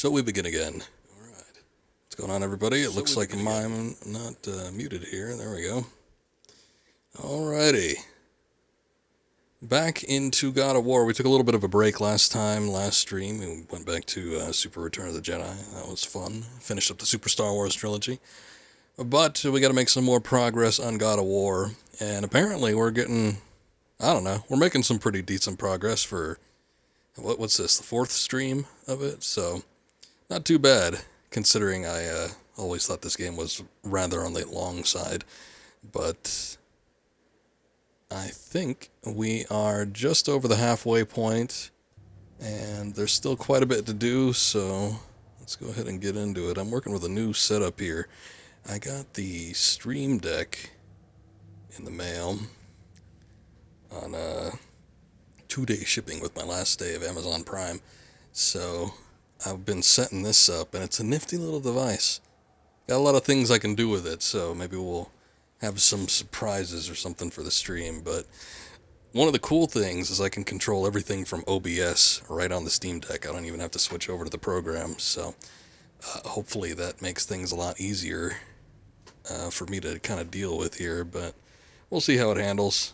So we begin again. Alright. What's going on, everybody? It looks like I'm not muted here. There we go. Alrighty. Back into God of War. We took a little bit of a break last stream. We went back to Super Return of the Jedi. That was fun. Finished up the Super Star Wars trilogy. But we got to make some more progress on God of War. And apparently we're getting, I don't know, we're making some pretty decent progress for, what's this, the 4th stream of it? So, not too bad, considering I always thought this game was rather on the long side. But I think we are just over the halfway point, and there's still quite a bit to do, so let's go ahead and get into it. I'm working with a new setup here. I got the Stream Deck in the mail on 2-day shipping with my last day of Amazon Prime, so I've been setting this up, and it's a nifty little device. Got a lot of things I can do with it, so maybe we'll have some surprises or something for the stream. But one of the cool things is I can control everything from OBS right on the Steam Deck. I don't even have to switch over to the program, so hopefully that makes things a lot easier for me to kind of deal with here, but we'll see how it handles.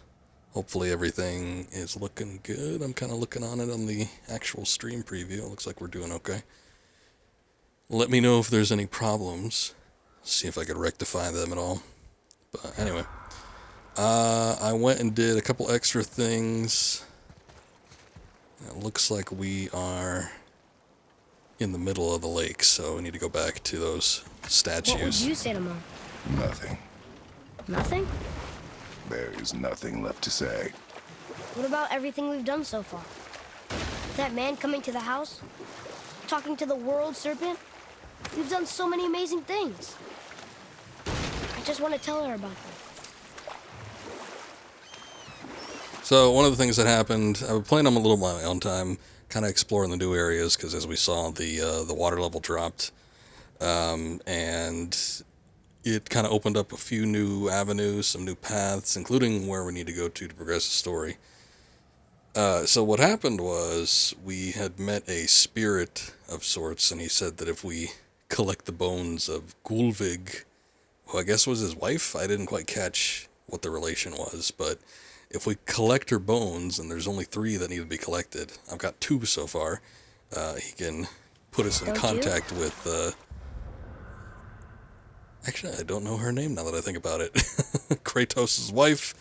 Hopefully everything is looking good. I'm kind of looking on it on the actual stream preview. It looks like we're doing okay. Let me know if there's any problems. See if I could rectify them at all. But anyway, I went and did a couple extra things. It looks like we are in the middle of the lake, so we need to go back to those statues. What would you say to Mom? Nothing. Nothing? There is nothing left to say. What about everything we've done so far? That man coming to the house? Talking to the world serpent? We've done so many amazing things. I just want to tell her about them. So one of the things that happened, I've been playing them a little by my own time, kind of exploring the new areas, because as we saw, the water level dropped, and it kind of opened up a few new avenues, some new paths, including where we need to go to progress the story. So what happened was we had met a spirit of sorts, and he said that if we collect the bones of Gulvig, who I guess was his wife, I didn't quite catch what the relation was, but if we collect her bones, and there's only 3 that need to be collected, I've got 2 so far, he can put us in contact with, actually, I don't know her name now that I think about it. Kratos' wife,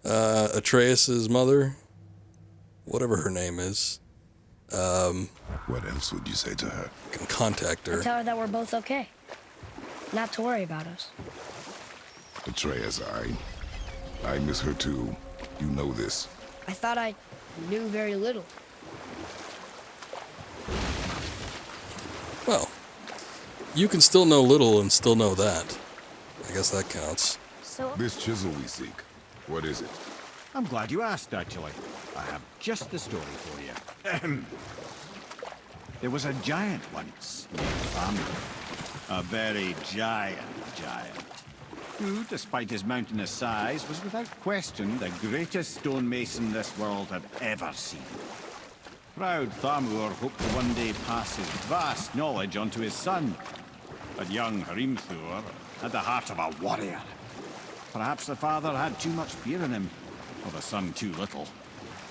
Atreus' mother, whatever her name is. What else would you say to her? Can contact her. Tell her that we're both okay. Not to worry about us. Atreus, I miss her too. You know this. I thought I knew very little. Well, you can still know little and still know that. I guess that counts. So, This chisel we seek, what is it? I'm glad you asked, actually. I have just the story for you. There was a giant once named Thor. A very giant, who, despite his mountainous size, was without question the greatest stonemason this world had ever seen. Proud Thamur hoped to one day pass his vast knowledge on to his son. But young Hrimthur had the heart of a warrior. Perhaps the father had too much fear in him, or the son too little.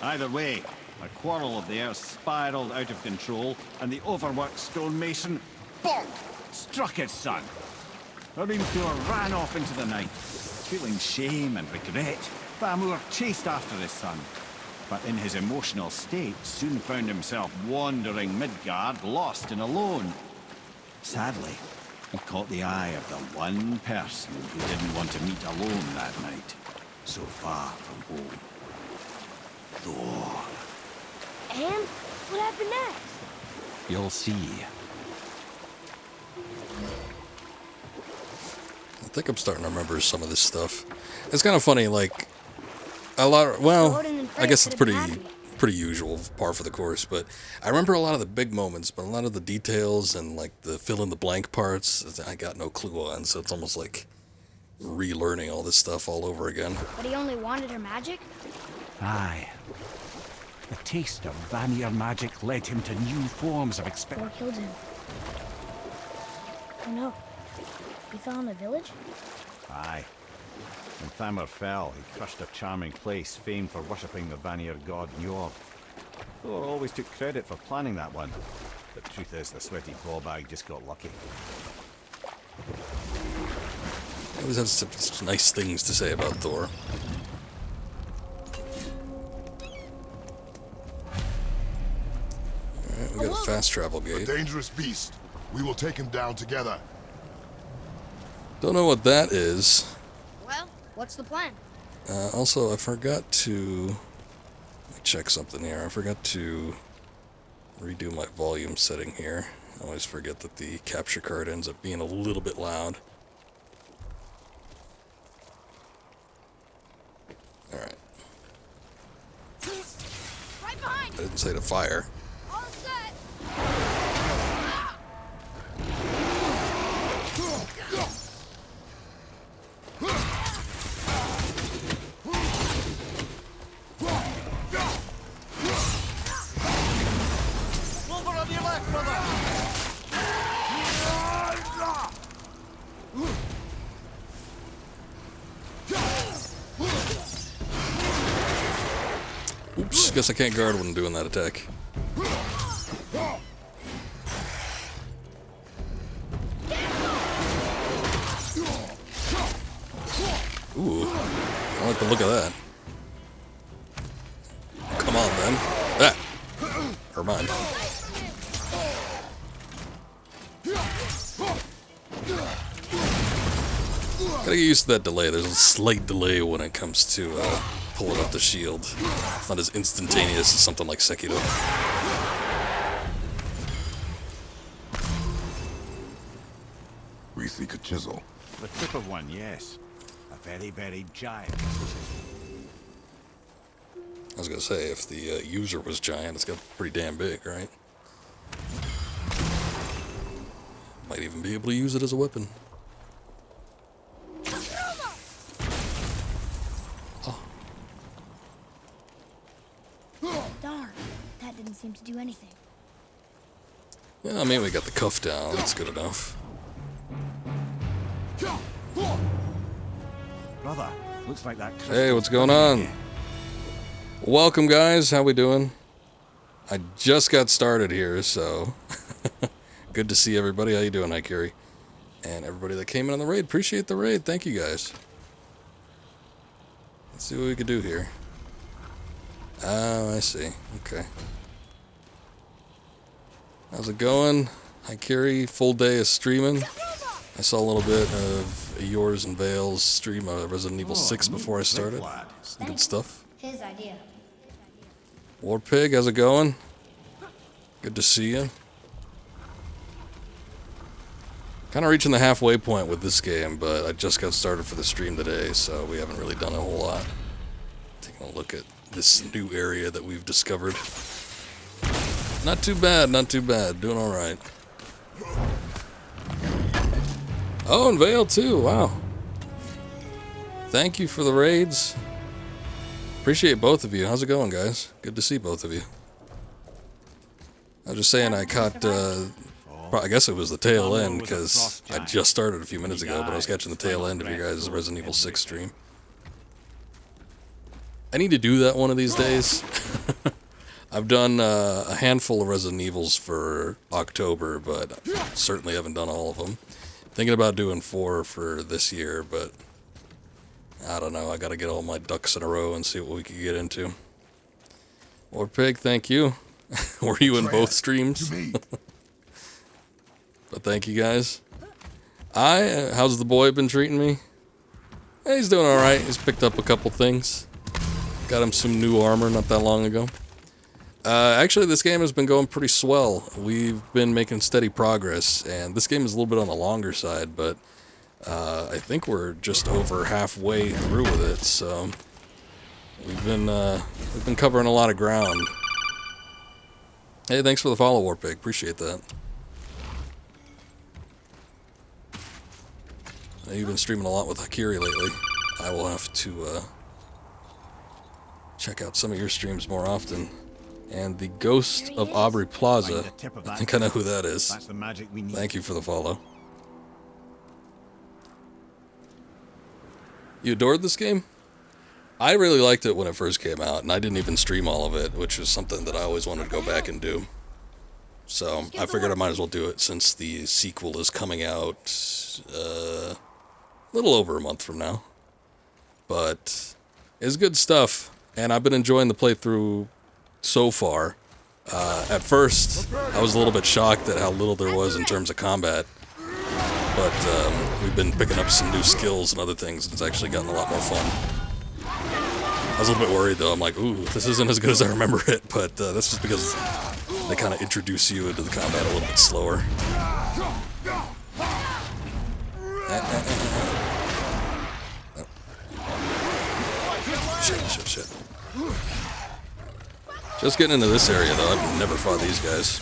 Either way, a quarrel of theirs spiraled out of control, and the overworked stonemason, bonk, struck his son. Hrimthur ran off into the night. Feeling shame and regret, Thamur chased after his son, but in his emotional state soon found himself wandering Midgard, lost and alone. Sadly, he caught the eye of the one person who didn't want to meet alone that night, so far from home. Thor. and what happened next? You'll see. I think I'm starting to remember some of this stuff. It's kind of funny, like, a lot of, well, I guess it's pretty usual, par for the course, but I remember a lot of the big moments, but a lot of the details and, like, the fill-in-the-blank parts, I got no clue on, so it's almost like relearning all this stuff all over again. But he only wanted her magic? Aye. The taste of Vanir magic led him to new forms of Thor killed him. Oh no. We fell in a village? Aye. When Thamur fell, he crushed a charming place famed for worshipping the Vanir god Njord. Thor always took credit for planning that one. But truth is, the sweaty ballbag just got lucky. I always have such nice things to say about Thor. Alright, we got a fast travel A gate. dangerous beast. We will take him down together. Don't know what that is. Well, what's the plan? Also, I forgot to... Let me check something here. I forgot to redo my volume setting here. I always forget that the capture card ends up being a little bit loud. Alright. Right behind! I didn't say to fire. All set! Over on your left, brother! Oops, guess I can't guard when I'm doing that attack. Ooh, I like the look of that. Come on, then. Ah! Never mind. Gotta get used to that delay. There's a slight delay when it comes to pulling up the shield. It's not as instantaneous as something like Sekiro. We seek a chisel. The tip of one, yes. A very, very giant. I was gonna say, if the user was giant, it's got pretty damn big, right? Might even be able to use it as a weapon. Oh. Darn, that didn't seem to do anything. Yeah, I mean, we got the cuff down. That's good enough. Brother, looks like that. Hey, what's going on? Welcome, guys. How we doing? I just got started here, so good to see everybody. How you doing, Ikiri? And everybody that came in on the raid. Appreciate the raid. Thank you, guys. Let's see what we can do here. Oh, I see. Okay. How's it going? Ikiri, full day of streaming. I saw a little bit of yours and Vale's stream of Resident Evil 6 before I started. Some good stuff. His idea. Warpig, how's it going? Good to see you. Kind of reaching the halfway point with this game, but I just got started for the stream today, so we haven't really done a whole lot. Taking a look at this new area that we've discovered. Not too bad, not too bad. Doing alright. Oh, and Vale too, wow. Thank you for the raids. Appreciate both of you. How's it going, guys? Good to see both of you. I was just saying I caught, I guess it was the tail end, because I just started a few minutes ago, but I was catching the tail end of your guys' Resident Evil 6 stream. I need to do that one of these days. I've done a handful of Resident Evils for October, but certainly haven't done all of them. Thinking about doing 4 for this year, but I don't know. I gotta get all my ducks in a row and see what we can get into. Warpig, thank you. Were you in both streams? But thank you guys. How's the boy been treating me? Hey, he's doing alright. He's picked up a couple things. Got him some new armor not that long ago. Actually, this game has been going pretty swell. We've been making steady progress, and this game is a little bit on the longer side, but I think we're just over halfway through with it, so we've been covering a lot of ground. Hey, thanks for the follow, Warpig. Appreciate that. I know you've been streaming a lot with Ikiri lately. I will have to check out some of your streams more often. And the Ghost of Aubrey Plaza. I think I know who that is. That's the magic we need. Thank you for the follow. You adored this game? I really liked it when it first came out, and I didn't even stream all of it, which was something that I always wanted to go back and do. So I figured I might as well do it since the sequel is coming out a little over a month from now. But it's good stuff, and I've been enjoying the playthrough so far. At first, I was a little bit shocked at how little there was in terms of combat, but we've been picking up some new skills and other things, and it's actually gotten a lot more fun. I was a little bit worried, though. I'm like, ooh, this isn't as good as I remember it, but that's just because they kind of introduce you into the combat a little bit slower. Shit. Just getting into this area, though. I've never fought these guys.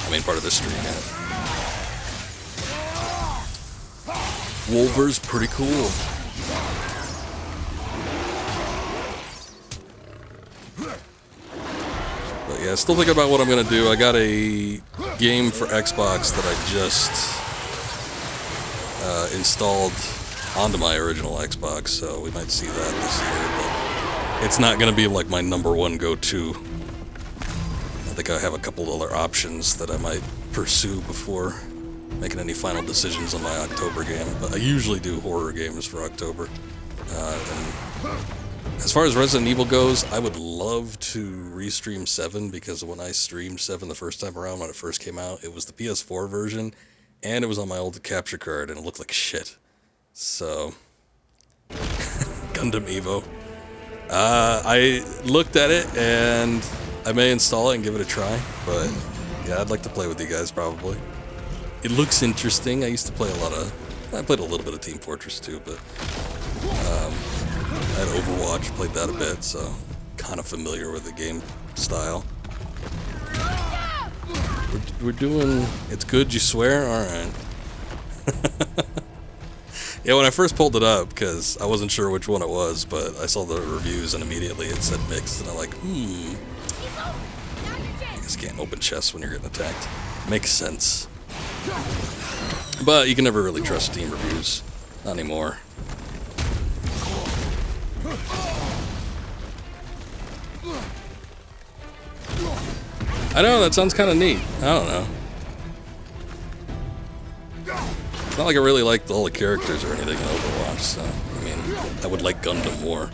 I mean, part of this stream, yeah. Wolver's pretty cool. But yeah, still thinking about what I'm gonna do. I got a game for Xbox that I just installed onto my original Xbox, so we might see that this year, but it's not gonna be like my #1 go-to. I think I have a couple other options that I might pursue before making any final decisions on my October game, but I usually do horror games for October. And as far as Resident Evil goes, I would love to restream 7, because when I streamed 7 the first time around when it first came out, it was the PS4 version, and it was on my old capture card, and it looked like shit. So, Gundam Evo. I looked at it, and I may install it and give it a try, but yeah, I'd like to play with you guys probably. It looks interesting. I played a little bit of Team Fortress 2, but I had Overwatch, played that a bit, so kind of familiar with the game style. We're doing... It's good, you swear? Alright. Yeah, when I first pulled it up, because I wasn't sure which one it was, but I saw the reviews and immediately it said mixed, and I'm like, I guess you can't open chests when you're getting attacked. Makes sense. But you can never really trust Steam reviews. Not anymore. I know, that sounds kind of neat. I don't know. It's not like I really liked all the characters or anything in Overwatch, so, I mean, I would like Gundam more.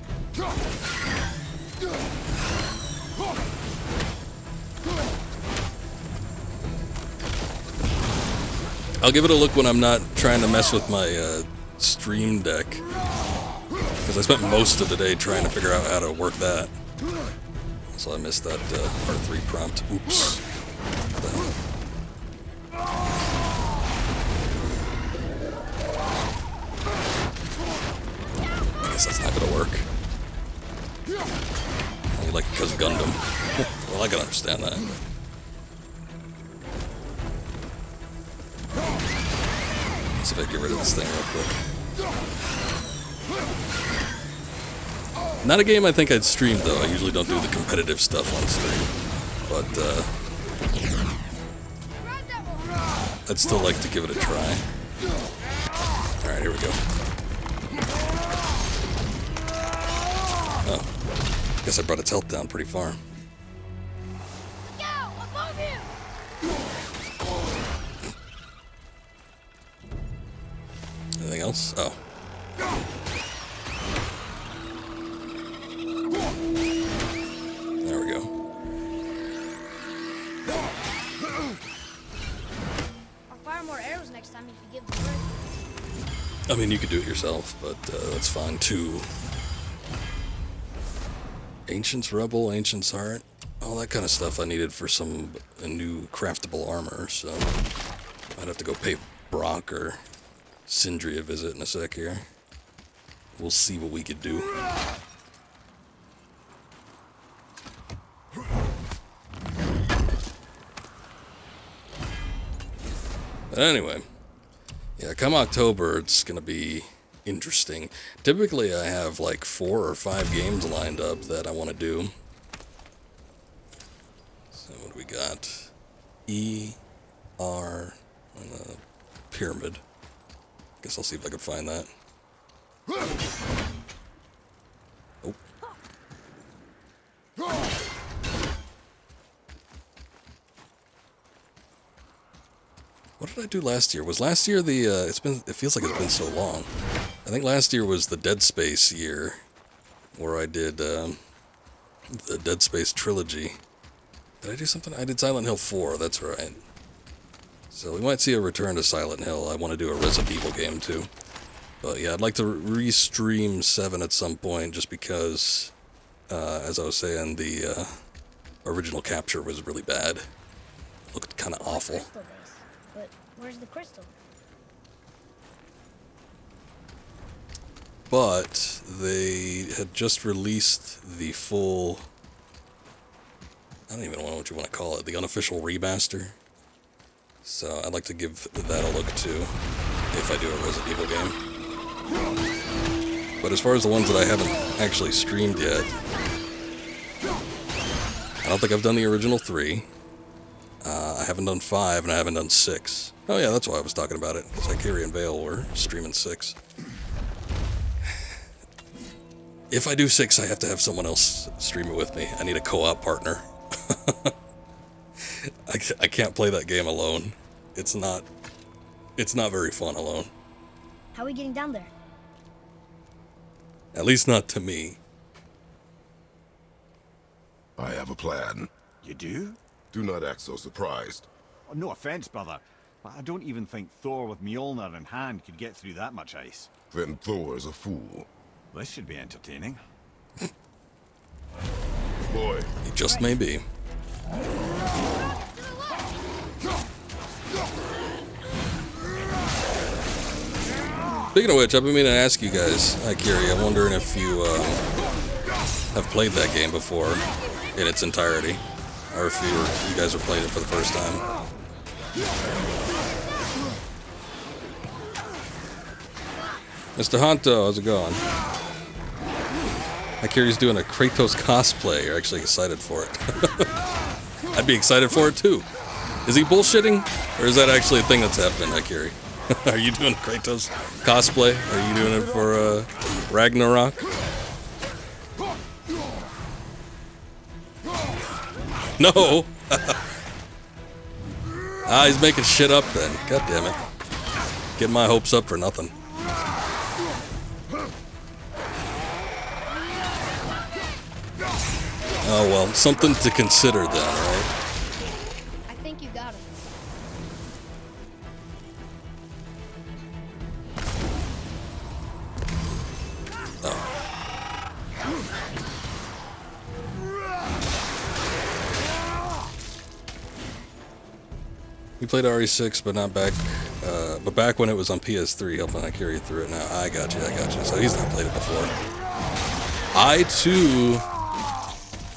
I'll give it a look when I'm not trying to mess with my Stream Deck, because I spent most of the day trying to figure out how to work that. So I missed that R3 prompt. Oops. I guess that's not gonna work. Only like because of Gundam. Well, I can understand that. Let's see if I can get rid of this thing real quick. Not a game I think I'd stream, though. I usually don't do the competitive stuff on stream. But, I'd still like to give it a try. Alright, here we go. Oh. Guess I brought its health down pretty far. Anything else? Oh. There we go. I'll fire more arrows next time if you give the word. I mean, you could do it yourself, but that's fine too. Ancient's Rebel, Ancient's Heart, all that kind of stuff I needed for a new craftable armor, so I'd have to go pay Brock or Sindri a visit in a sec here. We'll see what we could do. But anyway, yeah, come October, it's gonna be interesting. Typically, I have like 4 or 5 games lined up that I want to do. So what do we got? E, R, and the pyramid. Guess I'll see if I can find that. What did I do last year? Was last year the, it feels like it's been so long. I think last year was the Dead Space year, where I did, the Dead Space trilogy. Did I do something? I did Silent Hill 4, that's right. So we might see a return to Silent Hill. I want to do a Resident Evil game too. But yeah, I'd like to restream 7 at some point, just because, as I was saying, the original capture was really bad. It looked kind of awful. Crystal base. But where's the crystal? But they had just released the full, I don't even know what you want to call it, the unofficial remaster. So I'd like to give that a look too, if I do a Resident Evil game. But as far as the ones that I haven't actually streamed yet, I don't think I've done the original 3. I haven't done 5, and I haven't done 6. Oh yeah, that's why I was talking about it, because Ikari and Vale were streaming 6. If I do 6, I have to have someone else stream it with me. I need a co-op partner. I can't play that game alone. It's not very fun alone. How are we getting down there? At least not to me. I have a plan. You do? Do not act so surprised. Oh, no offense, brother, but I don't even think Thor with Mjolnir in hand could get through that much ice. Then Thor is a fool. This should be entertaining. Boy, He just may be. Speaking of which, I've been meaning to ask you guys, Ikari, I'm wondering if you have played that game before in its entirety, or if you guys are playing it for the first time. Mr. Honto, how's it going? Ikari's doing a Kratos cosplay. You're actually excited for it. I'd be excited for it too. Is he bullshitting? Or is that actually a thing that's happening, Ikari? Are you doing Kratos cosplay? Are you doing it for Ragnarok? No! He's making shit up then. God damn it. Getting my hopes up for nothing. Oh well, something to consider then, right? I think you got him. You played RE6, but not back, but back when it was on PS3, helping I carry through it now. I got you. So he's not played it before. I too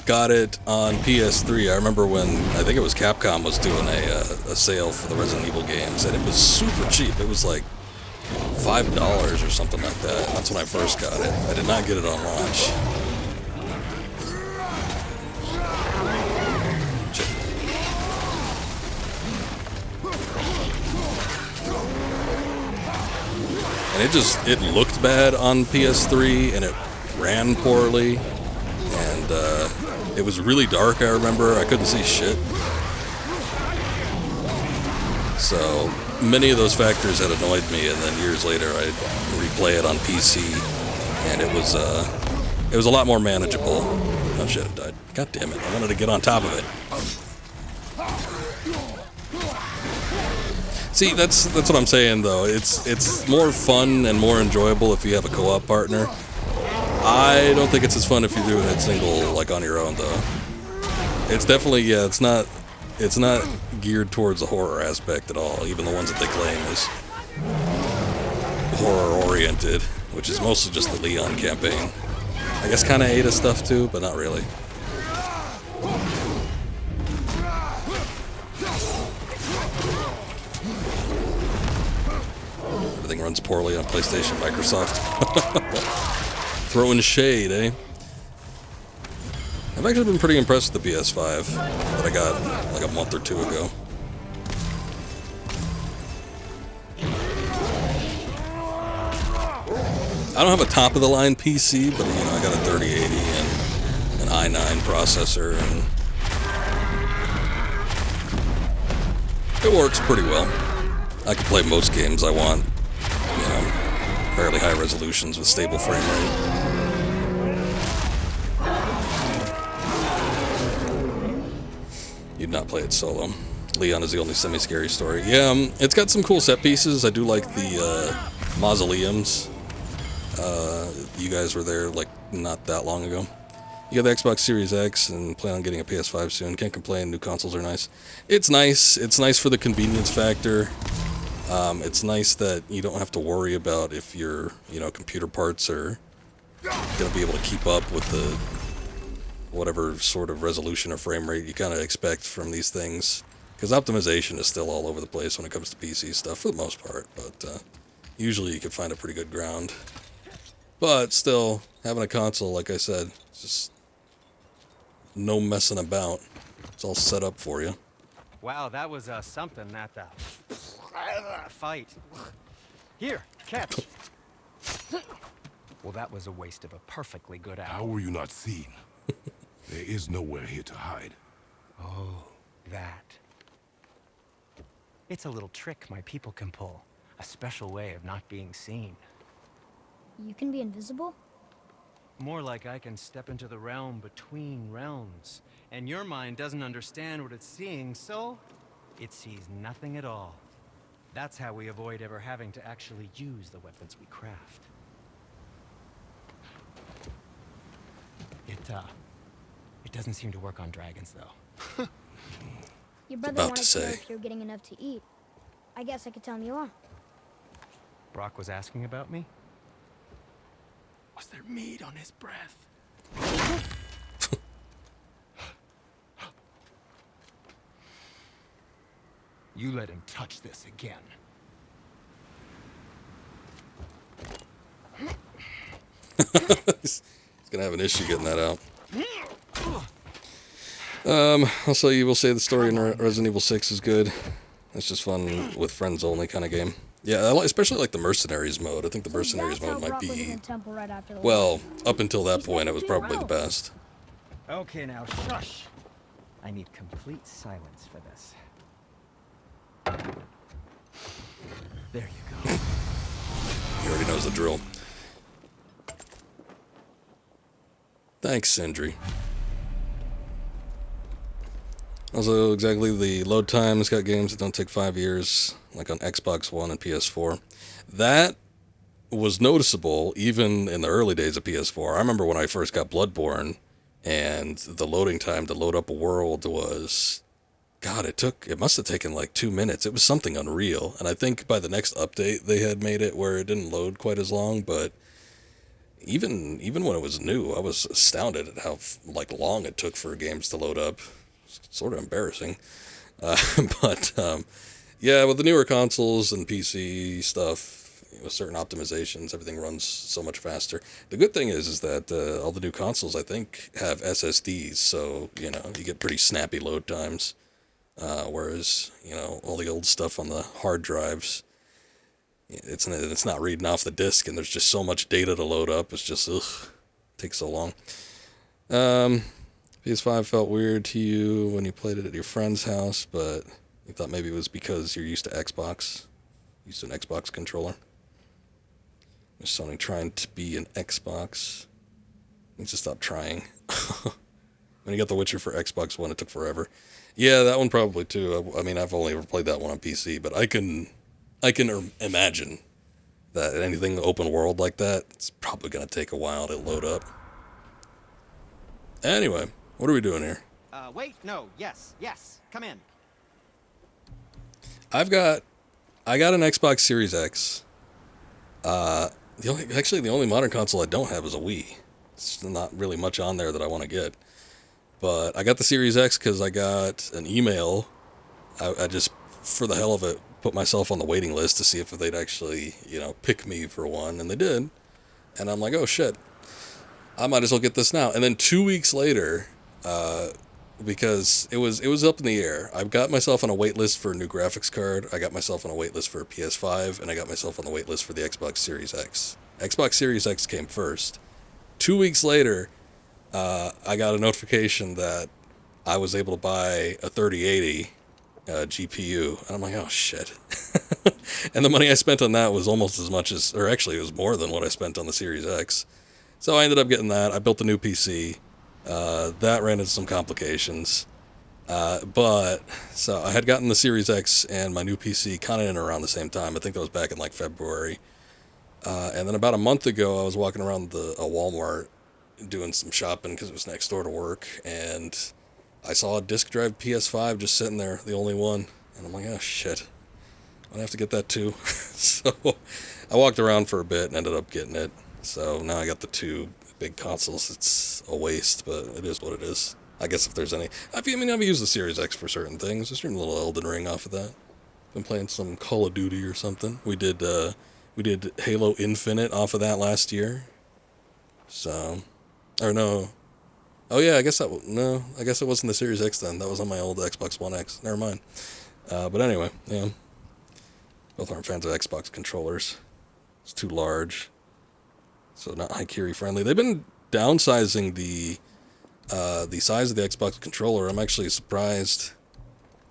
got it on PS3. I remember when, I think it was Capcom was doing a sale for the Resident Evil games, and it was super cheap. It was like $5 or something like that. That's when I first got it. I did not get it on launch. And it looked bad on PS3, and it ran poorly, and it was really dark, I remember. I couldn't see shit. So many of those factors had annoyed me, and then years later I'd replay it on PC, and it was a lot more manageable. Oh shit, I died. God damn it, I wanted to get on top of it. See, that's what I'm saying though. It's more fun and more enjoyable if you have a co-op partner. I don't think it's as fun if you're doing it single, like on your own though. It's definitely, yeah, it's not geared towards the horror aspect at all, even the ones that they claim is horror oriented, which is mostly just the Leon campaign. I guess kind of Ada stuff too, but not really. Everything runs poorly on PlayStation, Microsoft. Throwing shade, eh? I've actually been pretty impressed with the PS5 that I got like a month or two ago. I don't have a top-of-the-line PC, but you know, I got a 3080 and an i9 processor, and it works pretty well. I can play most games I want, you know, fairly high resolutions with stable frame rate. You'd not play it solo. Leon is the only semi-scary story. Yeah, it's got some cool set pieces. I do like the mausoleums. You guys were there, like, not that long ago. You got the Xbox Series X and plan on getting a PS5 soon. Can't complain, new consoles are nice. It's nice. It's nice for the convenience factor. It's nice that you don't have to worry about if your, you know, computer parts are going to be able to keep up with the whatever sort of resolution or frame rate you kind of expect from these things. Because optimization is still all over the place when it comes to PC stuff, for the most part. But usually you can find a pretty good ground. But still, having a console, like I said, it's just no messing about. It's all set up for you. Wow, that was something, that fight. Here, catch. Well, that was a waste of a perfectly good How apple. were you not seen? There is nowhere here to hide. Oh, that. It's a little trick my people can pull. A special way of not being seen. You can be invisible? More like I can step into the realm between realms. And your mind doesn't understand what it's seeing, so it sees nothing at all. That's how we avoid ever having to actually use the weapons we craft. It doesn't seem to work on dragons, though. Your brother about wanted to to know say. if you're getting enough to eat. I guess I could tell him you are. Brock was asking about me? Was there meat on his breath? You let him touch this again. He's gonna have an issue getting that out. Also, you will say the story in Resident Evil 6 is good. It's just fun with friends only kind of game. Yeah, especially like the Mercenaries mode. I think the Mercenaries So that's mode how might Brock was in be, the temple right after the well, up until that He's point, it heading was to probably the Rome. best. Okay, now shush. I need complete silence for this. There you go. He already knows the drill. Thanks, Sindri. Also, exactly the load times got games that don't take 5 years, like on Xbox One and PS4. That was noticeable even in the early days of PS4. I remember when I first got Bloodborne, and the loading time to load up a world was, God, it must have taken like 2 minutes. It was something unreal. And I think by the next update, they had made it where it didn't load quite as long, but even when it was new, I was astounded at how like long it took for games to load up. It's sort of embarrassing. But yeah, with the newer consoles and PC stuff, with certain optimizations, everything runs so much faster. The good thing is that all the new consoles, I think, have SSDs, so, you know, you get pretty snappy load times. Whereas, you know, all the old stuff on the hard drives, it's not reading off the disk, and there's just so much data to load up. It's just, takes so long. PS5 felt weird to you when you played it at your friend's house, but you thought maybe it was because you're used to Xbox, used to an Xbox controller. There's Sony trying to be an Xbox. Needs to stop trying. When you got The Witcher for Xbox One, it took forever. Yeah, that one probably too. I mean, I've only ever played that one on PC, but I can imagine that anything open world like that, it's probably going to take a while to load up. Anyway, what are we doing here? Wait, no, yes, come in. I got an Xbox Series X. The only modern console I don't have is a Wii. It's not really much on there that I want to get. But I got the Series X because I got an email. I just, for the hell of it, put myself on the waiting list to see if they'd actually, you know, pick me for one, and they did. And I'm like, oh shit, I might as well get this now. And then 2 weeks later, because it was up in the air, I got myself on a wait list for a new graphics card, I got myself on a wait list for a PS5, and I got myself on the wait list for the Xbox Series X. Xbox Series X came first. 2 weeks later, I got a notification that I was able to buy a 3080 GPU, and I'm like, oh shit. And the money I spent on that was almost as much as, or actually it was more than what I spent on the Series X. So I ended up getting that. I built a new PC. That ran into some complications. So I had gotten the Series X and my new PC kind of in around the same time. I think that was back in like February. And then about a month ago, I was walking around a Walmart doing some shopping because it was next door to work, and I saw a disk drive PS5 just sitting there, the only one, and I'm like, oh shit, I'm gonna have to get that too. So I walked around for a bit and ended up getting it. So now I got the two big consoles. It's a waste, but it is what it is. I guess if there's any, I've used the Series X for certain things. I streamed a little Elden Ring off of that. Been playing some Call of Duty or something. We did Halo Infinite off of that last year. So, or no. Oh yeah, I guess it wasn't the Series X then. That was on my old Xbox One X. Never mind. But anyway, yeah. Both aren't fans of Xbox controllers. It's too large. So not Haikiri friendly. They've been downsizing the size of the Xbox controller. I'm actually surprised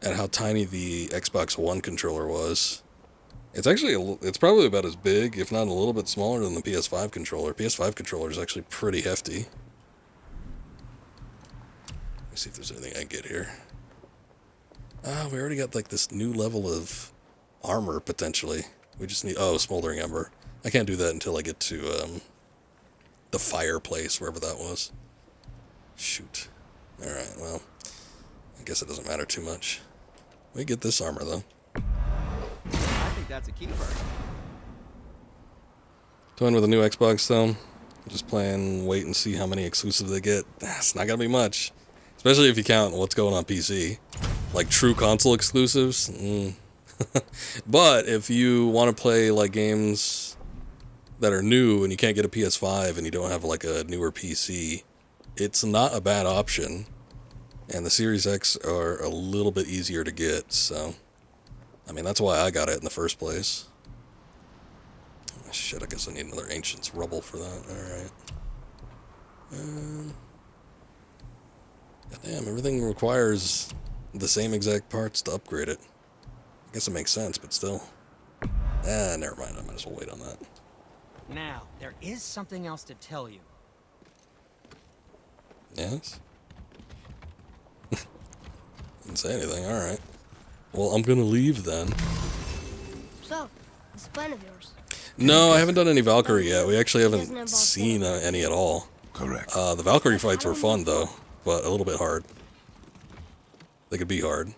at how tiny the Xbox One controller was. It's probably about as big, if not a little bit smaller than the PS5 controller. PS5 controller is actually pretty hefty. Let me see if there's anything I can get here. We already got like this new level of armor potentially. We just need, Smoldering Ember. I can't do that until I get to the fireplace, wherever that was. Shoot. Alright, well, I guess it doesn't matter too much. We get this armor though. I think that's a keeper. Toying with a new Xbox though. Just playing, wait and see how many exclusives they get. It's not gonna be much. Especially if you count what's going on PC. Like true console exclusives. But if you want to play like games that are new and you can't get a PS5 and you don't have like a newer PC, it's not a bad option. And the Series X are a little bit easier to get, so I mean, that's why I got it in the first place. Oh, shit, I guess I need another Ancient's Rubble for that. Alright. Damn, everything requires the same exact parts to upgrade it. I guess it makes sense, but still. Never mind, I might as well wait on that. Now, there is something else to tell you. Yes? Didn't say anything, alright. Well, I'm gonna leave then. So, this plan of yours. No, I haven't done any Valkyrie yet. We actually haven't seen any at all. Correct. The Valkyrie fights were fun, though, but a little bit hard. They could be hard.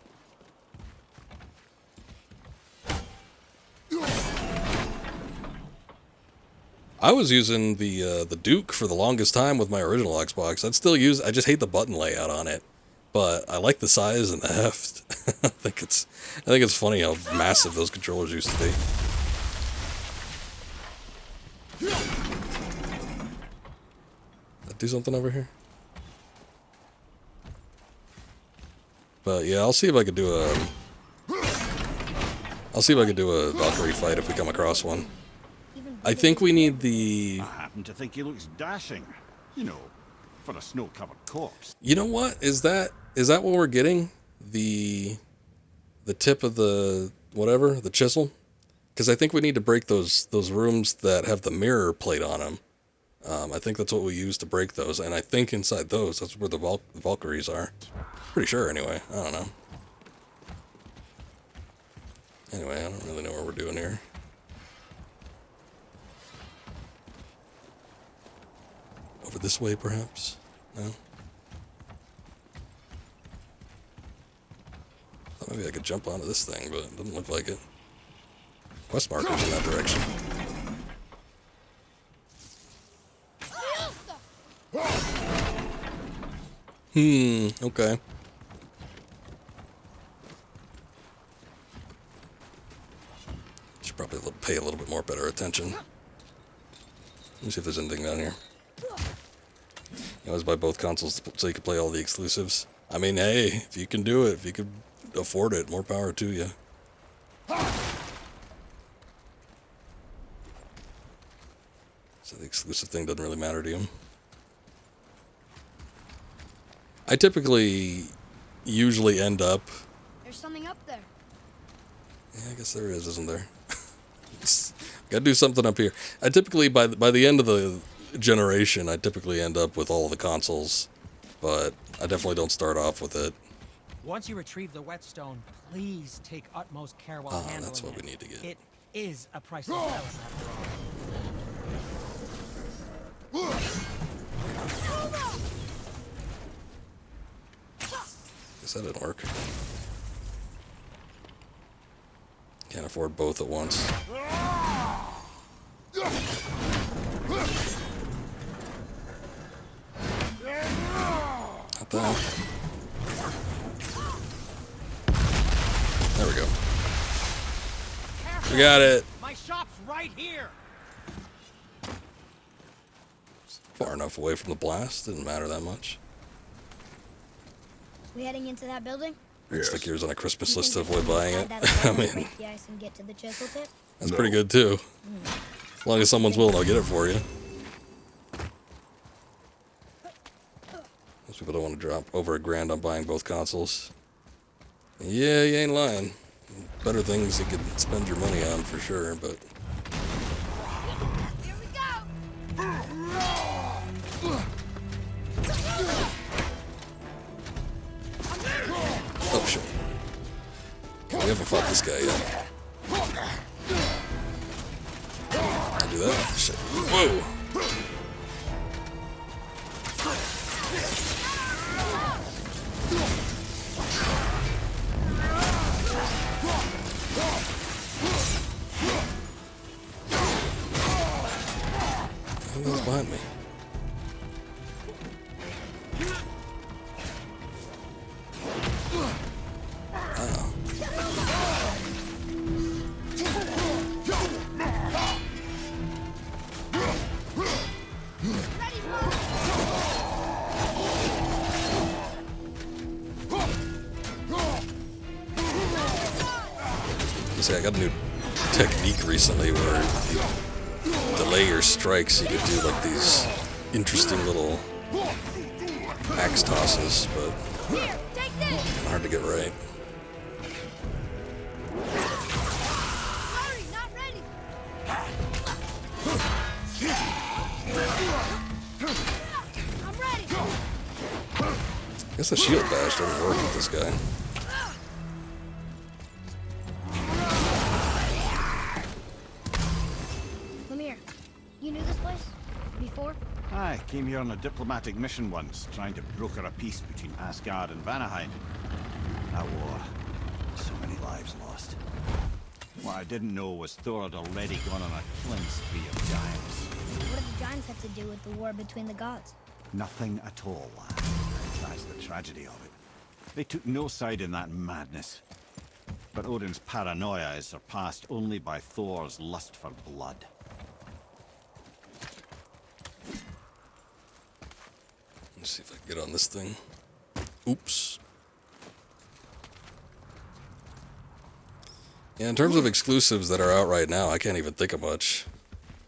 I was using the Duke for the longest time with my original Xbox. I just hate the button layout on it. But I like the size and the heft. I think it's funny how massive those controllers used to be. Do something over here. But yeah, I'll see if I could do a Valkyrie fight if we come across one. I think we need the... I happen to think he looks dashing. You know, for a snow-covered corpse. You know what? Is that what we're getting? The tip of the whatever, the chisel? Because I think we need to break those rooms that have the mirror plate on them. I think that's what we use to break those, and I think inside those, that's where the Valkyries are. Pretty sure, anyway. I don't know. Anyway, I don't really know what we're doing here. Over this way, perhaps? No? Thought maybe I could jump onto this thing, but it doesn't look like it. Quest markers in that direction. Okay. Should probably pay a little bit more better attention. Let me see if there's anything down here. You always buy both consoles so you can play all the exclusives. I mean, hey, if you can do it, if you could afford it, more power to you. So the exclusive thing doesn't really matter to you. I typically usually end up... There's something up there. Yeah, I guess there is, isn't there? Gotta do something up here. I typically, by the end of the generation, I typically end up with all of the consoles, but I definitely don't start off with it. Once you retrieve the whetstone, please take utmost care while handling it. That's what we need to get. It is a priceless relic after all. Guess that didn't work. Can't afford both at once. Not that. There we go. We got it. My shop's right here. Far enough away from the blast. Didn't matter that much. We heading into that building? Stick yours on a Christmas You list to think if avoid we buying it. decide that I we'll mean, break the ice and get to the chisel tip? that's pretty good too. As long as someone's willing to get it for you. Most people don't want to drop over $1,000 on buying both consoles. Yeah, you ain't lying. Better things you could spend your money on for sure, but... Here we go! Oh, shit. We haven't fought this guy yet. I'll do that. Shit. Whoa! Who's behind me? See, I got a new technique recently where if you delay your strikes, you could do like these interesting little axe tosses, but Here, take this! hard to get right. Hurry, not ready! I'm ready! I guess the shield bash doesn't work with this guy. Come here. You knew this place? Before? I came here on a diplomatic mission once, trying to broker a peace between Asgard and Vanaheim. That war. So many lives lost. What I didn't know was Thor had already gone on a killing spree of giants. What did the giants have to do with the war between the gods? Nothing at all, lad. That's the tragedy of it. They took no side in that madness. But Odin's paranoia is surpassed only by Thor's lust for blood. Let's see if I can get on this thing. Oops. Yeah, in terms of exclusives that are out right now, I can't even think of much.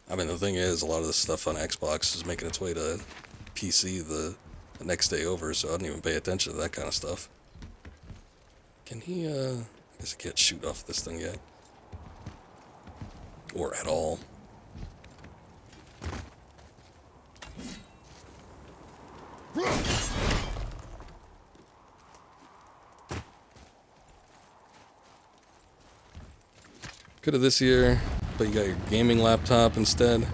I mean, the thing is, a lot of the stuff on Xbox is making its way to PC the next day over, so I don't even pay attention to that kind of stuff. Can he, I guess I can't shoot off this thing yet. Or at all. Could have this year, but you got your gaming laptop instead.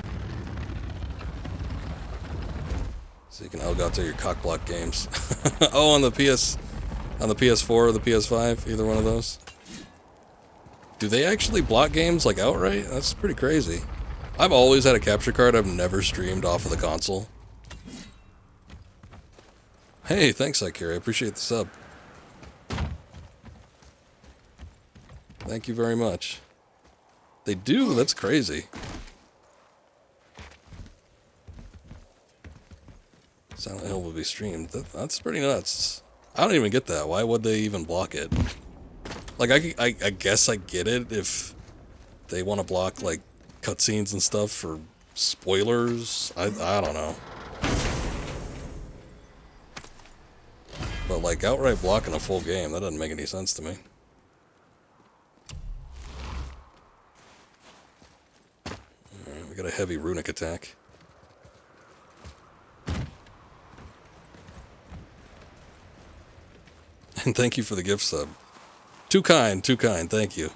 So you can out to your cockblock games. Oh, on the PS4 or the PS5, either one of those. Do they actually block games like outright? That's pretty crazy. I've always had a capture card. I've never streamed off of the console. Hey, thanks, Akira. I appreciate the sub. Thank you very much. They do? That's crazy. Silent Hill will be streamed. That's pretty nuts. I don't even get that. Why would they even block it? Like, I guess I get it if they want to block, like, cutscenes and stuff for spoilers. I don't know. But, like, outright blocking a full game, that doesn't make any sense to me. got a heavy runic attack. And thank you for the gift sub. Too kind, thank you.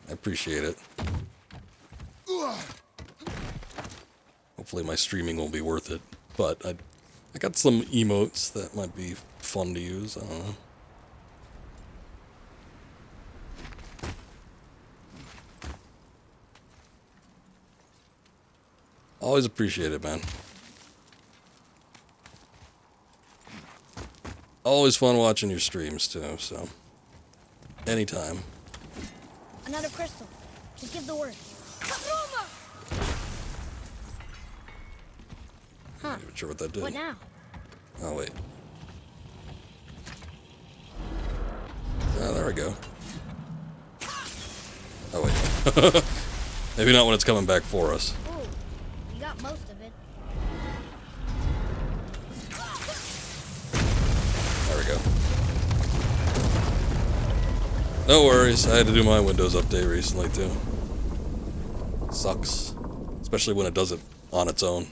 I appreciate it. Hopefully my streaming will be worth it. But I got some emotes that might be fun to use, I don't know. Always appreciate it, man. Always fun watching your streams, too, so. Anytime. Another crystal. Just give the word. Huh. Not even sure what that did. What now? Oh, wait. Oh, there we go. Oh, wait. Maybe not when it's coming back for us. Ooh, you got most of it. There we go. No worries, I had to do my Windows update recently, too. Sucks. Especially when it does it on its own.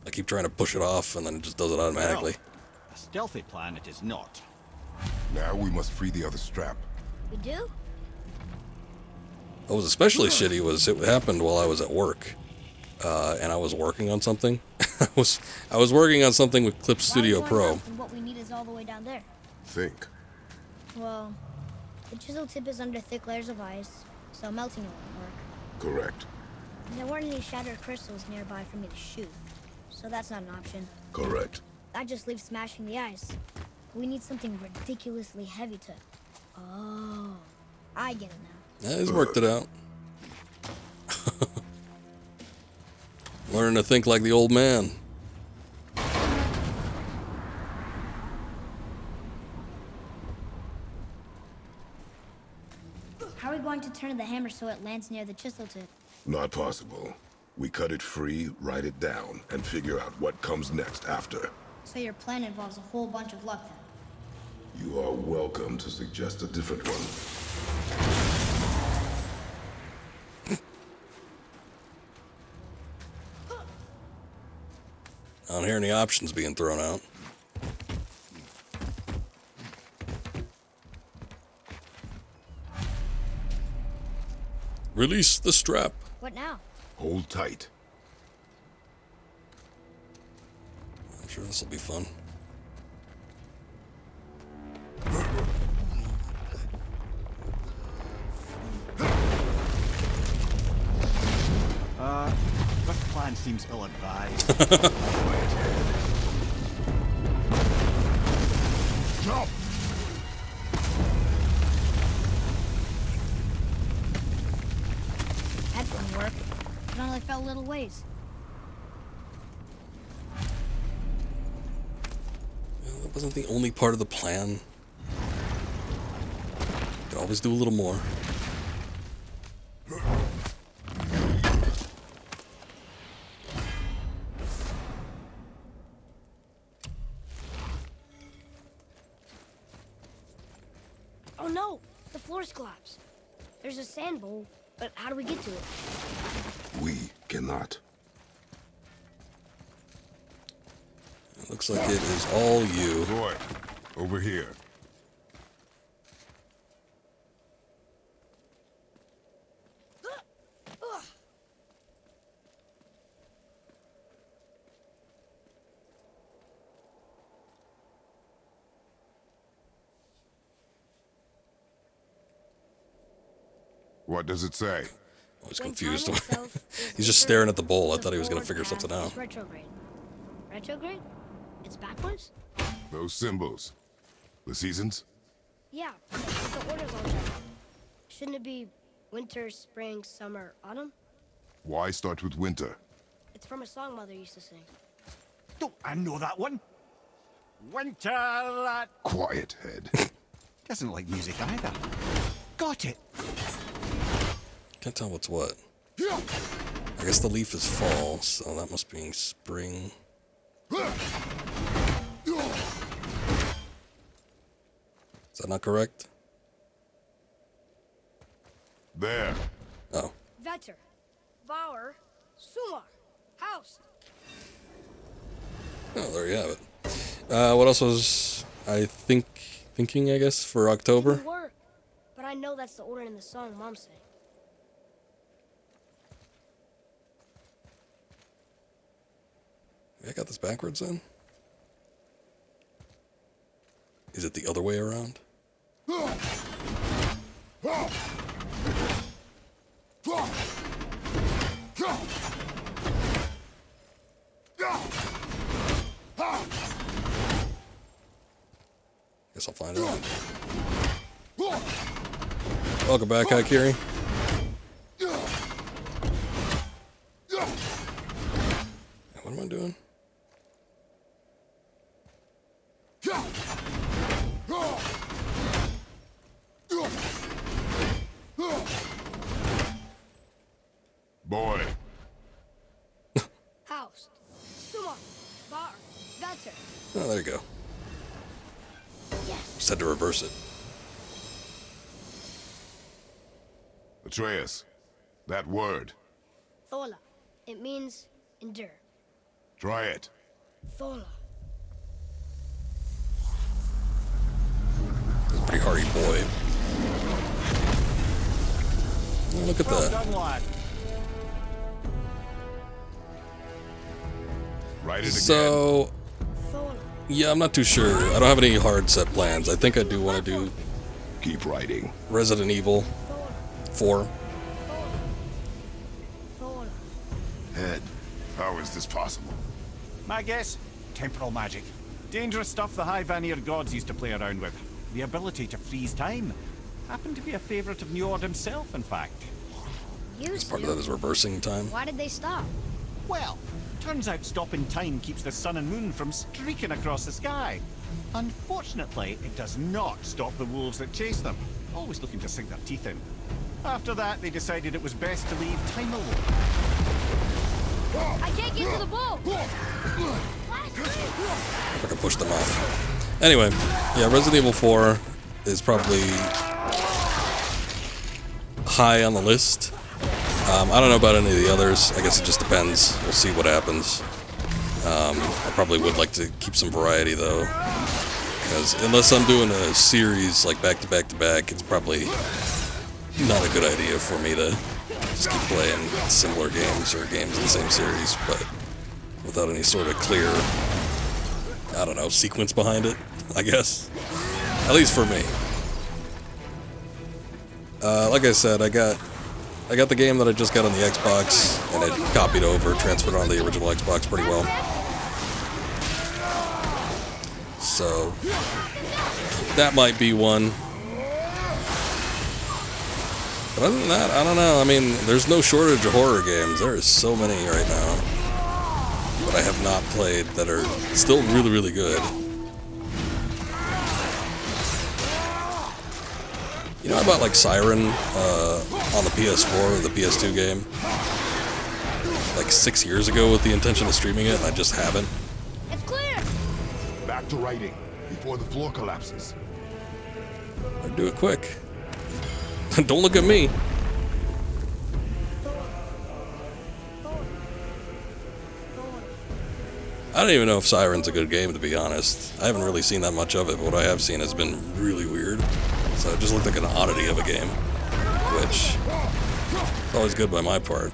I keep trying to push it off, and then it just does it automatically. Well, a stealthy plan it is not. Now we must free the other strap. We do? What was especially shitty was it happened while I was at work. And I was working on something. I was working on something with Clip Studio Pro. And what we need is all the way down there. Think. Well, the chisel tip is under thick layers of ice, so melting it won't work. Correct. And there weren't any shattered crystals nearby for me to shoot, so that's not an option. Correct. That just leaves smashing the ice. We need something ridiculously heavy to... Oh, I get it now. Yeah, he's worked it out. Learn to think like the old man. How are we going to turn the hammer so it lands near the chisel tip? Not possible. We cut it free, write it down, and figure out what comes next after. So your plan involves a whole bunch of luck then? You are welcome to suggest a different one. I don't hear any options being thrown out. Release the strap. What now? Hold tight. I'm sure this will be fun. This plan seems ill-advised. Jump! That didn't work. It only fell a little ways. Well, that wasn't the only part of the plan. Could always do a little more. Oh no! The floor's collapsed. There's a sand bowl, but how do we get to it? We cannot. It looks like it is all you. Boy, over here. What does it say? I was When confused. time itself is He's just infinite, staring at the bowl. I the thought he was going to forward figure something path out. is retrograde. Retrograde? It's backwards? Those symbols. The seasons? Yeah, but the order's all jumbled. Shouldn't it be winter, spring, summer, autumn? Why start with winter? It's from a song Mother used to sing. Don't I know that one? Winter that Quiet, head. doesn't like music either. Got it. Can't tell what's what. I guess the leaf is fall, so that must be spring. Is that not correct? There. Oh. That Vetter, Bauer, Sumar, Haust. Oh, there you have it. What else was I thinking, I guess, for October? Good work. But I know that's the order in the song Mom sang. I got this backwards then? Is it the other way around? Guess I'll find out. Welcome back, Haikiri. What am I doing? Boy, Haust, Sumar, Bauer, Vetter. Oh, there you go. Yes. Just had to reverse it. Atreus, that word. Thola. It means endure. Try it. Thola. Pretty hardy boy. Oh, look at Well that. done, lad. Write it again. So, Thola. yeah, I'm not too sure. I don't have any hard set plans. I think I do want to do Keep writing. Resident Evil Thola. 4. Thola. Head, how is this possible? My guess? Temporal magic. Dangerous stuff the High Vanir gods used to play around with. The ability to freeze time. Happened to be a favorite of Njord himself, in fact. Used Part of to. that is reversing time. Why did they stop? Well, turns out stopping time keeps the sun and moon from streaking across the sky. Unfortunately, it does not stop the wolves that chase them, always looking to sink their teeth in. After that, they decided it was best to leave time alone. I can't get to the boat. If I can push them off. Anyway, yeah, Resident Evil 4 is probably high on the list. I don't know about any of the others. I guess it just depends. We'll see what happens. I probably would like to keep some variety though, because unless I'm doing a series like back to back to back, it's probably not a good idea for me to just keep playing similar games or games in the same series, but without any sort of clear, I don't know, sequence behind it, I guess. At least for me. Like I said, I got the game that I just got on the Xbox, and it copied over, transferred on the original Xbox pretty well. So, that might be one. But other than that, I don't know. I mean, there's no shortage of horror games. There are so many right now that I have not played that are still really, really good. You know, I bought like Siren on the PS4 or the PS2 game like 6 years ago with the intention of streaming it, and I just haven't. It's clear. Back to writing before the floor collapses. I'd do it quick. Don't look at me. I don't even know if Siren's a good game, to be honest. I haven't really seen that much of it, but what I have seen has been really weird. So it just looked like an oddity of a game, which is always good by my part.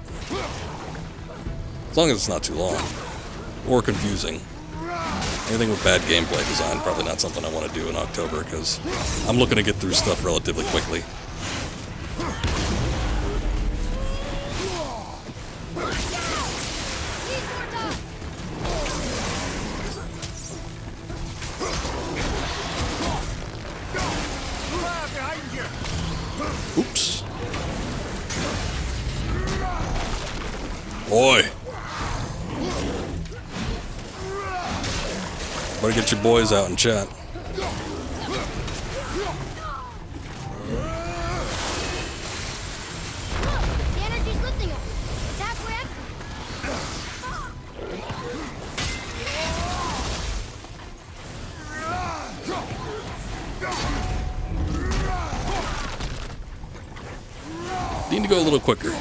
As long as it's not too long. Or confusing. Anything with bad gameplay design, probably not something I want to do in October, because I'm looking to get through stuff relatively quickly. Oops. Boy. Better get your boys out in chat. The energy's lifting him. It's halfway up. Need to go a little quicker.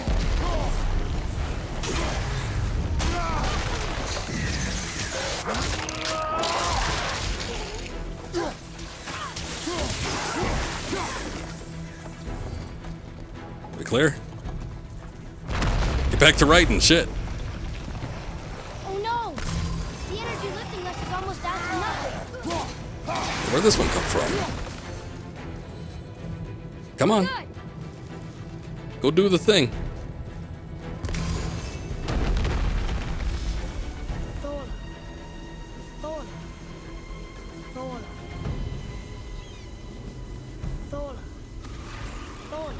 Claire. Get back to writing, shit. Oh no! The energy lifting us is almost down to nothing. Where'd this one come from? Come on. Good. Go do the thing. Thor. Thor. Thor. Thor. Thor.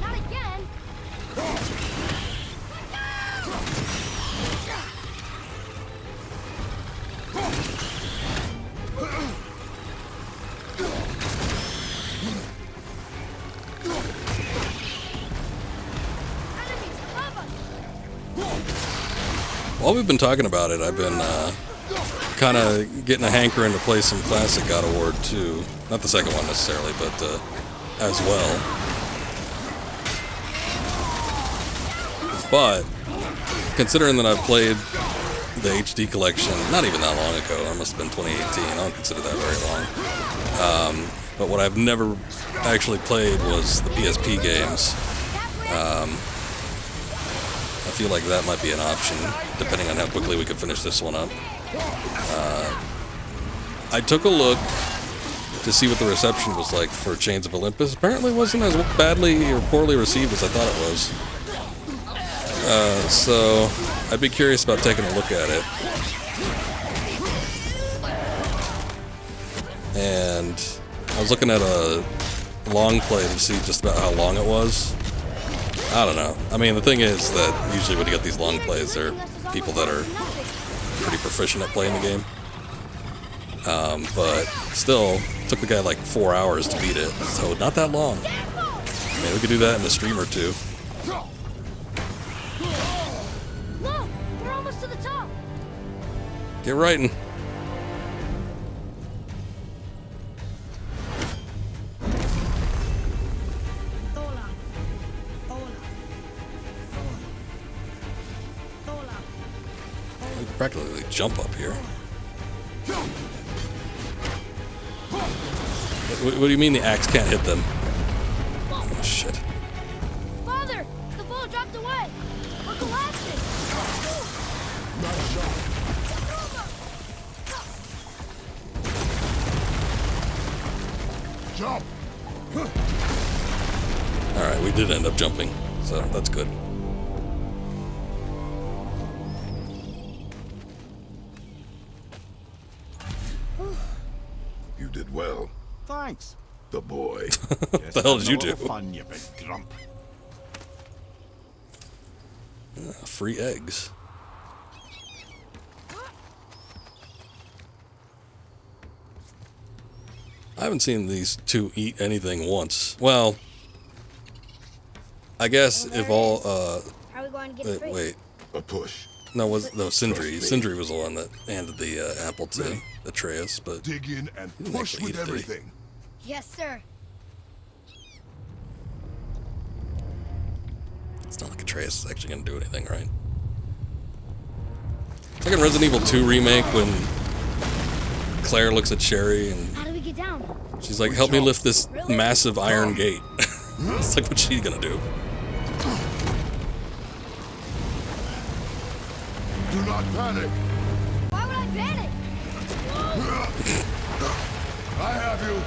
Not again! Enemies above us! While we've been talking about it, I've been kind of getting a hankering to play some classic God of War 2. Not the second one necessarily, but as well. But considering that I've played the HD collection not even that long ago, that must have been 2018. I don't consider that very long. But what I've never actually played was the PSP games. I feel like that might be an option, depending on how quickly we could finish this one up. I took a look to see what the reception was like for Chains of Olympus. Apparently it wasn't as badly or poorly received as I thought it was. So I'd be curious about taking a look at it. And I was looking at a long play to see just about how long it was. I don't know. I mean, the thing is that usually when you get these long plays, they're people that are pretty proficient at playing the game. But still, it took the guy like 4 hours to beat it, so not that long. I mean, we could do that in a stream or two. Look! We're almost to the top! Get writing. Thola. Thola. Thola. We could practically jump up here. What do you mean the axe can't hit them? Oh, shit. Father! The ball dropped away! We're collapsing! Jump! Alright, we did end up jumping, so that's good. You did well, Thanks. the boy. What the hell did you do? Fun, you big grump. Free eggs. I haven't seen these two eat anything once. Well, I guess if all, How are we going to get it free? wait. A push. No, Sindri. Sindri was the one that handed the apple to Atreus, but Dig in and didn't push actually with eat it, did he? everything. Yes, sir. it's not like Atreus is actually going to do anything, right? It's like in Resident Evil 2 remake when Claire looks at Sherry and How do we get down? she's like, help me lift this massive iron gate. It's like, what's she going to do? Do not panic. Why would I panic? I have you.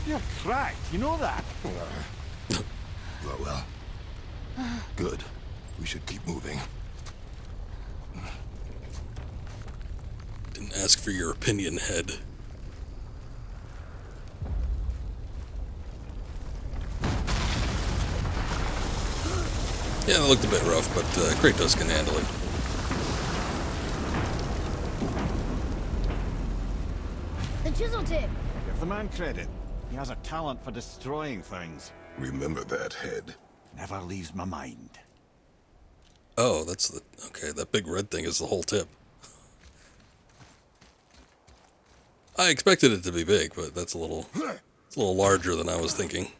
You're cracked, you know that? Well. Good. We should keep moving. Didn't ask for your opinion, head. Yeah, it looked a bit rough, but Kratos can handle it. The chisel tip. Give the man credit. He has a talent for destroying things. Remember that head. Never leaves my mind. Oh, that's the... Okay, that big red thing is the whole tip. I expected it to be big, but that's a little... It's a little larger than I was thinking.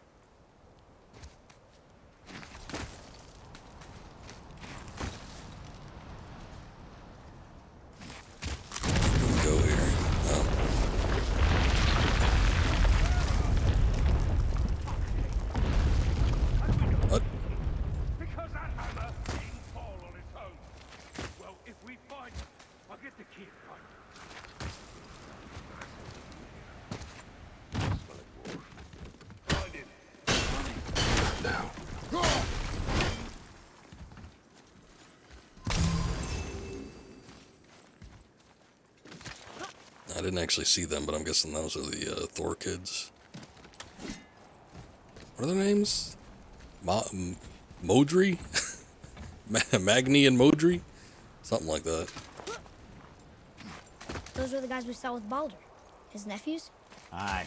I didn't actually see them, but I'm guessing those are the Thor kids. What are their names? Modri? Magni and Modri? Something like that. Those were the guys we saw with Baldur. His nephews? Aye.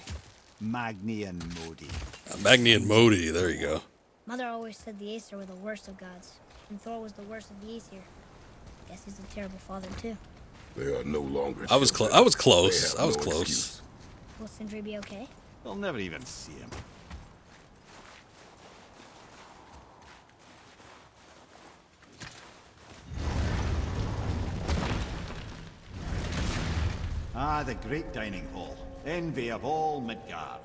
Magni and Modi. Magni and Modi, there you go. Mother always said the Aesir were the worst of gods, and Thor was the worst of the Aesir. Guess he's a terrible father, too. They are no longer. I was close. They have I was no close. excuse. Will Sindri be okay? They'll never even see him. Ah, the great dining hall. Envy of all Midgard.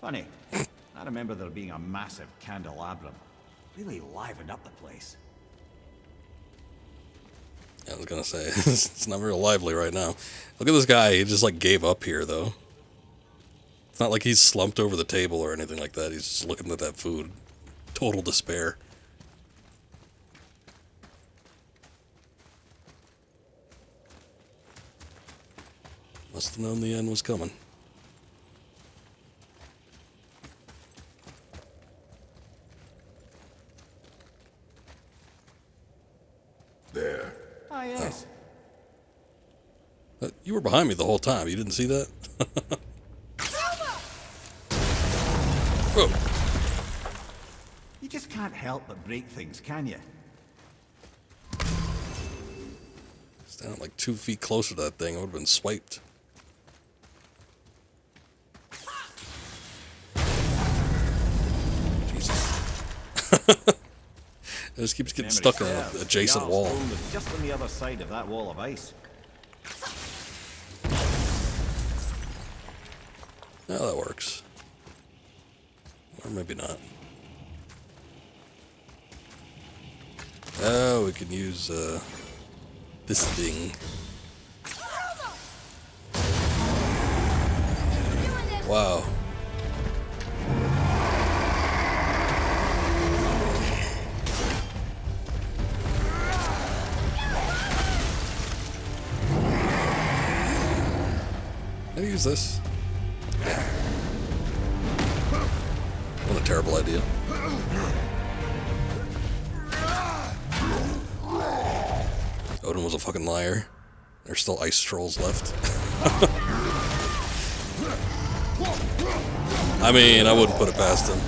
Funny, I remember there being a massive candelabrum. Really livened up the place. I was gonna say, it's not real lively right now. Look at this guy, he just like gave up here though. It's not like he's slumped over the table or anything like that, he's just looking at that food. Total despair. Must have known the end was coming. There. Ah, yes. You were behind me the whole time, you didn't see that? Whoa. You just can't help but break things, can you? Standing like 2 feet closer to that thing, I would have been swiped. Jesus. It just keeps getting stuck on an adjacent wall. Just on the other side of that wall of ice. Yeah, that works. Or maybe not. Oh, we can use this thing. Wow. Can I use this? What a terrible idea. Odin was a fucking liar. There's still ice trolls left. I mean, I wouldn't put it past him.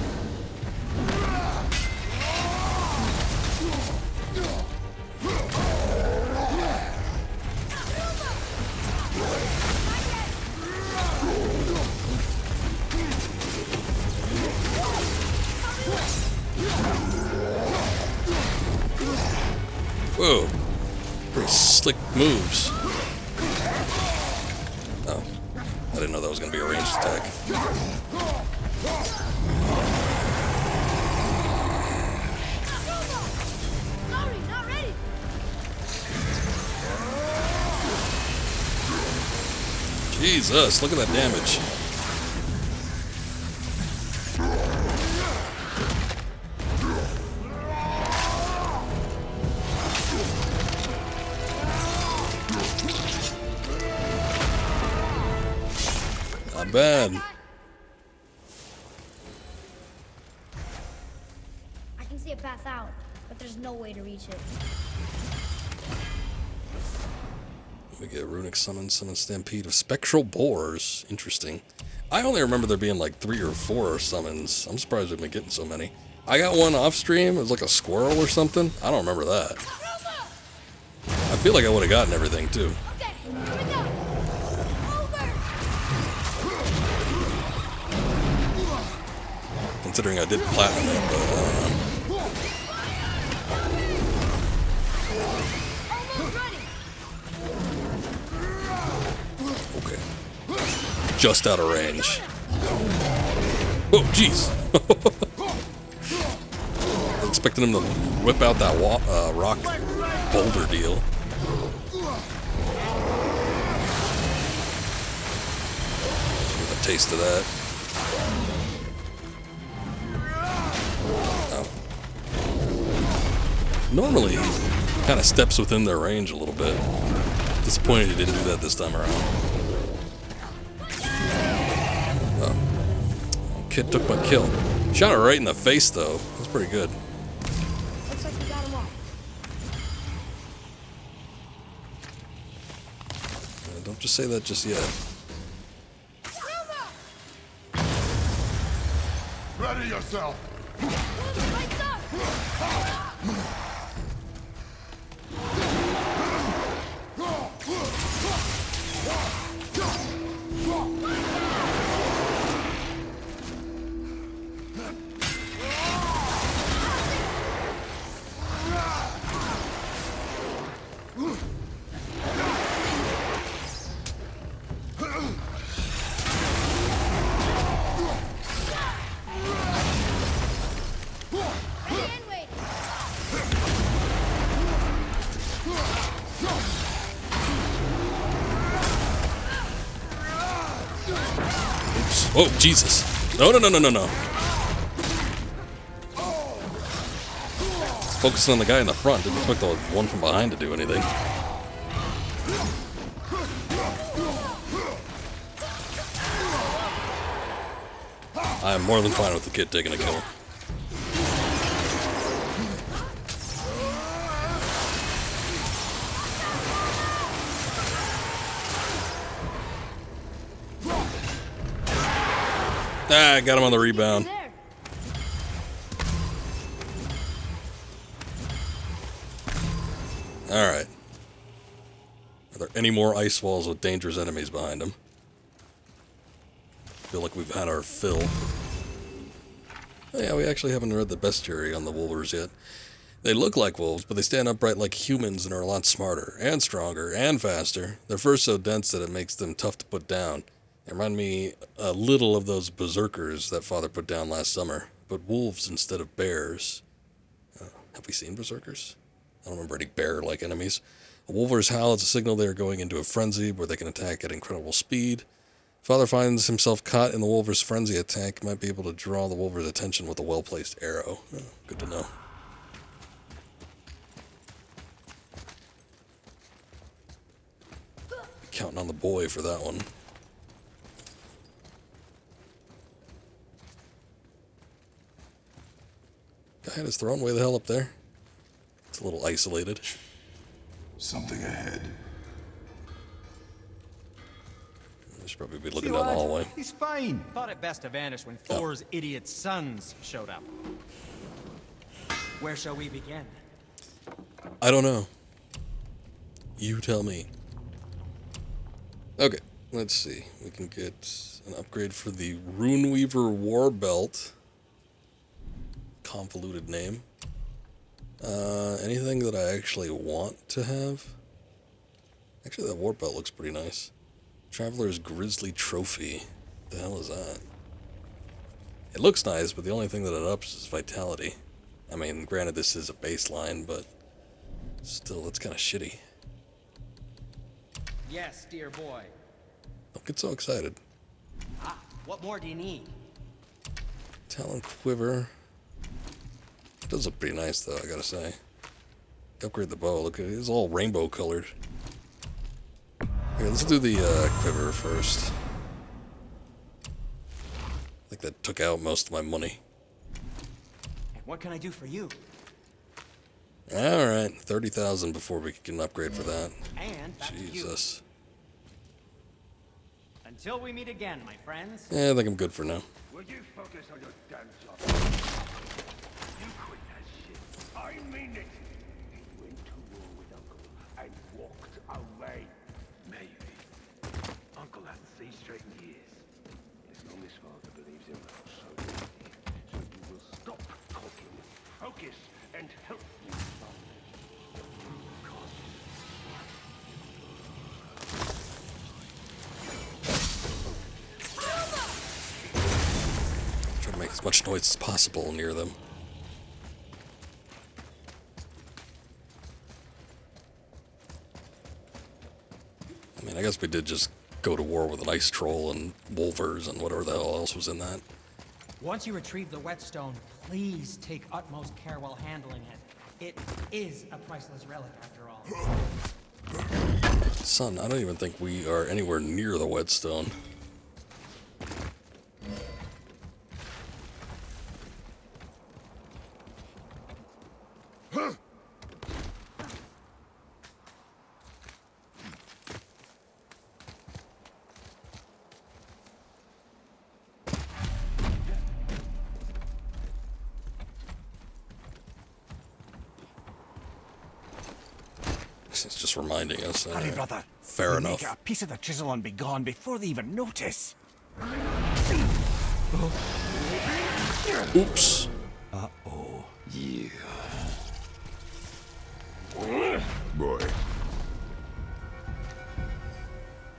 Whoa. Pretty slick moves. Oh. I didn't know that was going to be a ranged attack. Sorry, not ready. Jesus, look at that damage. Not bad. I can see a path out, but there's no way to reach it. We get runic summon stampede of spectral boars. Interesting. I only remember there being like 3 or 4 summons. I'm surprised we've been getting so many. I got one off stream. It was like a squirrel or something. I don't remember that. I feel like I would have gotten everything too. Okay, here we go. Over. Considering I did platinum it, but Almost ready. okay. Just out of range. Oh, jeez. I was expecting him to whip out that rock boulder deal. Get a taste of that. Oh. Normally, he kind of steps within their range a little bit. Disappointed he didn't do that this time around. kid took my kill. Shot her right in the face, though. That's pretty good. Looks like we got him all. Don't just say that just yet. Ready yourself! Lights up! Oh, Jesus. No, no, no, no, no, no. It's focusing on the guy in the front. Didn't expect the one from behind to do anything. I am more than fine with the kid taking a kill. Ah, got him on the rebound. Alright. Are there any more ice walls with dangerous enemies behind them? Feel like we've had our fill. Oh yeah, we actually haven't read the bestiary on the wolvers yet. They look like wolves, but they stand upright like humans and are a lot smarter, and stronger, and faster. Their fur's so dense that it makes them tough to put down. They remind me a little of those berserkers that Father put down last summer, but wolves instead of bears. Have we seen berserkers? I don't remember any bear-like enemies. A wolver's howl is a signal they are going into a frenzy where they can attack at incredible speed. Father finds himself caught in the wolver's frenzy attack, might be able to draw the wolver's attention with a well-placed arrow. Oh, good to know. Counting on the boy for that one. Guy had his throne way the hell up there. It's a little isolated. Something ahead. I should probably be looking down the hallway. He's fine. Thought it best to vanish when Thor's idiot sons showed up. Where shall we begin? I don't know. You tell me. Okay, let's see. We can get an upgrade for the Runeweaver War Belt. Convoluted name. Anything that I actually want to have? Actually, that War Belt looks pretty nice. Traveler's Grizzly Trophy. The hell is that? It looks nice, but the only thing that it ups is vitality. I mean, granted this is a baseline, but still, that's kind of shitty. Yes, dear boy. Don't get so excited. Ah, what more do you need? Talon Quiver. It does look pretty nice, though, I gotta say. Upgrade the bow. Look, it's all rainbow colored. Here, let's do the quiver first. I think that took out most of my money. And what can I do for you? Alright, 30,000 before we can upgrade for that. And back to you. Jesus. Until we meet again, my friends. Yeah, I think I'm good for now. Will you focus on your damn job? You quit that shit. I mean it. He went to war with Uncle and walked away. Maybe. Uncle hasn't seen straight in years. As long as Father believes him, so does he. So you will stop talking, focus, and help me. Try to make as much noise as possible near them. I mean, I guess we did just go to war with an ice troll and wolvers and whatever the hell else was in that. Once you retrieve the whetstone, please take utmost care while handling it. It is a priceless relic, after all. Son, I don't even think we are anywhere near the whetstone. It's just reminding us. Hurry, brother. Fair We enough. Make it a piece of the chisel and be gone before they even notice. Oops. Uh-oh. Yeah. Boy.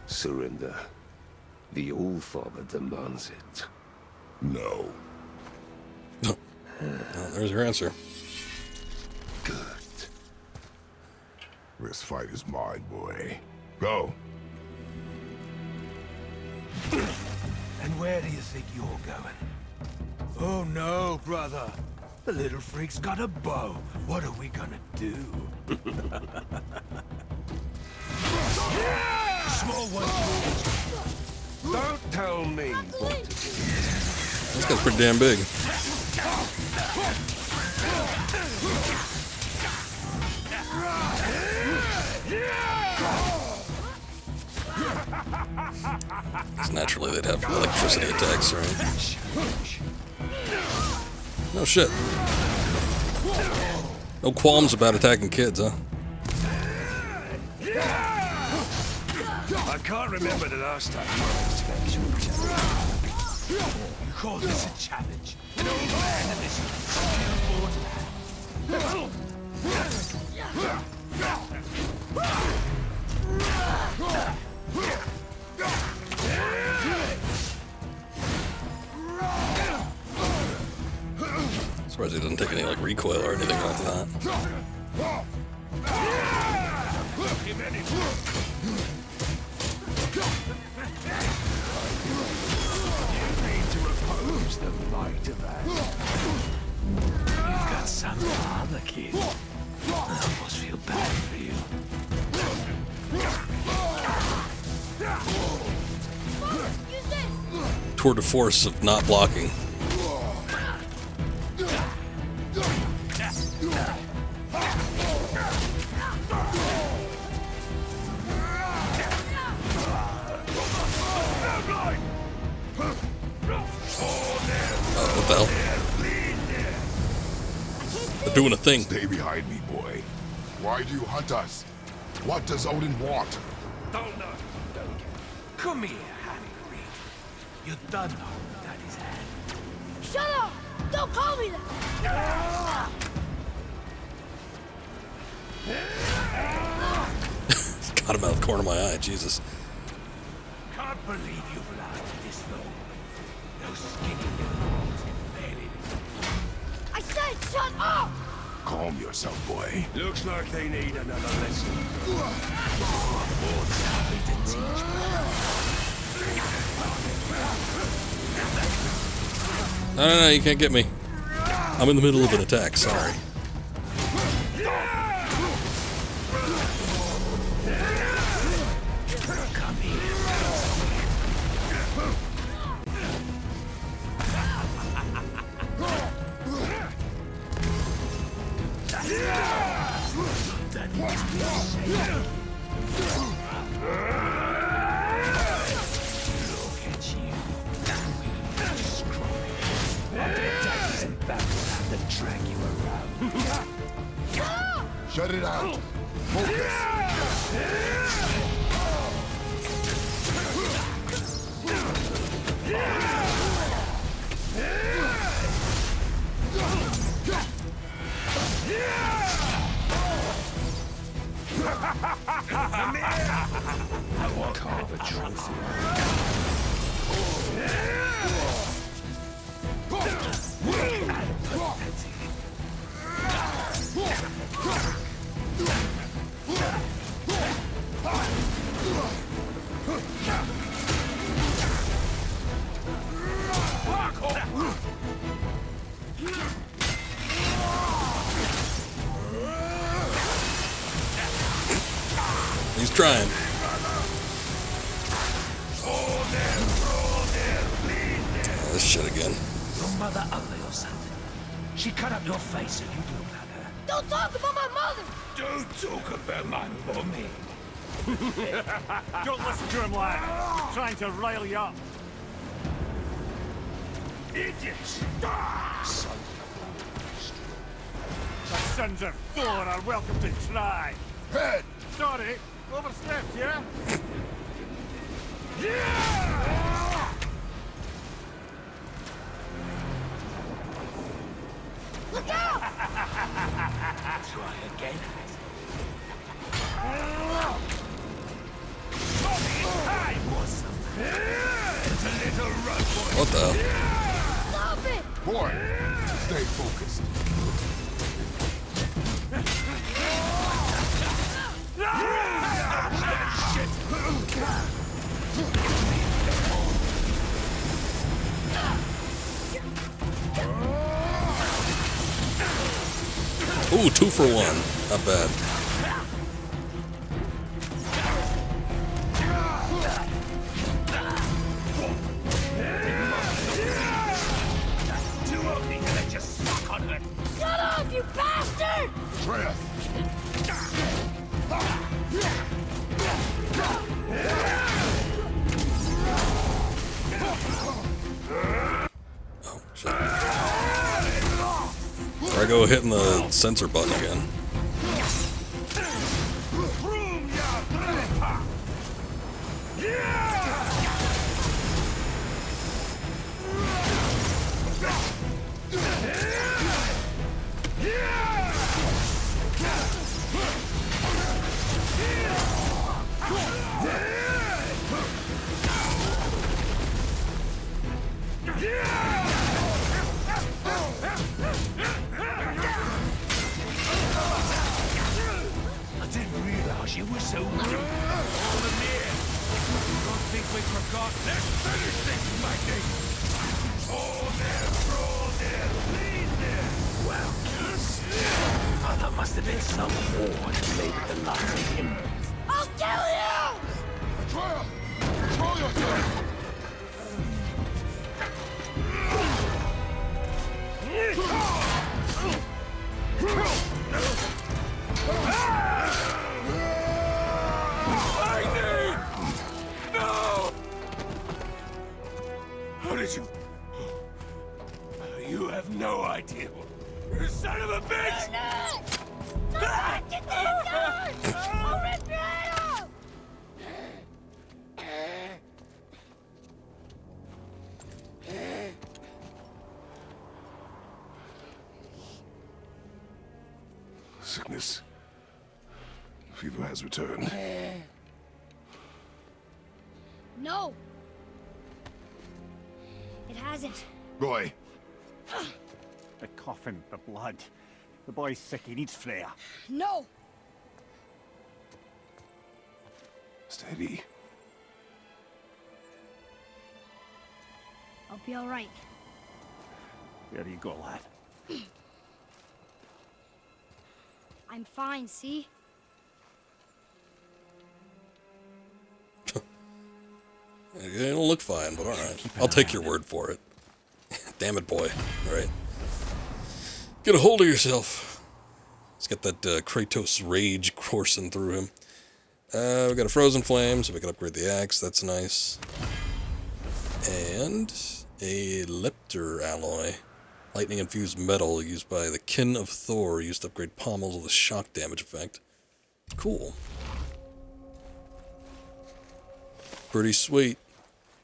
Surrender. The All-Father demands it. No. Well, there's your answer. Good. This fight is mine, boy. Go. And where do you think you're going? Oh no, brother. The little freak's got a bow. What are we gonna do? Small one. Don't tell me what to do. This guy's pretty damn big. Because naturally they'd have electricity attacks, right? No shit. No qualms about attacking kids, huh? I can't remember the last time you managed to get your challenge. You call this a challenge? An old man and this newborn lad. Surprised he doesn't take any like recoil or anything off that. You need to oppose the might of that. You've got some other kid. I almost feel bad for you. Tour de force of not blocking. What the hell? They're doing a thing. Stay behind me, boy. Why do you hunt us? What does Odin want? Don't know. Don't care. Come here, Harry Reed. You done know Daddy's hand. Shut up! Don't call me that! Got him out of the corner of my eye, Jesus. Can't believe you've lasted this long. No skinny little balls can barely. I said shut up! Calm yourself, boy. Looks like they need another lesson. No, you can't get me. I'm in the middle of an attack, sorry. Shut it out. Focus. I want carve a trophy. He's trying. This shit again. Your mother ugly or something. She cut up your face so you look like her. Don't talk about my mother! Don't talk about my mommy. Don't listen to him, lad. He's trying to rile you up. Idiots! The sons of Thor are welcome to try. Head! Sorry, overstepped, yeah? Look out! Try again. What the hell? Stop it! Boy, stay focused. Ooh, 2 for 1. Not bad. Shut up, you bastard! Atreus! Oh, shit. Or I go hitting the sensor button again. I didn't realize you were so good. All the near. Don't think we forgot. Let's finish this, matey. All there, lead there. Well, kiss. Oh, that must have been some war that made it the last of him. I'll kill you! Atreus! Control yourself! No! How did you... You have no idea. You son of a bitch! Get these guns! I'll rip your head off! Sickness. Fever has returned. No! It hasn't. Roy, The coffin, the blood. The boy's sick, he needs Freya. No! steady. I'll be alright. There you go, lad. I'm fine, see? It don't look fine, but alright. I'll take your word for it. Damn it, boy. Alright. Get a hold of yourself. Let's get that Kratos rage coursing through him. We got a frozen flame, so we can upgrade the axe. That's nice. And a lepter alloy. Lightning infused metal used by the kin of Thor, used to upgrade pommels with a shock damage effect. Cool. Pretty sweet.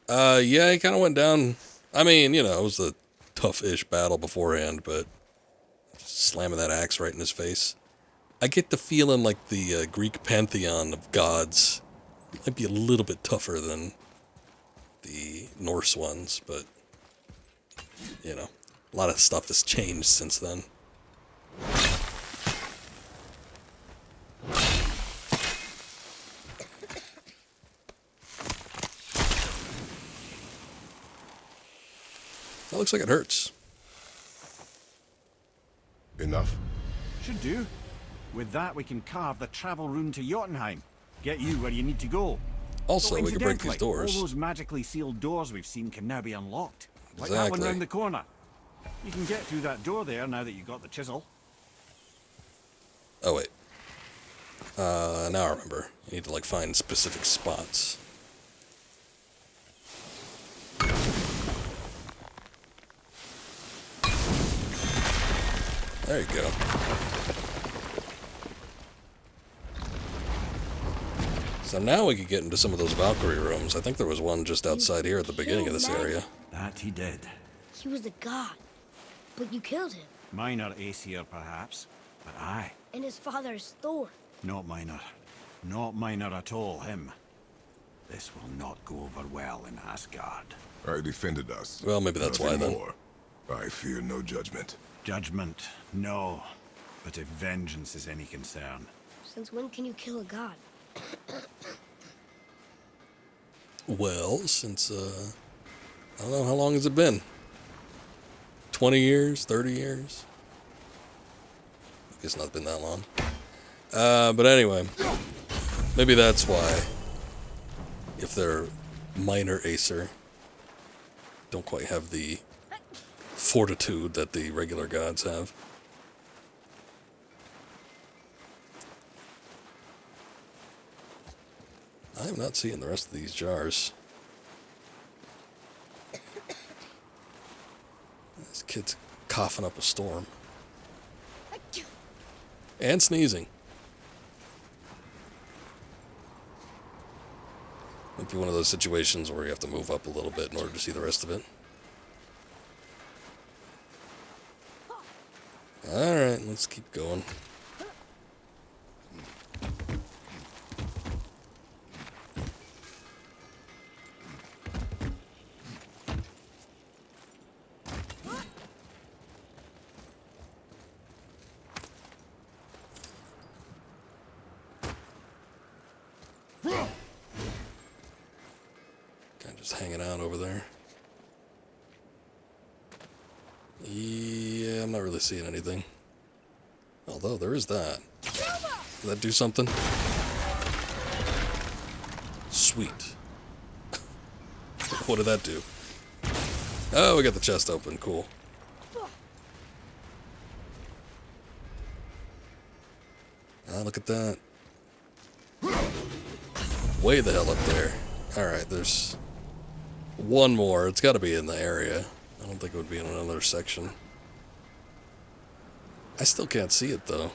Yeah, he kind of went down. I mean, you know, it was a tough-ish battle beforehand, but slamming that axe right in his face. I get the feeling like the Greek pantheon of gods might be a little bit tougher than the Norse ones, but, you know, a lot of stuff has changed since then. That looks like it hurts. Enough? Should do. With that, we can carve the travel rune to Jotunheim. Get you where you need to go. Also, Oh, we can break these incidentally, doors. All those magically sealed doors we've seen can now be unlocked. Like that one Exactly. round the corner. You can get through that door there now that you've got the chisel. Oh, wait. Now I remember. You need to, like, find specific spots. There you go. So now we could get into some of those Valkyrie rooms. I think there was one just outside here at the beginning of this area. That he did. He was a god, but you killed him. Minor Aesir, perhaps, but I. And his father is Thor. Not minor. Not minor at all, him. This will not go over well in Asgard. I defended us. Well, maybe that's why Nothing then. more. I fear no judgment. Judgment, no. But if vengeance is any concern, Since when can you kill a god? Well, since, I don't know, how long has it been? 20 years? 30 years? I guess not been that long. But anyway, maybe that's why, if they're minor Acer, don't quite have the fortitude that the regular gods have. I am not seeing the rest of these jars. This kid's coughing up a storm. And sneezing. Might be one of those situations where you have to move up a little bit in order to see the rest of it. Alright, let's keep going. Kind of just hanging out over there. Yeah, I'm not really seeing anything. Although, there is that. Did that do something? Sweet. What did that do? Oh, we got the chest open. Cool. Ah, look at that. Way the hell up there. Alright, there's one more. It's got to be in the area. I don't think it would be in another section. I still can't see it, though.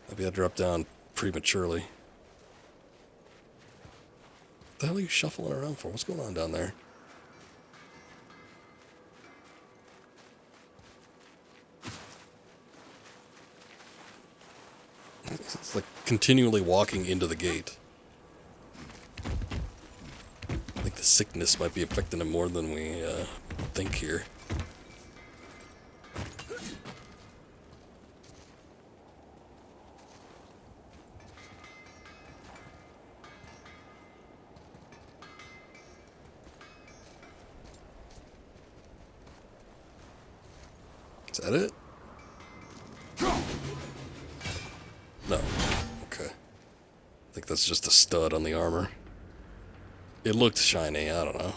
Maybe I dropped down prematurely. What the hell are you shuffling around for? What's going on down there? It's like continually walking into the gate. I think the sickness might be affecting him more than we think here. Is that it? No. Okay. I think that's just a stud on the armor. It looked shiny, I don't know.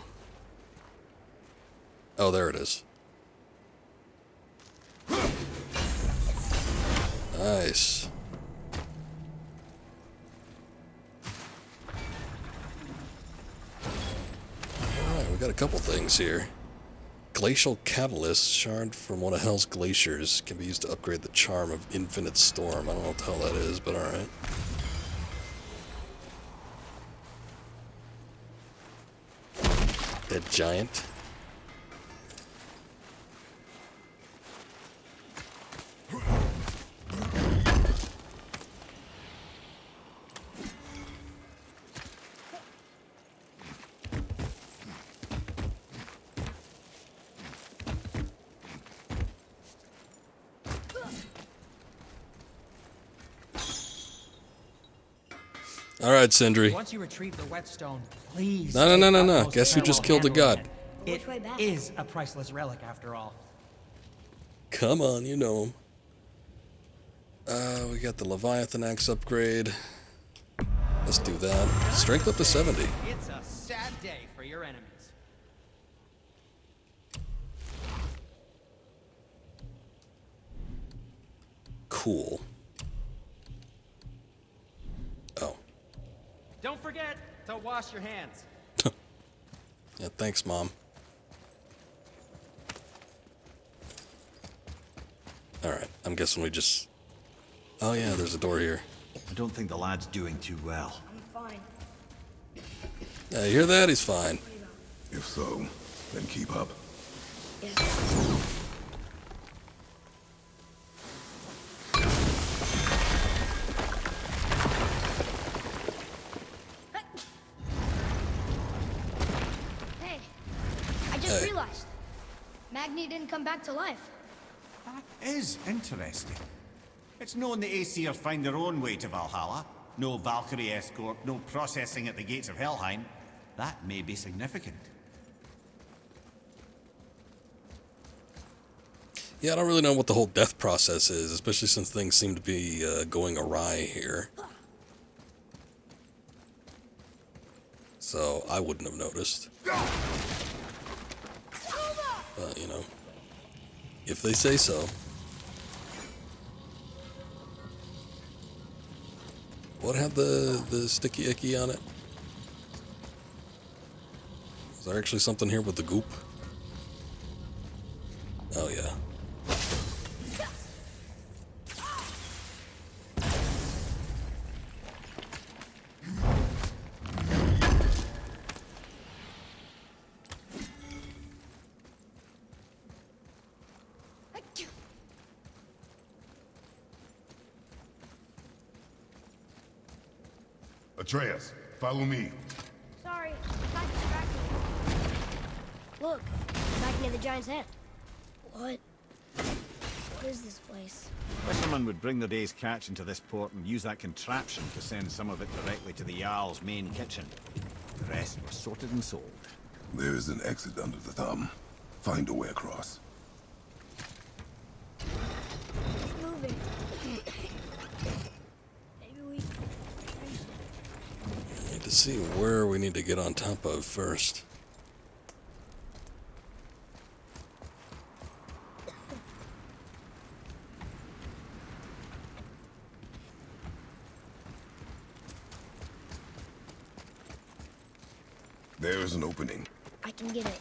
Oh, there it is. Nice. Alright, we got a couple things here. Glacial Catalyst, shard from one of Hell's glaciers, can be used to upgrade the charm of Infinite Storm. I don't know what the hell that is, but alright. Dead giant. Alright, Sindri. Once you retrieve the whetstone, please. No. take utmost Guess who care just while killed a handling god? It Which way back? is a priceless relic after all. Come on, you know him. We got the Leviathan axe upgrade. Let's do that. Strength up to 70. It's a sad day for your enemies. Cool. Oh. Don't forget to wash your hands. Yeah, thanks, Mom. Alright, I'm guessing we just... Oh yeah, there's a door here. I don't think the lad's doing too well. I'm fine. Yeah, you hear that? He's fine. If so, then keep up. Yes. Hey, I just Hey. realized. Magni didn't come back to life. That is interesting. It's known the Aesir find their own way to Valhalla. No Valkyrie escort, no processing at the gates of Helheim. That may be significant. Yeah, I don't really know what the whole death process is, especially since things seem to be going awry here. So I wouldn't have noticed. But, you know, if they say so. What had the sticky icky on it? Is there actually something here with the goop? Oh, yeah. Atreus, follow me. Sorry, got distracted. Look, back near the giant's hand. What? What is this place? Fishermen would bring their day's catch into this port and use that contraption to send some of it directly to the Jarl's main kitchen. The rest were sorted and sold. There is an exit under the thumb. Find a way across. It's moving. Maybe we... Need to see where we need to get on top of first. There is an opening. I can get it.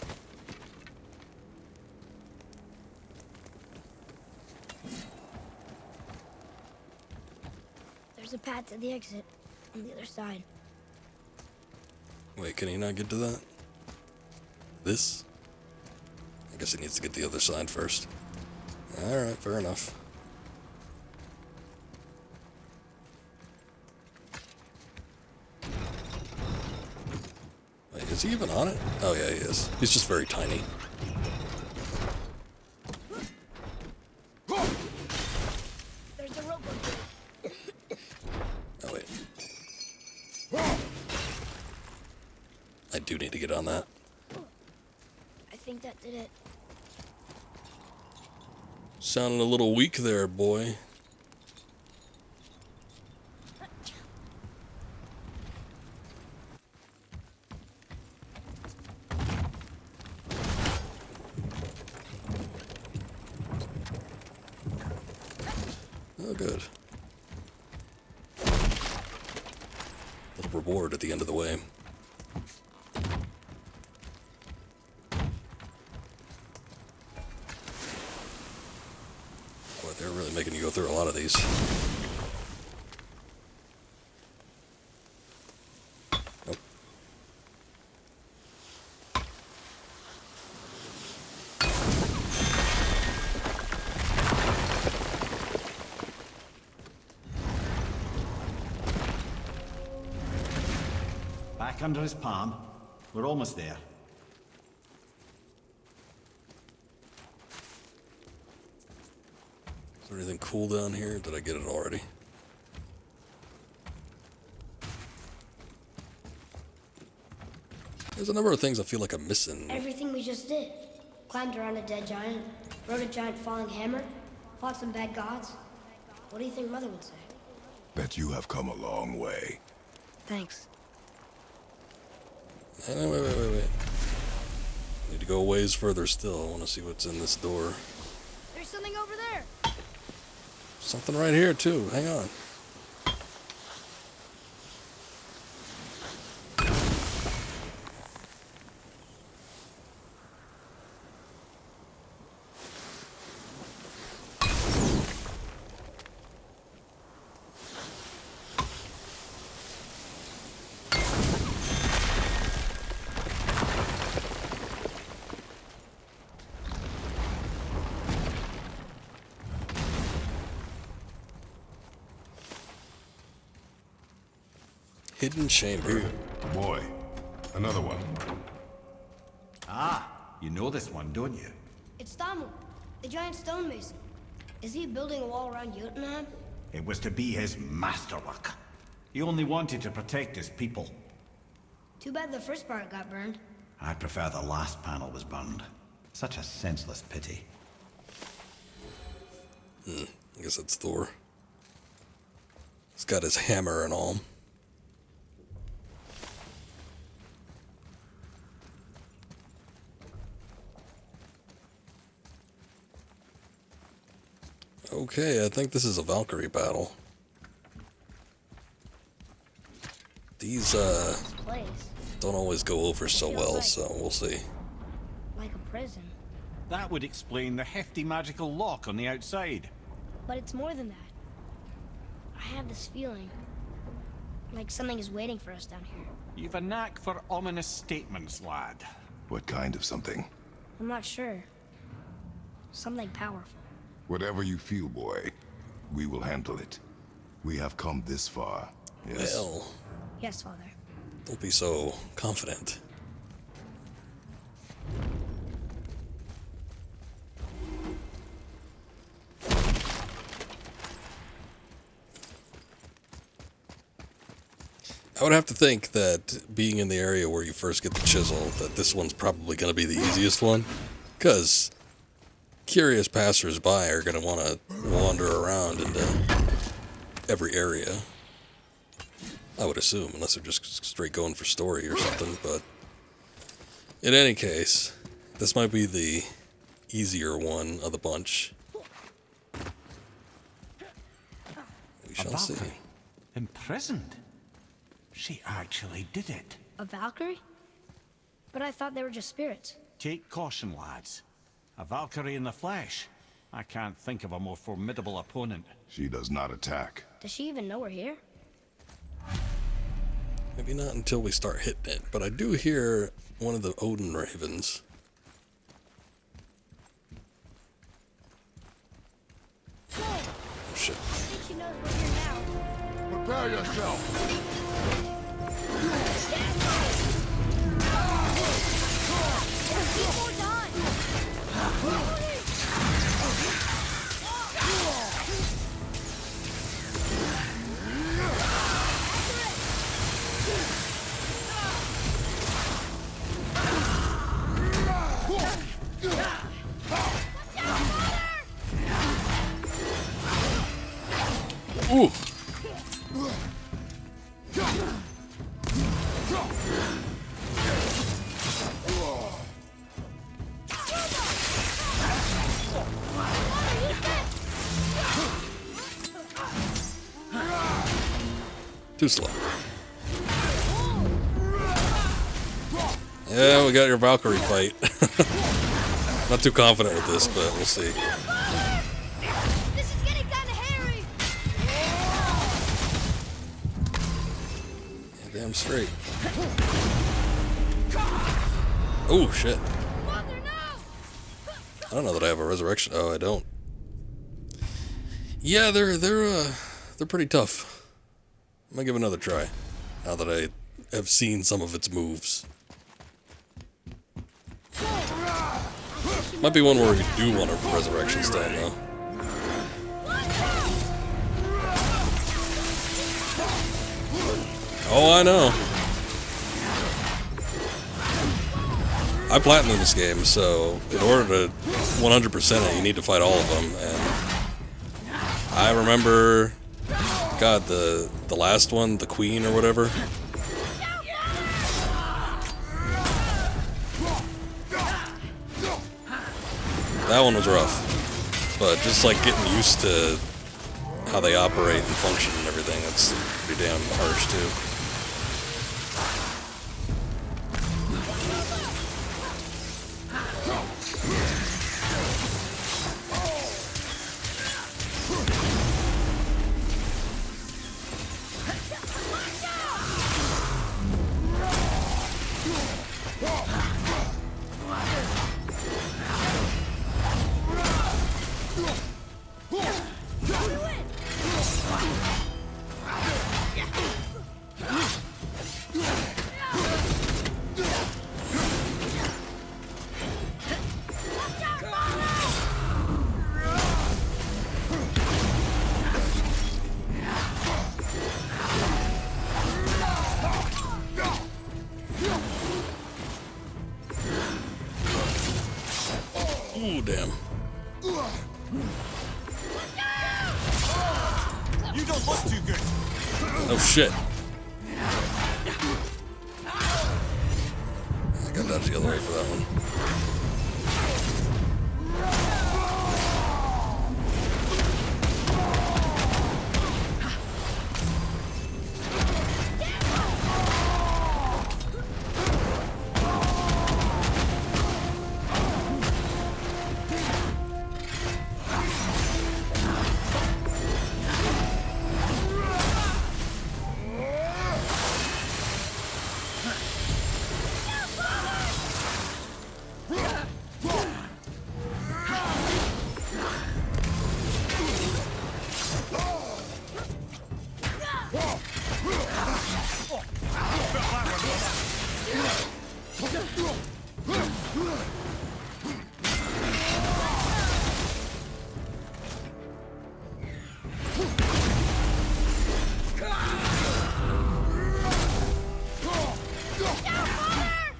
There's a path to the exit on the other side. Wait, can he not get to that? This? I guess he needs to get the other side first. Alright, fair enough. Wait, is he even on it? Oh yeah, he is. He's just very tiny. There's the rope up there. Oh wait. I do need to get on that. I think that did it. Sounding a little weak there, boy. Oh, good. Little reward at the end of the way. Boy, they're really making you go through a lot of these. Nope. Back under his palm. We're almost there. Is there anything cool down here? Did I get it already? There's a number of things I feel like I'm missing. Everything we just did. Climbed around a dead giant, rode a giant falling hammer, fought some bad gods. What do you think Mother would say? Bet you have come a long way. Thanks. Wait. Need to go a ways further still. I want to see what's in this door. There's something over there. Something right here, too. Hang on. Hidden chamber. Here, boy. Another one. Ah, you know this one, don't you? It's Damu, the giant stonemason. Is he building a wall around Jotunheim? It was to be his masterwork. He only wanted to protect his people. Too bad the first part got burned. I prefer the last panel was burned. Such a senseless pity. I guess that's Thor. He's got his hammer and all. Okay, I think this is a Valkyrie battle. These, This place, don't always go over so well, so we'll see. like a prison. That would explain the hefty magical lock on the outside. But it's more than that. I have this feeling, like something is waiting for us down here. You've a knack for ominous statements, lad. What kind of something? I'm not sure. Something powerful. Whatever you feel, boy, we will handle it. We have come this far. Yes. Well, Yes, Father. don't be so confident. I would have to think that being in the area where you first get the chisel, that this one's probably going to be the easiest one. Because curious passersby are going to want to wander around into every area. I would assume, unless they're just straight going for story or something. But in any case, this might be the easier one of the bunch. We shall see. Valkyrie? Imprisoned? She actually did it. A Valkyrie? But I thought they were just spirits. Take caution, lads. A Valkyrie in the flesh. I can't think of a more formidable opponent. She does not attack. Does she even know we're here? Maybe not until we start hitting it, but I do hear one of the Odin ravens. Oh shit. I think she knows we're here now. Prepare yourself. Before dawn! Ooh! Too slow. Yeah, we got your Valkyrie fight. Not too confident with this, but we'll see. This is getting kinda hairy! Yeah, damn straight. Oh shit. Mother, no! I don't know that I have a resurrection. Oh, I don't. Yeah, they're pretty tough. I'm gonna give it another try. Now that I have seen some of its moves. Might be one where we do want a resurrection stone, though. Oh, I know. I platinumed this game, so in order to 100% it, you need to fight all of them. And I remember, God, the last one, the Queen or whatever. That one was rough, but just like getting used to how they operate and function and everything, that's pretty damn harsh too. Ooh, damn. You don't look too good. Oh shit. I got dodged the other way for that one.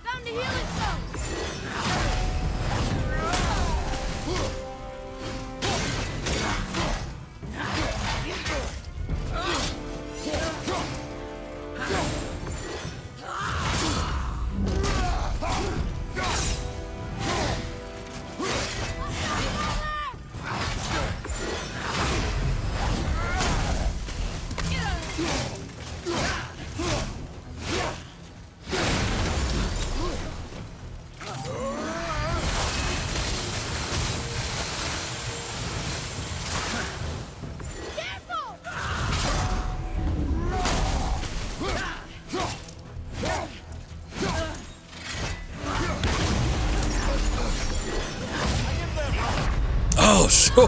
Found the healing stone!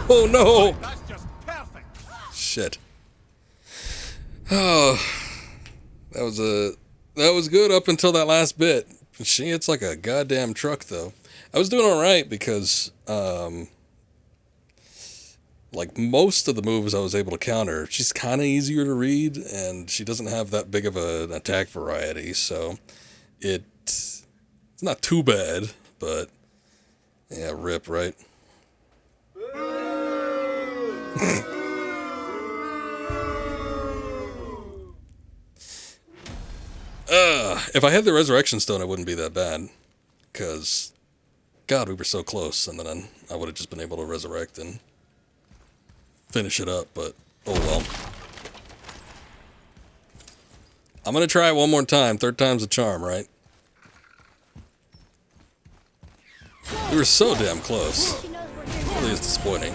Oh no! That's just perfect. Shit. Oh, that was good up until that last bit. She hits like a goddamn truck though. I was doing all right because like most of the moves I was able to counter. She's kind of easier to read, and she doesn't have that big of an attack variety, so it's not too bad. But yeah, rip, right? If I had the resurrection stone, it wouldn't be that bad. Because, God, we were so close. And then I would have just been able to resurrect and finish it up. But, oh well. I'm going to try it one more time. Third time's a charm, right? We were so damn close. Really is disappointing.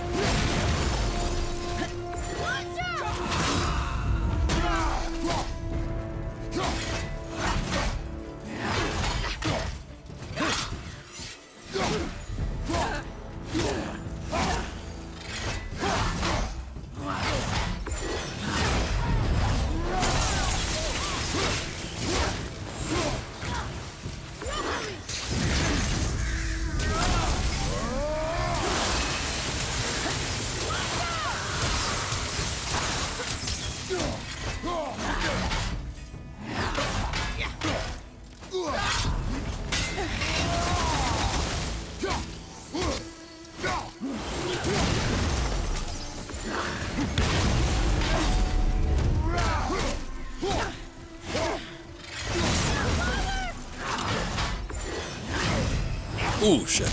Ooh, shit.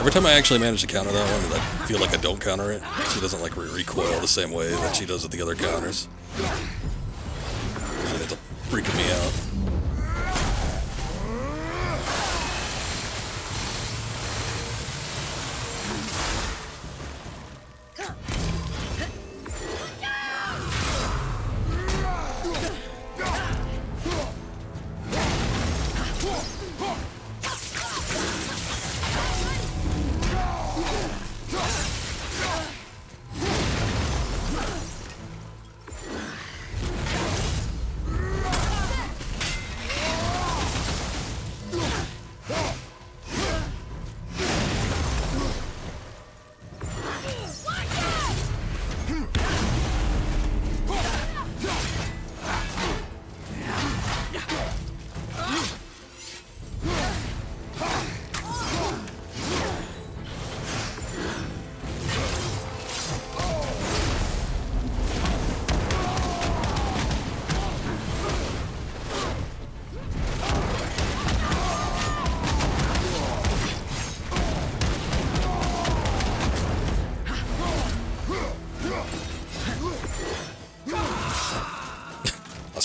Every time I actually manage to counter that one, I feel like I don't counter it. She doesn't like recoil the same way that she does with the other counters. So it's freaking me out.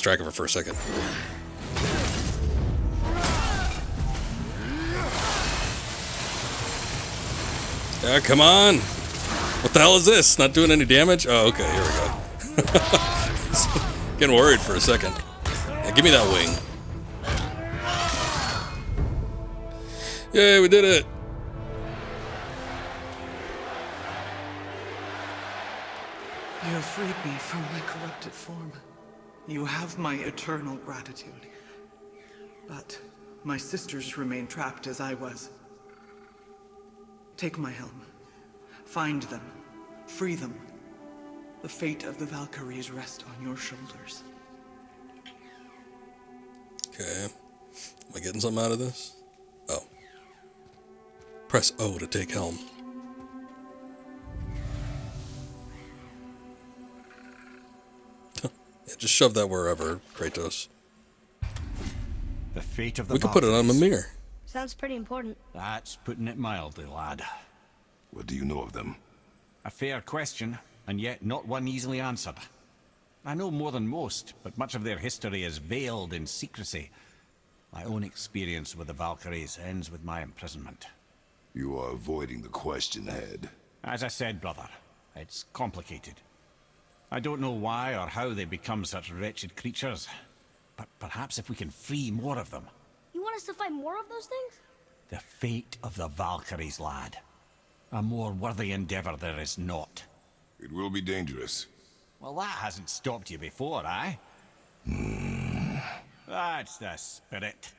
track of her for a second. Yeah, come on! What the hell is this? Not doing any damage? Oh, okay, here we go. Getting worried for a second. Yeah, give me that wing. Yay, we did it! You have freed me from my corrupted form. You have my eternal gratitude. But my sisters remain trapped as I was. Take my helm. Find them. Free them. The fate of the Valkyries rests on your shoulders. Okay. Am I getting something out of this? Oh. Press O to take helm. Yeah, just shove that wherever, Kratos. The fate of the We could put it on the Valkyries. mirror. Sounds pretty important. That's putting it mildly, lad. What do you know of them? A fair question, and yet not one easily answered. I know more than most, but much of their history is veiled in secrecy. My own experience with the Valkyries ends with my imprisonment. You are avoiding the question, Head. As I said, brother, it's complicated. I don't know why or how they become such wretched creatures, but perhaps if we can free more of them. You want us to fight more of those things? The fate of the Valkyries, lad. A more worthy endeavor there is not. It will be dangerous. Well, that hasn't stopped you before, eh? That's the spirit.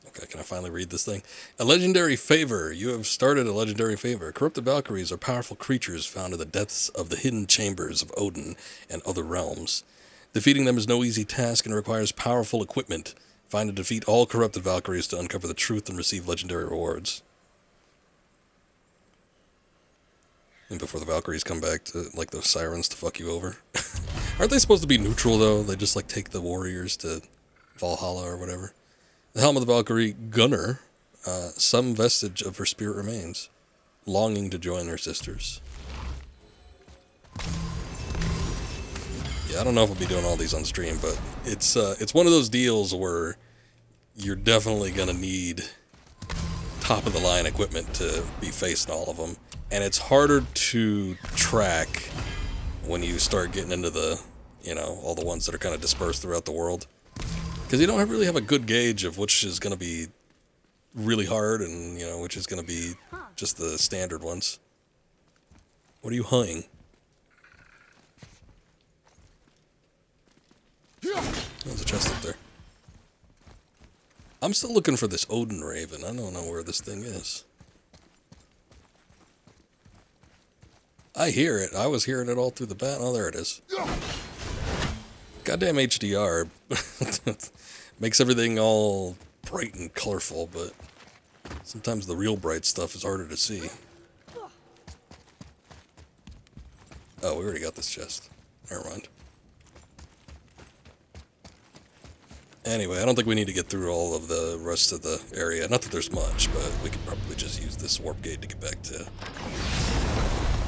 Okay, can I finally read this thing? A legendary favor. You have started a legendary favor. Corrupted Valkyries are powerful creatures found in the depths of the hidden chambers of Odin and other realms. Defeating them is no easy task and requires powerful equipment. Find and defeat all corrupted Valkyries to uncover the truth and receive legendary rewards. And before the Valkyries come back to, like, those sirens to fuck you over. Aren't they supposed to be neutral, though? They just, like, take the warriors to Valhalla or whatever. The helm of the Valkyrie Gunnar, some vestige of her spirit remains, longing to join her sisters. Yeah, I don't know if I'll be doing all these on stream, but it's one of those deals where you're definitely gonna need top-of-the-line equipment to be facing all of them. And it's harder to track when you start getting into the, you know, all the ones that are kind of dispersed throughout the world. Because you don't really have a good gauge of which is going to be really hard and, you know, which is going to be just the standard ones. What are you hunting? There's a chest up there. I'm still looking for this Odin Raven. I don't know where this thing is. I hear it. I was hearing it all through the bat. Oh, there it is. Goddamn HDR. Makes everything all bright and colorful, but sometimes the real bright stuff is harder to see. Oh, we already got this chest. Never mind. Anyway, I don't think we need to get through all of the rest of the area. Not that there's much, but we could probably just use this warp gate to get back to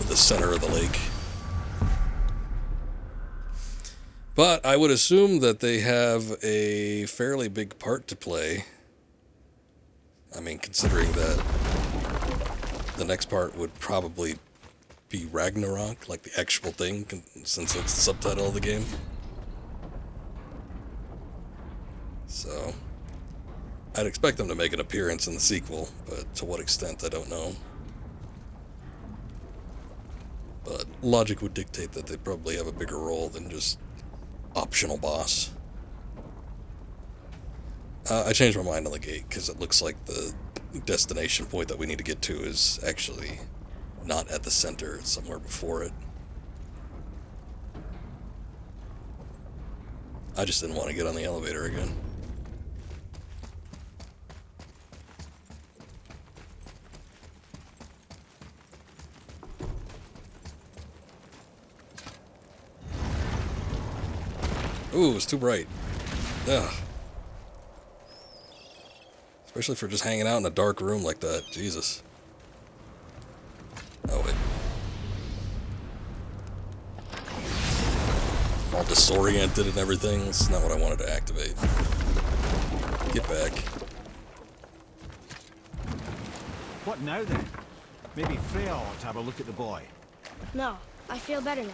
the center of the lake. But I would assume that they have a fairly big part to play. I mean, considering that the next part would probably be Ragnarok, like the actual thing, since it's the subtitle of the game. So, I'd expect them to make an appearance in the sequel, but to what extent, I don't know. But logic would dictate that they probably have a bigger role than just optional boss. I changed my mind on the gate because it looks like the destination point that we need to get to is actually not at the center, it's somewhere before it. I just didn't want to get on the elevator again. Ooh, it's too bright. Ugh. Especially for just hanging out in a dark room like that. Jesus. Oh, wait. all disoriented and everything. It's not what I wanted to activate. Get back. What now then? Maybe Freya ought to have a look at the boy. No, I feel better now.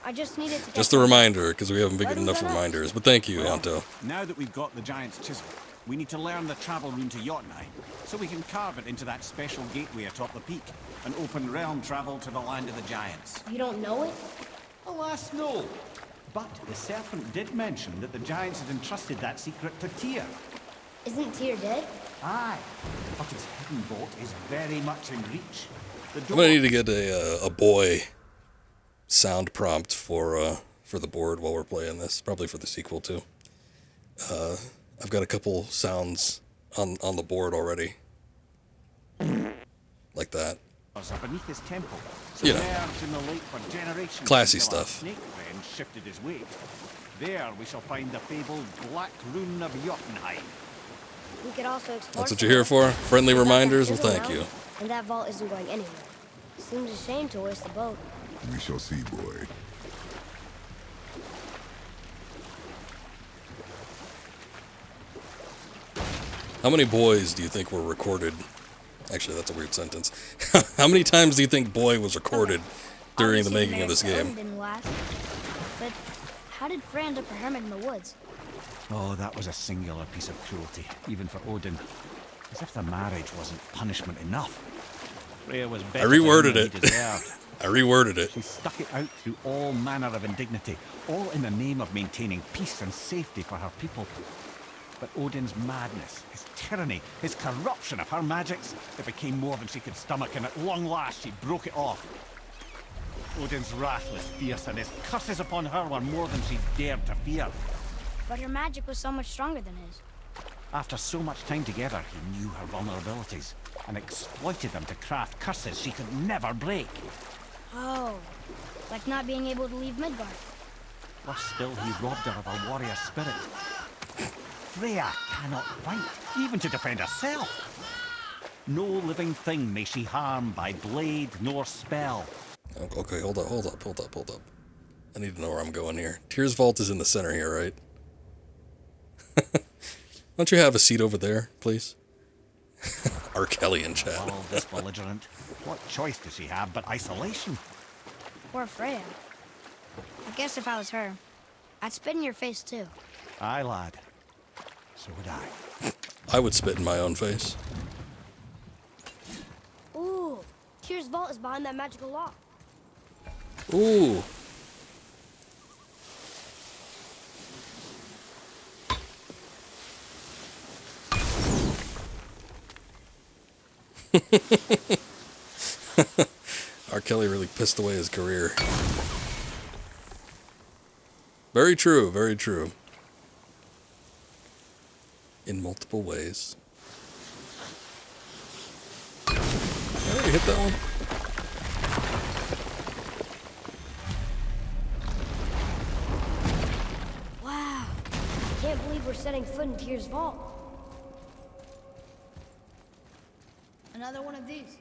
I just needed to get Just a reminder, because we haven't been getting enough Let him get reminders. But thank you, Anto. Now that we've got the giant's chisel, we need to learn the travel rune to Jotunheim, so we can carve it into that special gateway atop the peak, and open realm travel to the land of the giants. You don't know it? Alas, no. But the serpent did mention that the giants had entrusted that secret to Tyr. Isn't Tyr dead? Aye, but his hidden vault is very much in reach. The I'm gonna need to get a boy sound prompt for the board while we're playing this. Probably for the sequel too. I've got a couple sounds on the board already, like that. Beneath his temple, You know, submerged in the lake for generations. classy until a stuff. snake then shifted his weight. There we shall find the fabled Black Rune of Jotunheim. We could also explore. That's what you're here for? Friendly We've got that reminders? Well, chisel thank now, you. And that vault isn't going anywhere. Seems a shame to waste the boat. We shall see, boy. How many boys do you think were recorded? Actually, that's a weird sentence. How many times do you think boy was recorded during the Obviously, making of this Mary's game? Didn't last. But how did Freya end up a hermit in the woods? Oh, that was a singular piece of cruelty, even for Odin. As if the marriage wasn't punishment enough. Freya was better reworded than he it. deserved. I reworded it. She stuck it out through all manner of indignity, all in the name of maintaining peace and safety for her people. But Odin's madness, his tyranny, his corruption of her magics, it became more than she could stomach, and at long last she broke it off. Odin's wrath was fierce, and his curses upon her were more than she dared to fear. But her magic was so much stronger than his. After so much time together, he knew her vulnerabilities, and exploited them to craft curses she could never break. Oh, like not being able to leave Midgard. Worse still, he robbed her of her warrior spirit. Freya cannot fight, even to defend herself. No living thing may she harm by blade nor spell. Okay, hold up. I need to know where I'm going here. Tyr's Vault is in the center here, right? Why don't you have a seat over there, please? R. Kelly in chat. All this belligerent. What choice does she have but isolation? Poor Freya. I guess if I was her, I'd spit in your face too. Aye, lad. So would I. I would spit in my own face. Ooh, Tyr's vault is behind that magical lock. Ooh. R. Kelly really pissed away his career. Very true, very true. In multiple ways. Oh, you hit that one? Wow, I can't believe we're setting foot in Tyr's vault. Another one of these.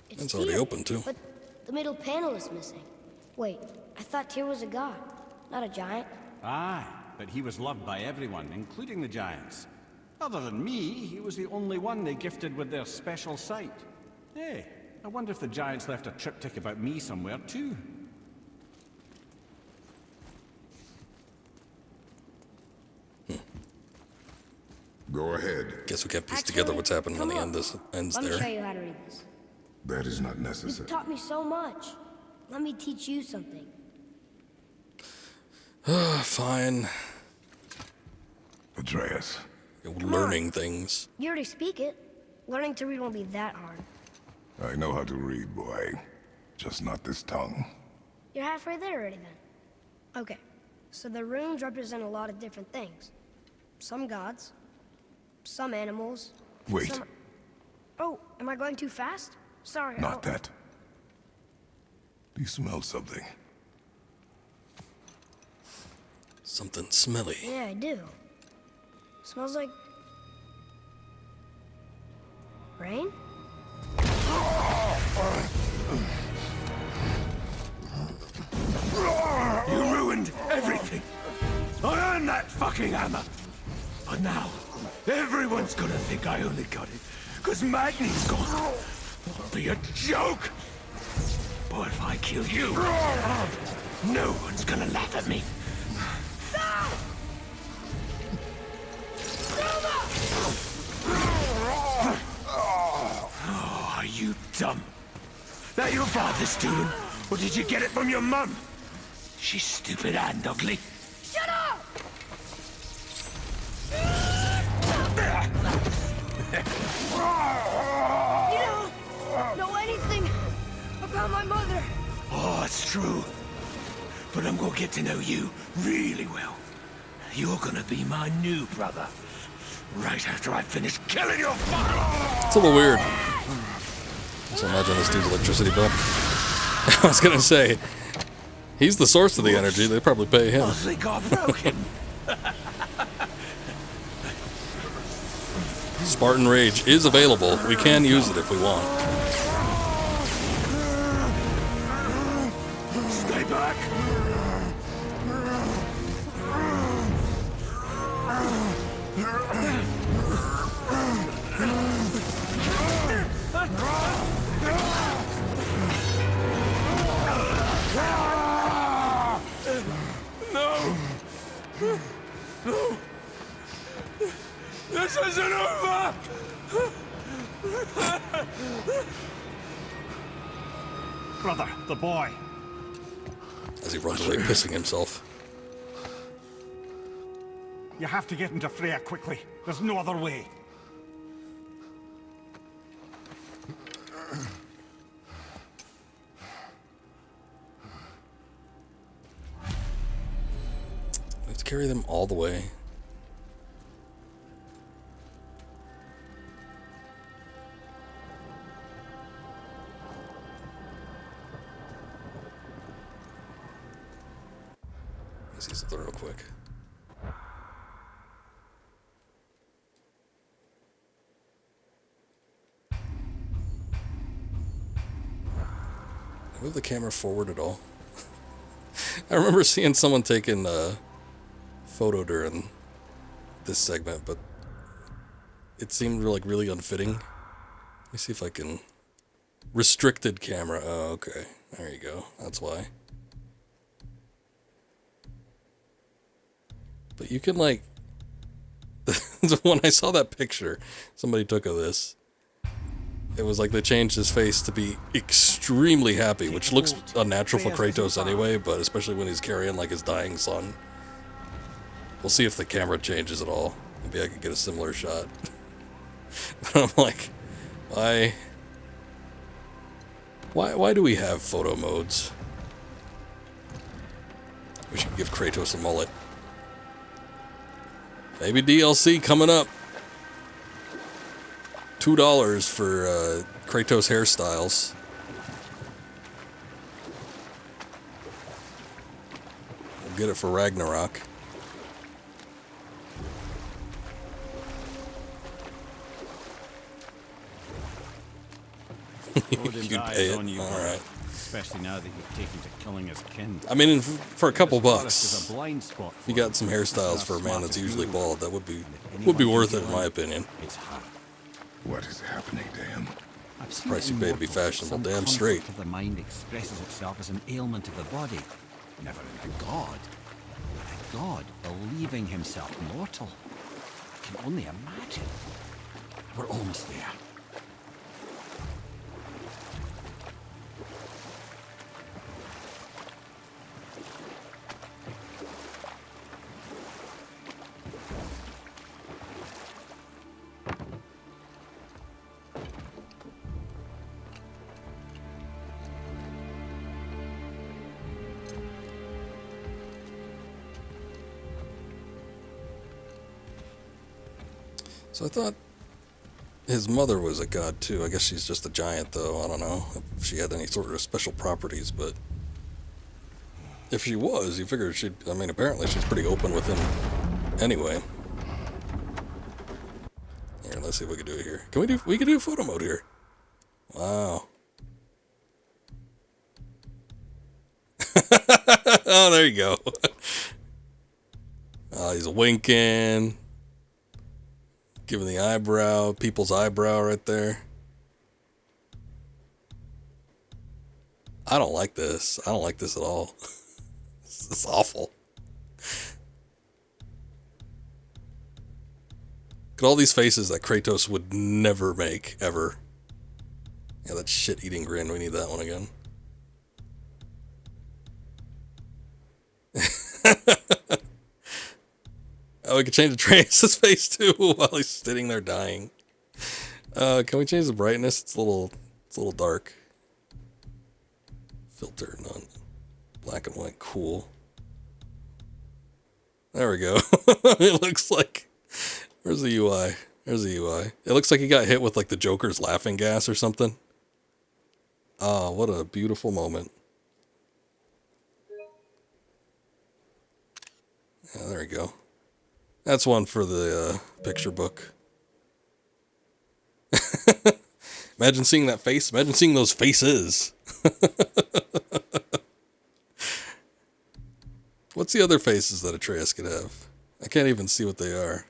It's already Tyr, open, too. But the middle panel is missing. Wait, I thought Tyr was a god, not a giant. Aye, but he was loved by everyone, including the giants. Other than me, he was the only one they gifted with their special sight. Hey, I wonder if the giants left a triptych about me somewhere, too. Go ahead. Guess we can't piece Actually, together what's happening when come the on. end ends Let me show there. you how to read this. That is not You've necessary. taught me so much. Let me teach you something. Fine. Atreus. Learning things. You already speak it. Learning to read won't be that hard. I know how to read, boy. Just not this tongue. You're halfway there already then. Okay, so the runes represent a lot of different things. Some gods, some animals. Wait. Some... Oh, am I going too fast? Sorry. Not that. Do you smell something? Something smelly. Yeah, I do. Smells like... rain? fucking hammer. But now, everyone's gonna think I only got it because Magni's gone. It'll be a joke. But if I kill you, no one's gonna laugh at me. Oh, are you dumb? That your father's doing? Or did you get it from your mum? She's stupid and ugly. Shut up! You don't know anything about my mother. Oh, it's true. But I'm gonna get to know you really well. You're gonna be my new brother. Right after I finish killing your father! It's a little weird. So imagine this dude's electricity bill. I was gonna say, he's the source of the energy. They probably pay him. Mostly got broken. Spartan Rage is available. We can use it if we want. Stay back. No! No! This isn't over! Brother, the boy. As he runs away, pissing himself. You have to get into Freya quickly. There's no other way. Let's carry them all the way. Let's see something real quick. Move the camera forward at all. I remember seeing someone taking a photo during this segment, but it seemed like really unfitting. Let me see if I can... Restricted camera. Oh, okay. There you go. That's why. But you can, like... When I saw that picture somebody took of this, it was like they changed his face to be extremely happy, which looks unnatural for Kratos anyway, but especially when he's carrying, like, his dying son. We'll see if the camera changes at all. Maybe I could get a similar shot. But I'm like, why do we have photo modes? We should give Kratos a mullet. Maybe DLC coming up. $2 for Kratos hairstyles. We'll get it for Ragnarok. Odin's You'd eyes pay it. on you, All brother. right. Especially now that you've taken to killing his kin. I mean, for a couple This forest is bucks, a blind spot if you for got some hairstyles It's for a not man smart that's to usually do. bald, that would And if be anyone worth can it in do my it, opinion. It's her. What is happening to him? I've seen Price it you in pay to be mortals that fashionable, some damn conflict straight. of the mind expresses itself as an ailment of the body. Never in a god. But a god believing himself mortal. I can only imagine. We're almost there. So I thought his mother was a god too. I guess she's just a giant though. I don't know if she had any sort of special properties, but if she was, you figure she'd, I mean, apparently she's pretty open with him anyway. Here, let's see if we can do it here. We can do photo mode here. Wow. Oh, there you go. He's winking. Giving the eyebrow. People's eyebrow right there. I don't like this. I don't like this at all. This is awful. Look at all these faces that Kratos would never make, ever. Yeah, that shit-eating grin. We need that one again. Oh, we could change Atreus' face too while he's sitting there dying. Can we change the brightness? It's a little dark. Filter, none. Black and white, cool. There we go. It looks like... Where's the UI? There's the UI. It looks like he got hit with like the Joker's laughing gas or something. Ah, what a beautiful moment. Yeah, there we go. That's one for the picture book. Imagine seeing that face. Imagine seeing those faces. What's the other faces that Atreus could have? I can't even see what they are.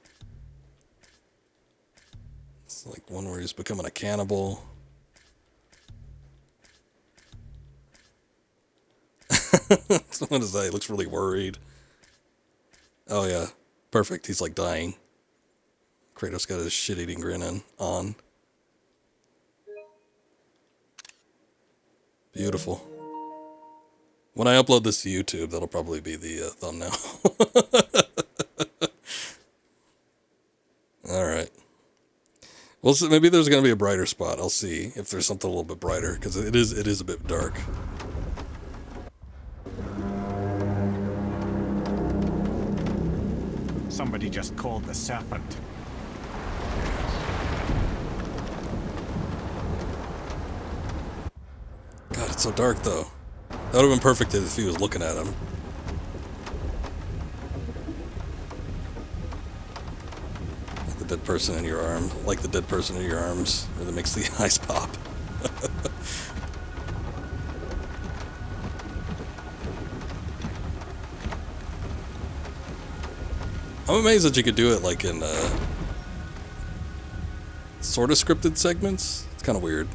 It's like one where he's becoming a cannibal. What is that? He looks really worried. Oh yeah, perfect. He's like dying. Kratos got his shit-eating grin on. Beautiful. When I upload this to YouTube, that'll probably be the thumbnail. All right. Well, so maybe there's going to be a brighter spot. I'll see if there's something a little bit brighter, because it is a bit dark. Somebody just called the serpent. God, it's so dark, though. That would have been perfect if he was looking at him. Like the dead person in your arm. Like the dead person in your arms. Where that makes the eyes pop. I'm amazed that you could do it like in sort of scripted segments. It's kind of weird.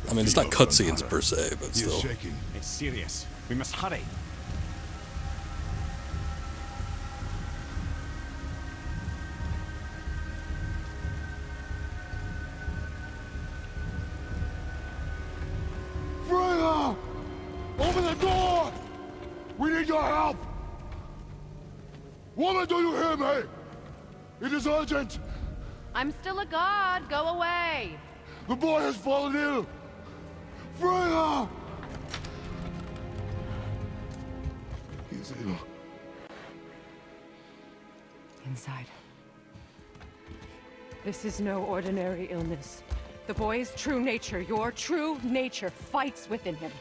I mean, it's not cutscenes per se, but still. It's serious. We must hurry. Freya! Open the door! We need your help! Woman, do you hear me? It is urgent! I'm still a god. Go away. The boy has fallen ill! Freya! He's ill. Inside. This is no ordinary illness. The boy's true nature, your true nature, fights within him.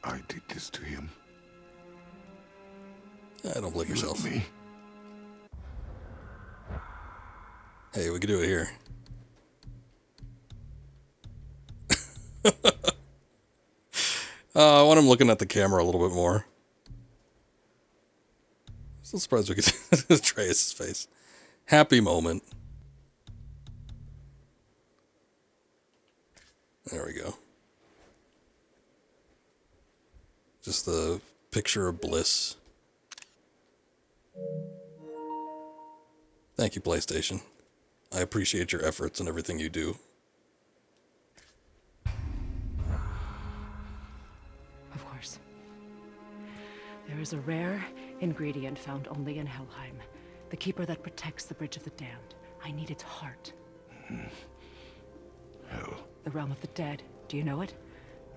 I did this to him. I don't blame yourself. Me. Hey, we could do it here. I want him looking at the camera a little bit more. Still surprised we could see Atreus' face. Happy moment. There we go. Just the picture of bliss. Thank you, PlayStation. I appreciate your efforts and everything you do. Of course. There is a rare ingredient found only in Helheim. The keeper that protects the Bridge of the Damned. I need its heart. Hell, The realm of the dead. Do you know it?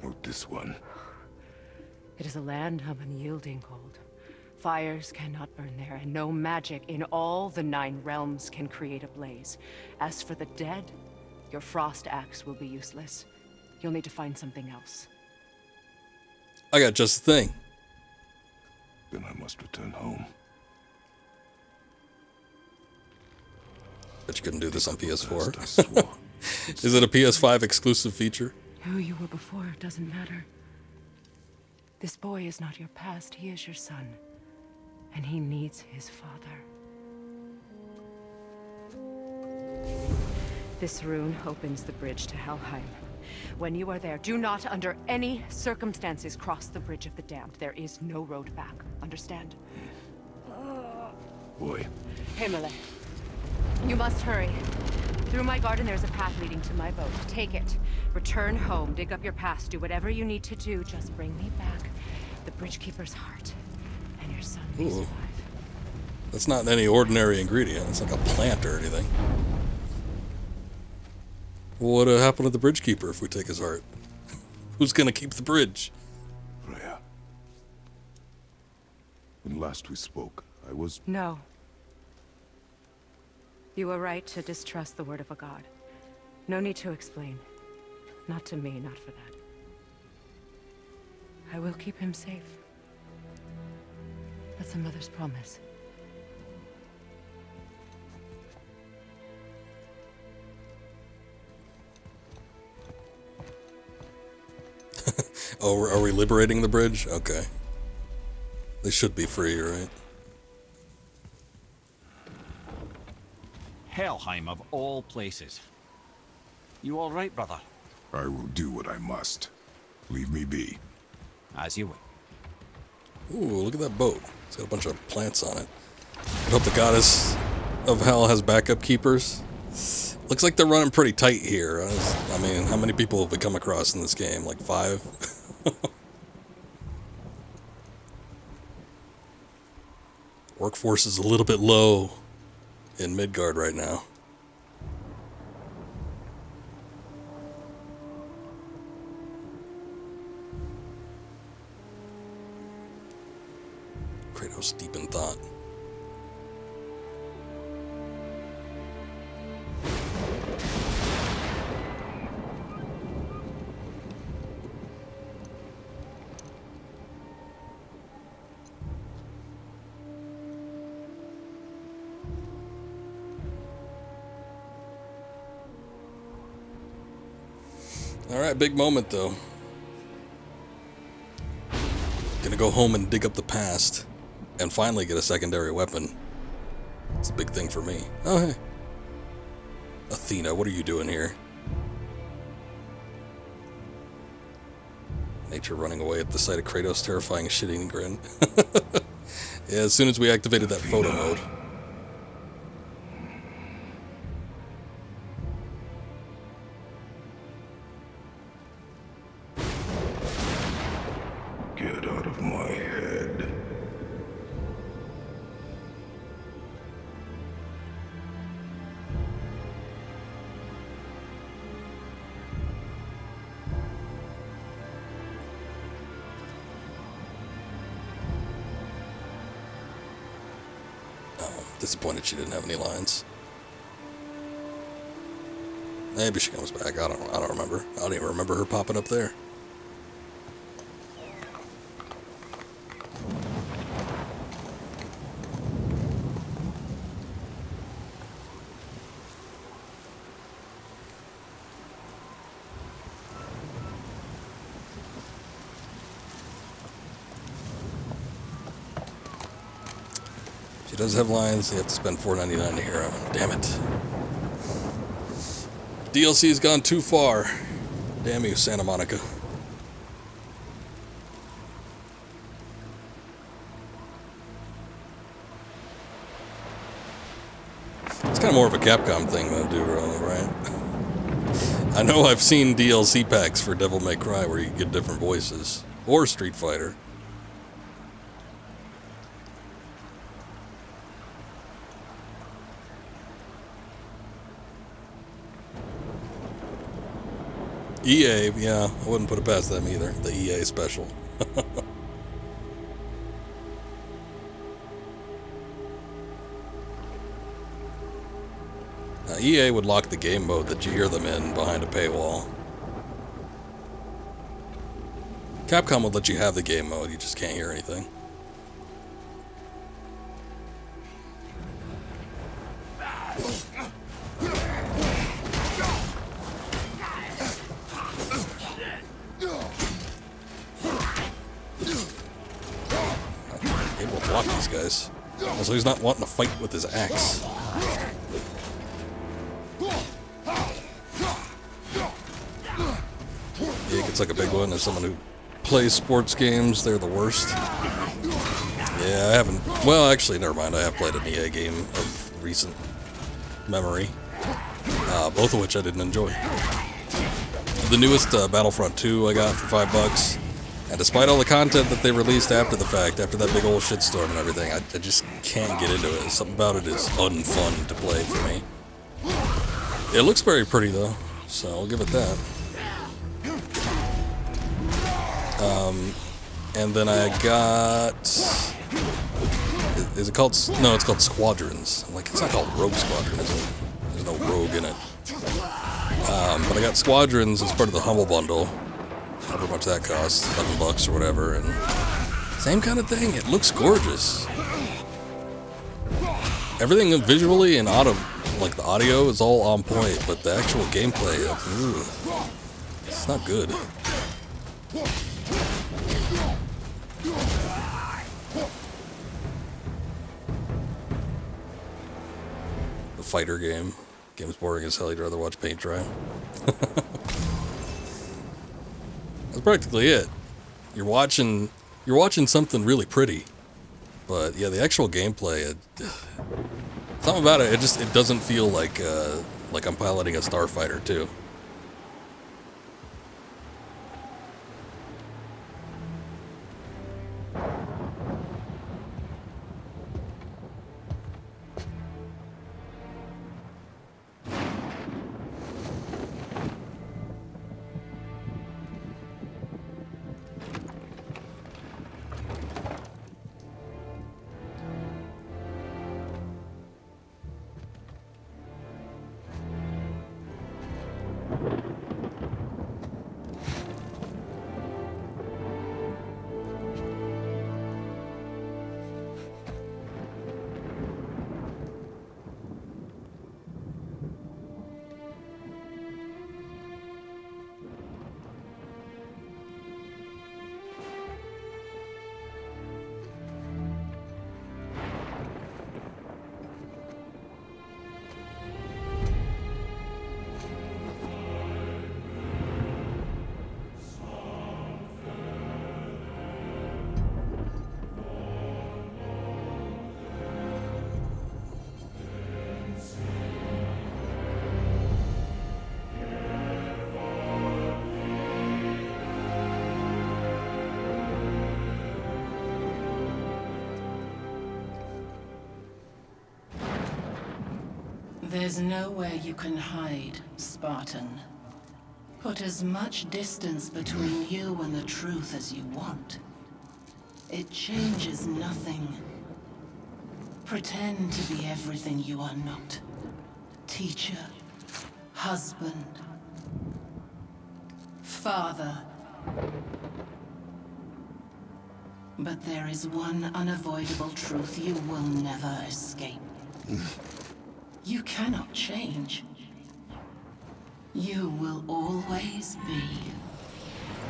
not this one. It is a land of unyielding cold. Fires cannot burn there, and no magic in all the 9 realms can create a blaze. As for the dead, your frost axe will be useless. You'll need to find something else. I got just the thing. Then I must return home. Bet you couldn't do this on PS4. I swore. Is it a PS5 exclusive feature? Who you were before doesn't matter. This boy is not your past, he is your son. And he needs his father. This rune opens the bridge to Helheim. When you are there, do not under any circumstances cross the bridge of the damned. There is no road back. Understand? Boy. Himalay. You must hurry. Through my garden, there's a path leading to my boat. Take it. Return home. Dig up your past. Do whatever you need to do. Just bring me back the Bridgekeeper's heart. And your son may survive. That's not any ordinary ingredient. It's like a plant or anything. What happened to the Bridgekeeper if we take his heart? Who's gonna keep the bridge? Freya. When last we spoke, I was... No. You were right to distrust the word of a god. No need to explain. Not to me, not for that. I will keep him safe. That's a mother's promise. Oh, are we liberating the bridge? Okay. They should be free, right? Helheim of all places. You all right, brother? I will do what I must. Leave me be. As you will. Ooh, look at that boat. It's got a bunch of plants on it. I hope the goddess of hell has backup keepers. Looks like they're running pretty tight here. I mean, how many people have we come across in this game? Like 5? Workforce is a little bit low in Midgard right now. Kratos deep in thought. Alright, big moment though. Gonna go home and dig up the past. And finally get a secondary weapon. It's a big thing for me. Oh, hey. Athena, what are you doing here? Nature running away at the sight of Kratos' terrifying shit-eating grin. Yeah, as soon as we activated that photo mode. Get out of my head. Oh, disappointed she didn't have any lines. Maybe she comes back. I don't remember. I don't even remember her popping up there. She does have lines. You have to spend $4.99 to hear them. Damn it. DLC's gone too far. Damn you, Santa Monica. It's kind of more of a Capcom thing, though, right? I know I've seen DLC packs for Devil May Cry where you get different voices. Or Street Fighter. EA, yeah, I wouldn't put it past them either. The EA special. Now, EA would lock the game mode that you hear them in behind a paywall. Capcom would let you have the game mode, you just can't hear anything. these guys. Also, he's not wanting to fight with his axe. Yeah, he gets like a big one. As someone who plays sports games, they're the worst. Yeah, I haven't... Well, actually, never mind. I have played an EA game of recent memory. Both of which I didn't enjoy. The newest Battlefront 2 I got for $5. And despite all the content that they released after the fact, after that big old shitstorm and everything, I just can't get into it. Something about it is unfun to play for me. It looks very pretty though, so I'll give it that. And then I got... Is it called... No, it's called Squadrons. I'm like, it's not called Rogue Squadron, is it? There's no rogue in it. But I got Squadrons as part of the Humble Bundle. However much that costs, $11 or whatever, and same kind of thing. It looks gorgeous. Everything visually and like the audio is all on point, but the actual gameplay, it's not good. The fighter game. Game's boring as hell. You'd rather watch paint dry. That's practically it. You're watching something really pretty, but yeah, the actual gameplay, something about it, it doesn't feel like I'm piloting a starfighter too. There's nowhere you can hide, Spartan. Put as much distance between you and the truth as you want. It changes nothing. Pretend to be everything you are not. Teacher, husband, father. But there is one unavoidable truth you will never escape. You cannot change. You will always be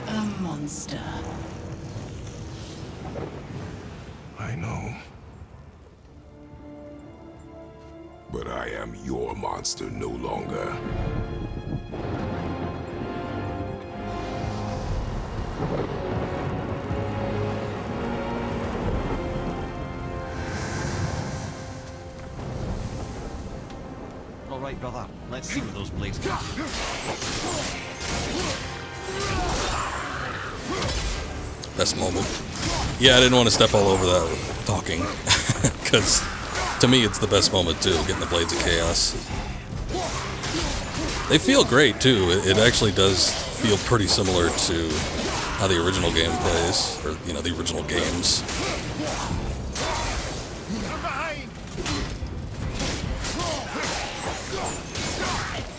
a monster. I know. But I am your monster no longer. All right, brother. Let's see where those blades go. Best moment. Yeah, I didn't want to step all over that talking, because to me it's the best moment too, getting the Blades of Chaos. They feel great too. It actually does feel pretty similar to how the original game plays, or you know, the original games.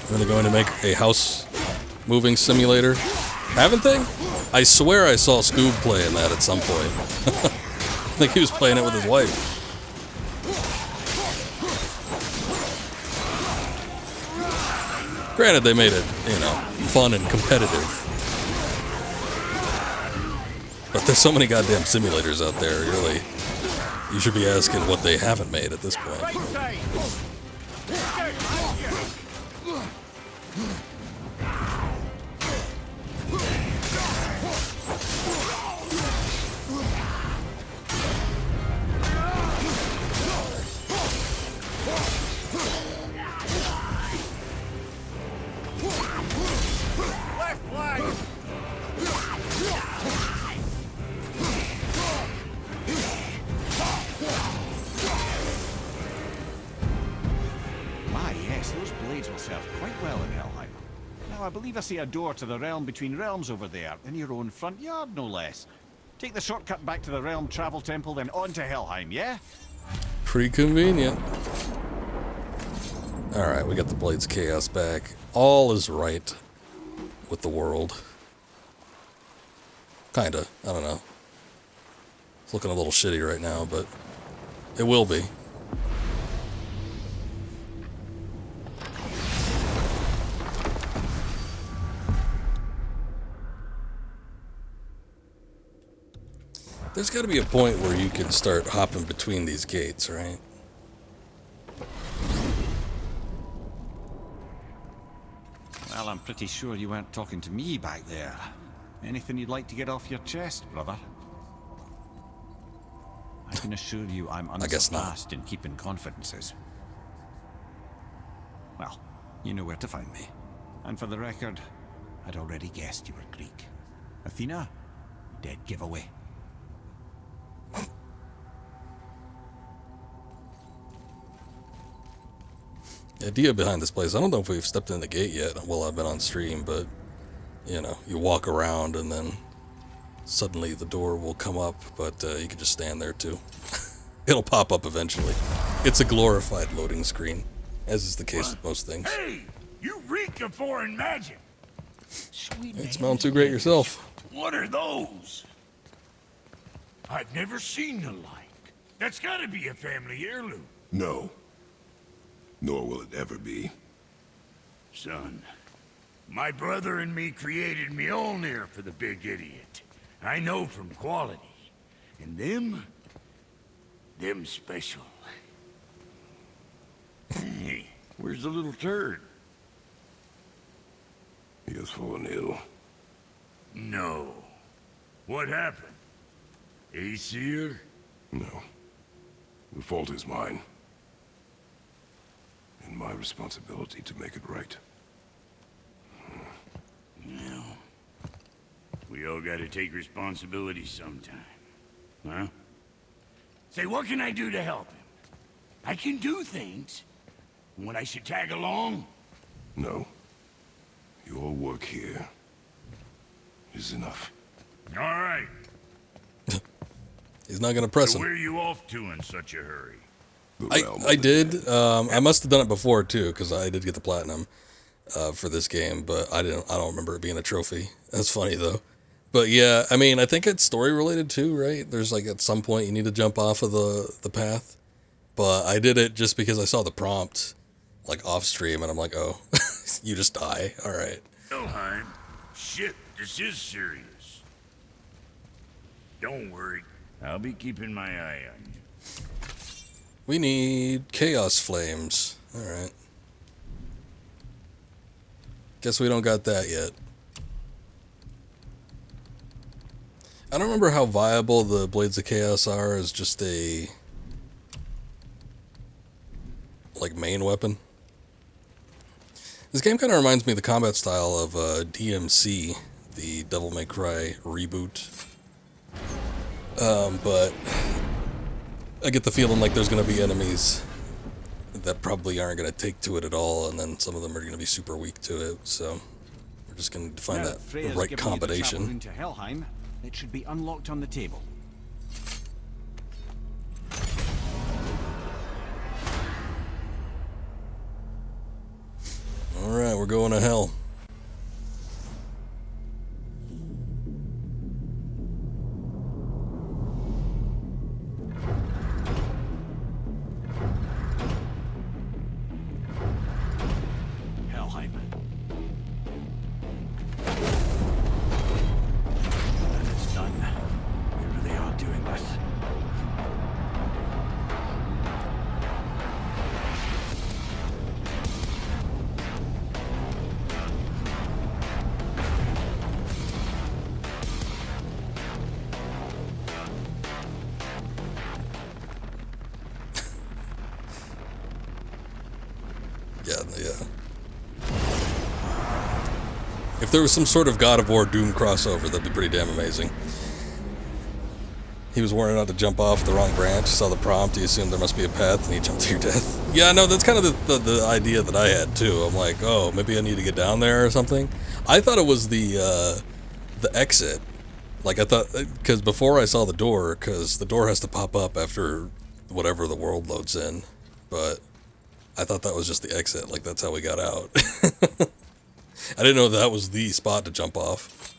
Are they going to make a house moving simulator? Haven't they? I swear I saw Scoob playing that at some point. I think he was playing it with his wife. Granted, they made it, you know, fun and competitive. But there's so many goddamn simulators out there, really. You should be asking what they haven't made at this point. Right side. Left flag. Ah, yes, those blades will serve quite well in Helheim. Now, I believe I see a door to the realm between realms over there, in your own front yard, no less. Take the shortcut back to the Realm Travel Temple, then on to Helheim, yeah? Pretty convenient. Alright, we got the Blades Chaos back. All is right with the world. Kinda. I don't know. It's looking a little shitty right now, but it will be. There's got to be a point where you can start hopping between these gates, right? Well, I'm pretty sure you weren't talking to me back there. Anything you'd like to get off your chest, brother? I can assure you I'm guess not. unsurpassed in keeping confidences. Well, you know where to find me. And for the record, I'd already guessed you were Greek. Athena? Dead giveaway. The idea behind this place, I don't know if we've stepped in the gate yet while I've been on stream, but, you know, you walk around and then suddenly the door will come up, but you can just stand there too. It'll pop up eventually. It's a glorified loading screen, as is the case with most things. Hey, you reek of foreign magic. Sweet You ain't smelling too great yourself. What are those? I've never seen the like. That's gotta be a family heirloom. No. Nor will it ever be. Son, my brother and me created Mjolnir for the big idiot. I know from quality. And them special. Hey, where's the little turd? He has fallen ill. No. What happened? Aesir? No. The fault is mine. And my responsibility to make it right. Well, we all gotta take responsibility sometime. Huh? Say, what can I do to help him? I can do things. When I should tag along? No. Your work here is enough. All right. He's not gonna press So him. where are you off to in such a hurry? I did. I must have done it before too, because I did get the platinum for this game, but I don't remember it being a trophy. That's funny though. But yeah, I mean, I think it's story related too, right? There's like at some point you need to jump off of the path. But I did it just because I saw the prompt, like off stream, and I'm like, oh, you just die. All right. Helheim? Shit, this is serious. Don't worry. I'll be keeping my eye on you. We need chaos flames. All right. Guess we don't got that yet. I don't remember how viable the Blades of Chaos are as just a like main weapon. This game kind of reminds me of the combat style of DMC, the Devil May Cry reboot. But I get the feeling like there's going to be enemies that probably aren't going to take to it at all, and then some of them are going to be super weak to it, so we're just going to find Now that Freya's right given you the travel combination. route to Helheim. It should be unlocked on the table. Alright, we're going to hell. Helheim. And it's done. They really are doing this. If there was some sort of God of War Doom crossover, that'd be pretty damn amazing. He was warning not to jump off the wrong branch. He saw the prompt. He assumed there must be a path, and he jumped to your death. Yeah, no, that's kind of the idea that I had too. I'm like, oh, maybe I need to get down there or something. I thought it was the exit. Like I thought, because before I saw the door, because the door has to pop up after whatever the world loads in. But I thought that was just the exit. Like that's how we got out. I didn't know that was the spot to jump off.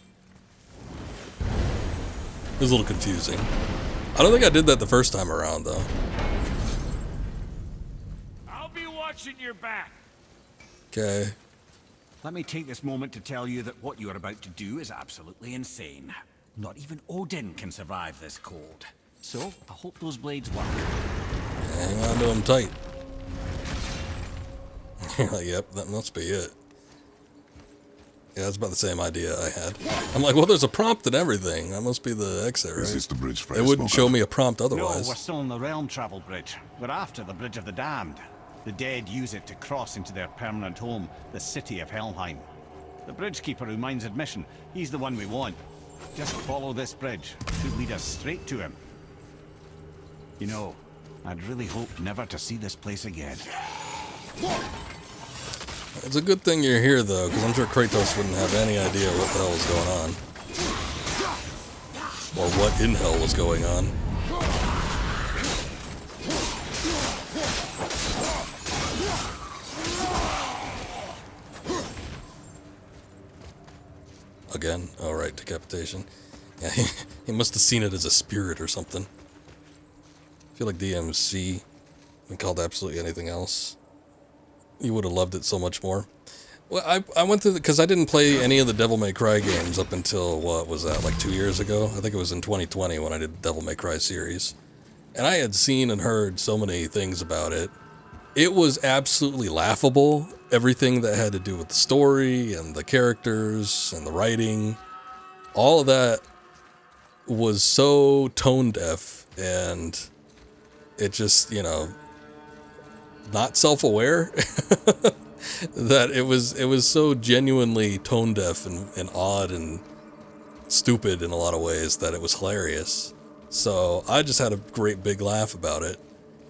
It was a little confusing. I don't think I did that the first time around, though. I'll be watching your back. Okay. Let me take this moment to tell you that what you are about to do is absolutely insane. Not even Odin can survive this cold. So, I hope those blades work. Hang on to them tight. Yep, that must be it. Yeah, that's about the same idea I had. I'm like, well, there's a prompt and everything. That must be the exit, right? This is the bridge It wouldn't show me a prompt No, otherwise. we're still on the realm travel bridge. We're after the Bridge of the Damned. The dead use it to cross into their permanent home, the city of Helheim. The bridgekeeper who minds admission, he's the one we want. Just follow this bridge. It should lead us straight to him. You know, I'd really hope never to see this place again. It's a good thing you're here, though, because I'm sure Kratos wouldn't have any idea what the hell was going on. Or what in hell was going on. Again? Oh, right, decapitation. Yeah, he must have seen it as a spirit or something. I feel like DMC, we called absolutely anything else. You would have loved it so much more. Well, I went through because I didn't play any of the Devil May Cry games up until, what was that, like 2 years ago? I think it was in 2020 when I did the Devil May Cry series. And I had seen and heard so many things about it. It was absolutely laughable. Everything that had to do with the story and the characters and the writing. All of that was so tone deaf and it just, you know, not self-aware that it was so genuinely tone deaf and odd and stupid in a lot of ways that it was hilarious. So I just had a great big laugh about it.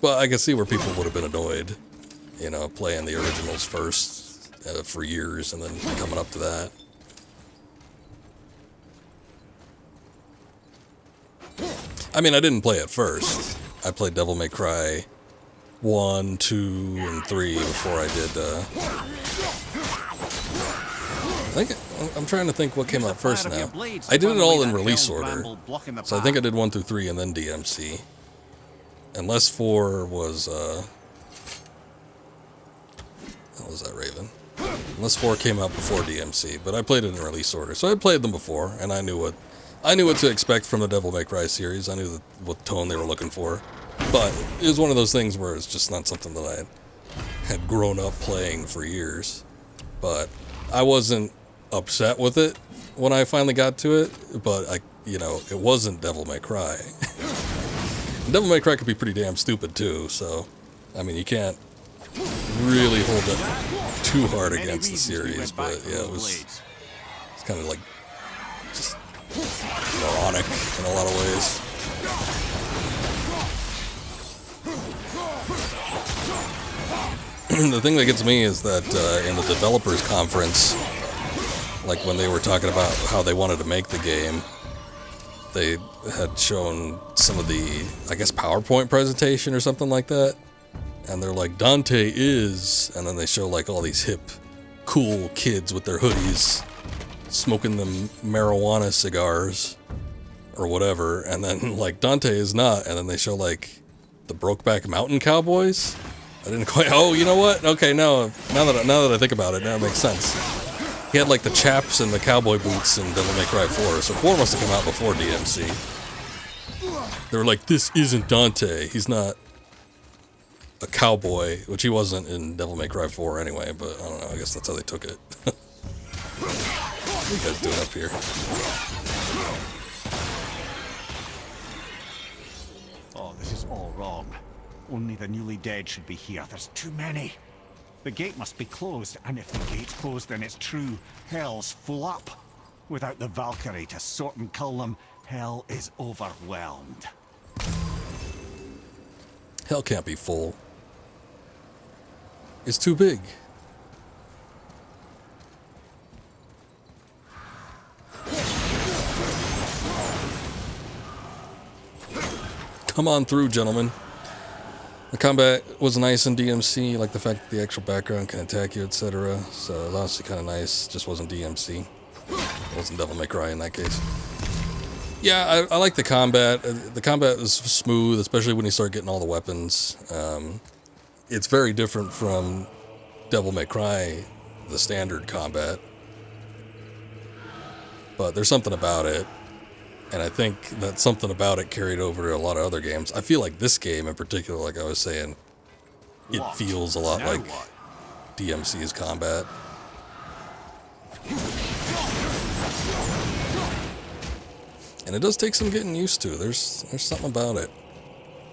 But I can see where people would have been annoyed, you know, playing the originals first for years and then coming up to that. I mean, I didn't play it first. I played Devil May Cry 1, 2, and 3 before I did, I'm trying to think what came out first now. I did it all in release order. So I think I did 1 through 3 and then DMC. Unless 4 was, what was that, Raven? Unless 4 came out before DMC, but I played it in release order. So I played them before, and I knew what to expect from the Devil May Cry series. I knew what tone they were looking for. But it was one of those things where it's just not something that I had grown up playing for years. But I wasn't upset with it when I finally got to it. But it wasn't Devil May Cry. Devil May Cry could be pretty damn stupid too. So, I mean, you can't really hold it too hard against the series. But yeah, it's kind of like just moronic in a lot of ways. The thing that gets me is that in the developers conference, like when they were talking about how they wanted to make the game, they had shown some of the, I guess, PowerPoint presentation or something like that. And they're like, Dante is, and then they show like all these hip, cool kids with their hoodies smoking them marijuana cigars or whatever. And then like Dante is not, and then they show like the Brokeback Mountain Cowboys. I didn't quite. Oh, you know what? Okay, now that I think about it, now it makes sense. He had like the chaps and the cowboy boots in Devil May Cry 4, so 4 must have come out before DMC. They were like, this isn't Dante. He's not a cowboy, which he wasn't in Devil May Cry 4 anyway. But I don't know. I guess that's how they took it. What are you guys doing up here? Oh, this is all wrong. Only the newly dead should be here. There's too many. The gate must be closed, and if the gate's closed, then it's true. Hell's full up. Without the Valkyrie to sort and cull them, hell is overwhelmed. Hell can't be full. It's too big. Come on through, gentlemen. The combat was nice in DMC, like the fact that the actual background can attack you, etc. So it was honestly kind of nice. Just wasn't DMC. It wasn't Devil May Cry in that case. Yeah, I like the combat. The combat is smooth, especially when you start getting all the weapons. It's very different from Devil May Cry, the standard combat. But there's something about it. And I think that something about it carried over to a lot of other games. I feel like this game in particular, like I was saying, it feels a lot like DMC's combat. And it does take some getting used to. There's something about it.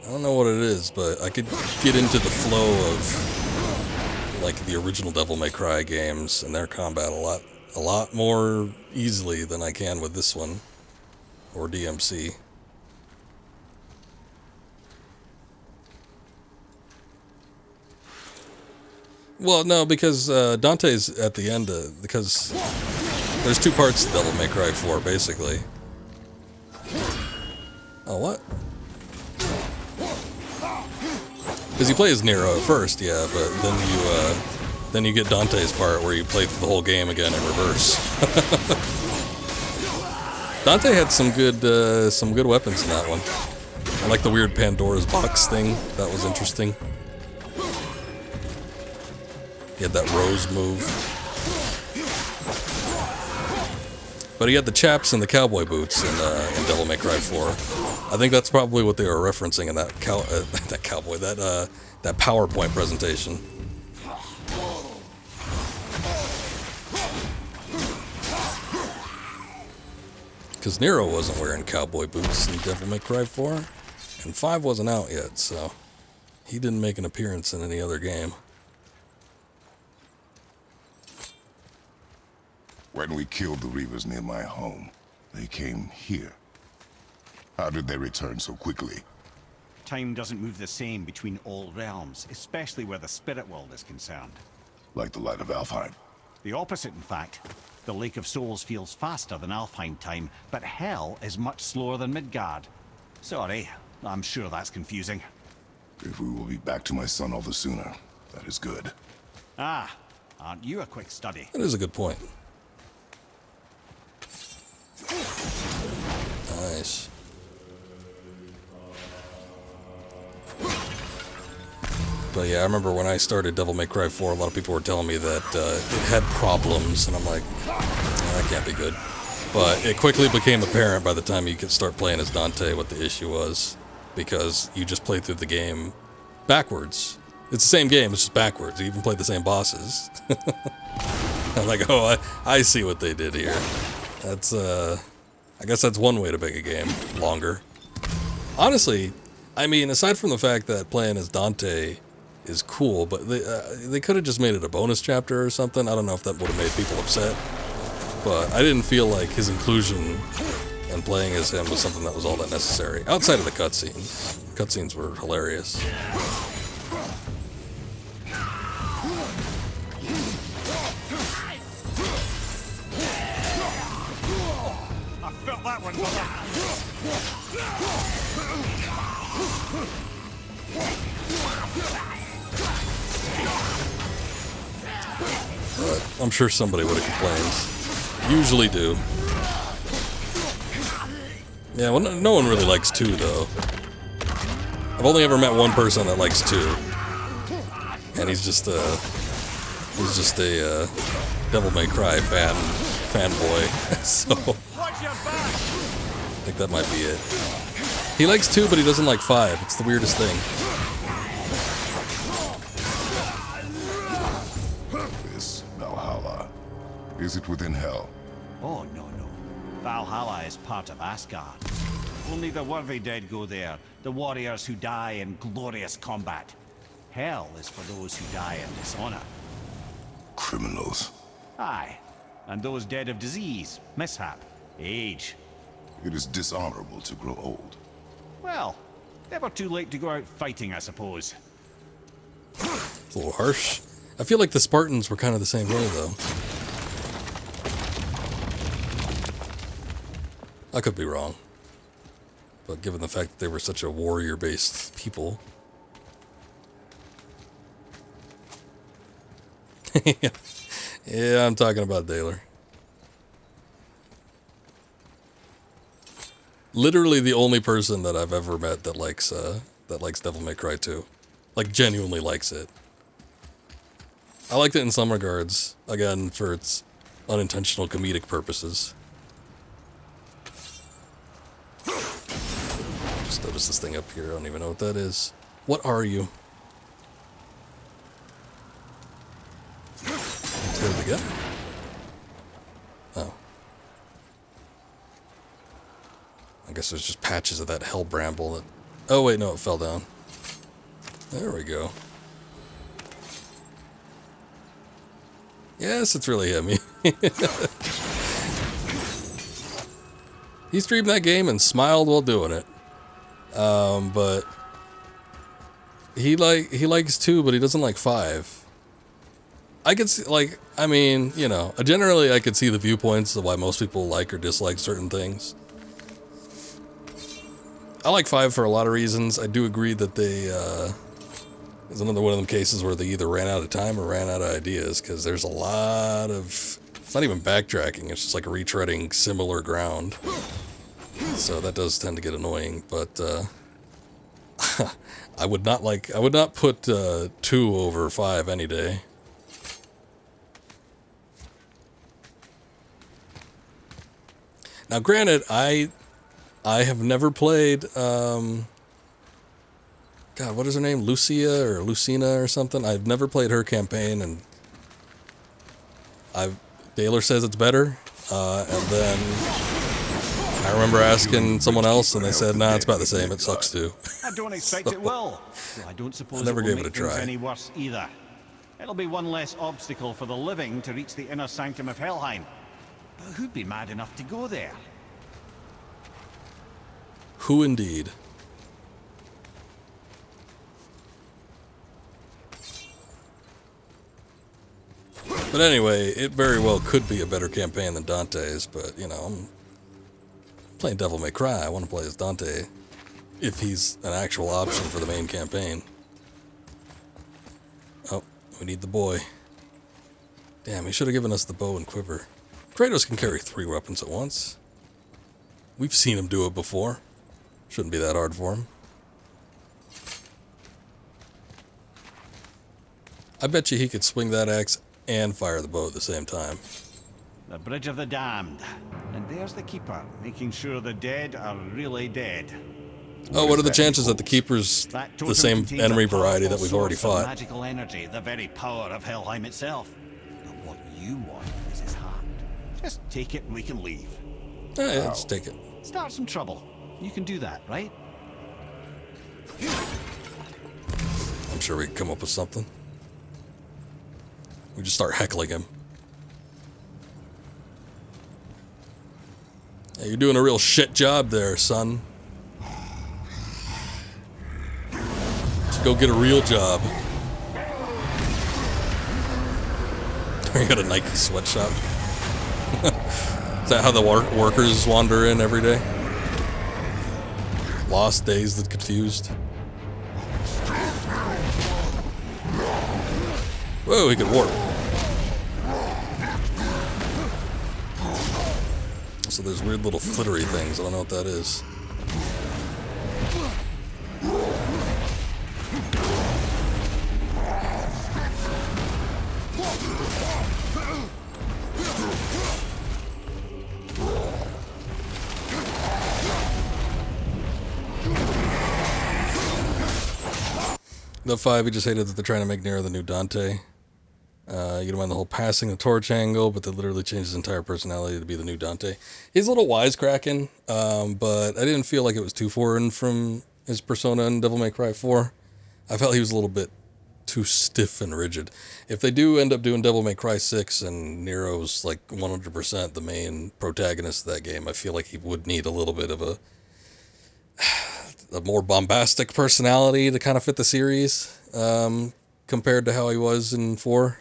I don't know what it is, but I could get into the flow of like the original Devil May Cry games and their combat a lot more easily than I can with this one. Or DMC. Well, no, because Dante's at the end, because there's two parts to Devil May Cry 4, basically. Oh, what? Because you play as Nero at first, yeah, but then you get Dante's part where you play through the whole game again in reverse. Dante had some good weapons in that one. I like the weird Pandora's box thing. That was interesting. He had that rose move. But he had the chaps and the cowboy boots in Devil May Cry 4. I think that's probably what they were referencing in that that PowerPoint presentation. Because Nero wasn't wearing cowboy boots in Devil May Cry 4, and 5 wasn't out yet, so he didn't make an appearance in any other game. When we killed the Reavers near my home, they came here. How did they return so quickly? Time doesn't move the same between all realms, especially where the spirit world is concerned. Like the light of Alfheim. The opposite, in fact. The Lake of Souls feels faster than Alfheim time, but Hell is much slower than Midgard. Sorry, I'm sure that's confusing. If we will be back to my son all the sooner, that is good. Ah, aren't you a quick study? That is a good point. Nice. But yeah, I remember when I started Devil May Cry 4, a lot of people were telling me that it had problems, and I'm like, that can't be good. But it quickly became apparent by the time you could start playing as Dante what the issue was, because you just play through the game backwards. It's the same game, it's just backwards. You even play the same bosses. I'm like, oh, I see what they did here. That's, I guess that's one way to make a game longer. Honestly, I mean, aside from the fact that playing as Dante is cool, but they could have just made it a bonus chapter or something. I don't know if that would have made people upset, but I didn't feel like his inclusion and playing as him was something that was all that necessary. Outside of the cutscenes. Cutscenes were hilarious. I felt that one, But I'm sure somebody would have complained. Usually do. Yeah, well, no one really likes 2, though. I've only ever met one person that likes 2. And he's just a Devil May Cry fanboy. So I think that might be it. He likes 2, but he doesn't like 5. It's the weirdest thing. This Valhalla, is it within Hell? Oh, no. Valhalla is part of Asgard. Only the worthy dead go there, the warriors who die in glorious combat. Hell is for those who die in dishonor. criminals. Aye. And those dead of disease, mishap, age. It is dishonorable to grow old. Well, never too late to go out fighting, I suppose. It's a little harsh. I feel like the Spartans were kind of the same way, though. I could be wrong. But given the fact that they were such a warrior-based people... Yeah, I'm talking about Daler. Literally the only person that I've ever met that likes Devil May Cry 2. Like, genuinely likes it. I liked it in some regards, again, for its unintentional comedic purposes. Just noticed this thing up here, I don't even know what that is. What are you? Where did we go? Oh. I guess there's just patches of that hell bramble that... Oh wait, no, it fell down. There we go. Yes, it's really him. He streamed that game and smiled while doing it. But he likes 2, but he doesn't like 5. I could see, like, I mean, you know, generally I could see the viewpoints of why most people like or dislike certain things. I like 5 for a lot of reasons. I do agree that they, it's another one of them cases where they either ran out of time or ran out of ideas, because there's a lot of, it's not even backtracking, it's just like retreading similar ground. So that does tend to get annoying, but, I would not put 2 over 5 any day. Now, granted, I have never played, God, what is her name? Lucia or Lucina or something? I've never played her campaign, and Daler says it's better, and then I remember asking someone else, and they said, nah, it's about the same, it sucks too. I don't expect it will. So I don't suppose I never it will gave it make a try. things any worse either. It'll be one less obstacle for the living to reach the inner sanctum of Helheim. But who'd be mad enough to go there? Who indeed? But anyway, it very well could be a better campaign than Dante's, but, you know, I'm playing Devil May Cry. I want to play as Dante if he's an actual option for the main campaign. Oh, we need the boy. Damn, he should have given us the bow and quiver. Kratos can carry 3 weapons at once. We've seen him do it before. Shouldn't be that hard for him. I bet you he could swing that axe and fire the bow at the same time. The Bridge of the Damned. And there's the Keeper, making sure the dead are really dead. Oh, what are the chances that the Keeper's the same enemy variety that we've already fought? Magical energy, the very power of Helheim itself. But what you want is his heart. Just take it and we can leave. Yeah, just take it. Start some trouble. You can do that, right? I'm sure we can come up with something. We just start heckling him. Hey, you're doing a real shit job there, son. Just go get a real job. You got a Nike sweatshop. Is that how the workers wander in every day? Lost, dazed, and confused. Whoa, he could warp. So there's weird little flittery things. I don't know what that is. The 5, he just hated that they're trying to make Nero the new Dante. You don't mind the whole passing the torch angle, but they literally changed his entire personality to be the new Dante. He's a little wisecracking, but I didn't feel like it was too foreign from his persona in Devil May Cry 4. I felt he was a little bit too stiff and rigid. If they do end up doing Devil May Cry 6 and Nero's like 100% the main protagonist of that game, I feel like he would need a little bit of a more bombastic personality to kind of fit the series, compared to how he was in 4.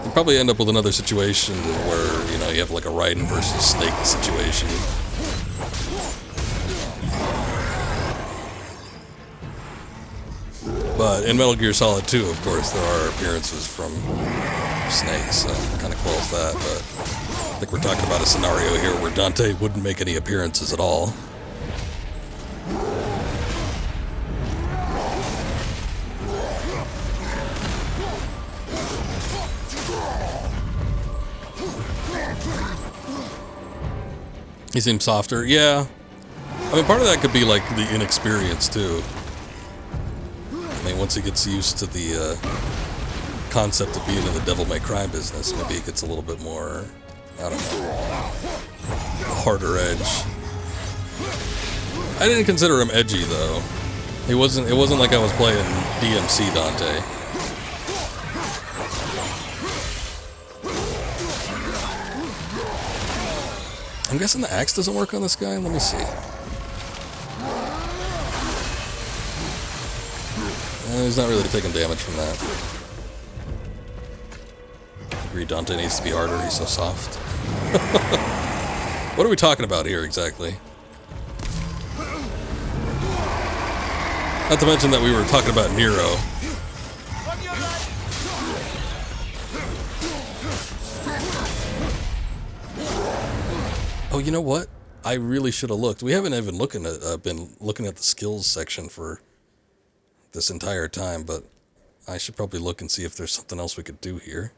You'd probably end up with another situation where, you know, you have like a Raiden versus Snake situation. But in Metal Gear Solid 2, of course, there are appearances from Snake, so it kind of quells that. But I think we're talking about a scenario here where Dante wouldn't make any appearances at all. He seems softer, yeah. I mean, part of that could be like the inexperience too. I mean, once he gets used to the concept of being in the Devil May Cry business, maybe he gets a little bit more, I don't know, harder edge. I didn't consider him edgy though. It wasn't like I was playing DMC Dante. I'm guessing the axe doesn't work on this guy. Let me see. He's not really taking damage from that. I agree, Dante needs to be harder. He's so soft. What are we talking about here exactly? Not to mention that we were talking about Nero. Oh, you know what? I really should have looked. We haven't even been looking at the skills section for this entire time, but I should probably look and see if there's something else we could do here.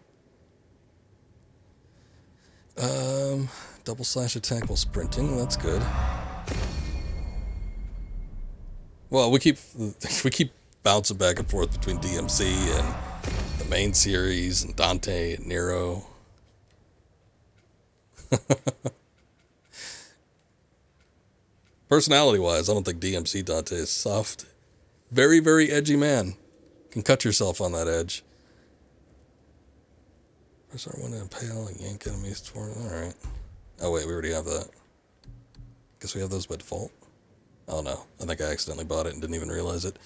Double slash attack while sprinting. That's good. Well, we keep bouncing back and forth between DMC and the main series and Dante and Nero. Personality-wise, I don't think DMC Dante is soft. Very, very edgy man. Can cut yourself on that edge. Press R1 to impale and yank enemies toward. Alright. Oh wait, we already have that. Guess we have those by default. Oh no, I think I accidentally bought it and didn't even realize it.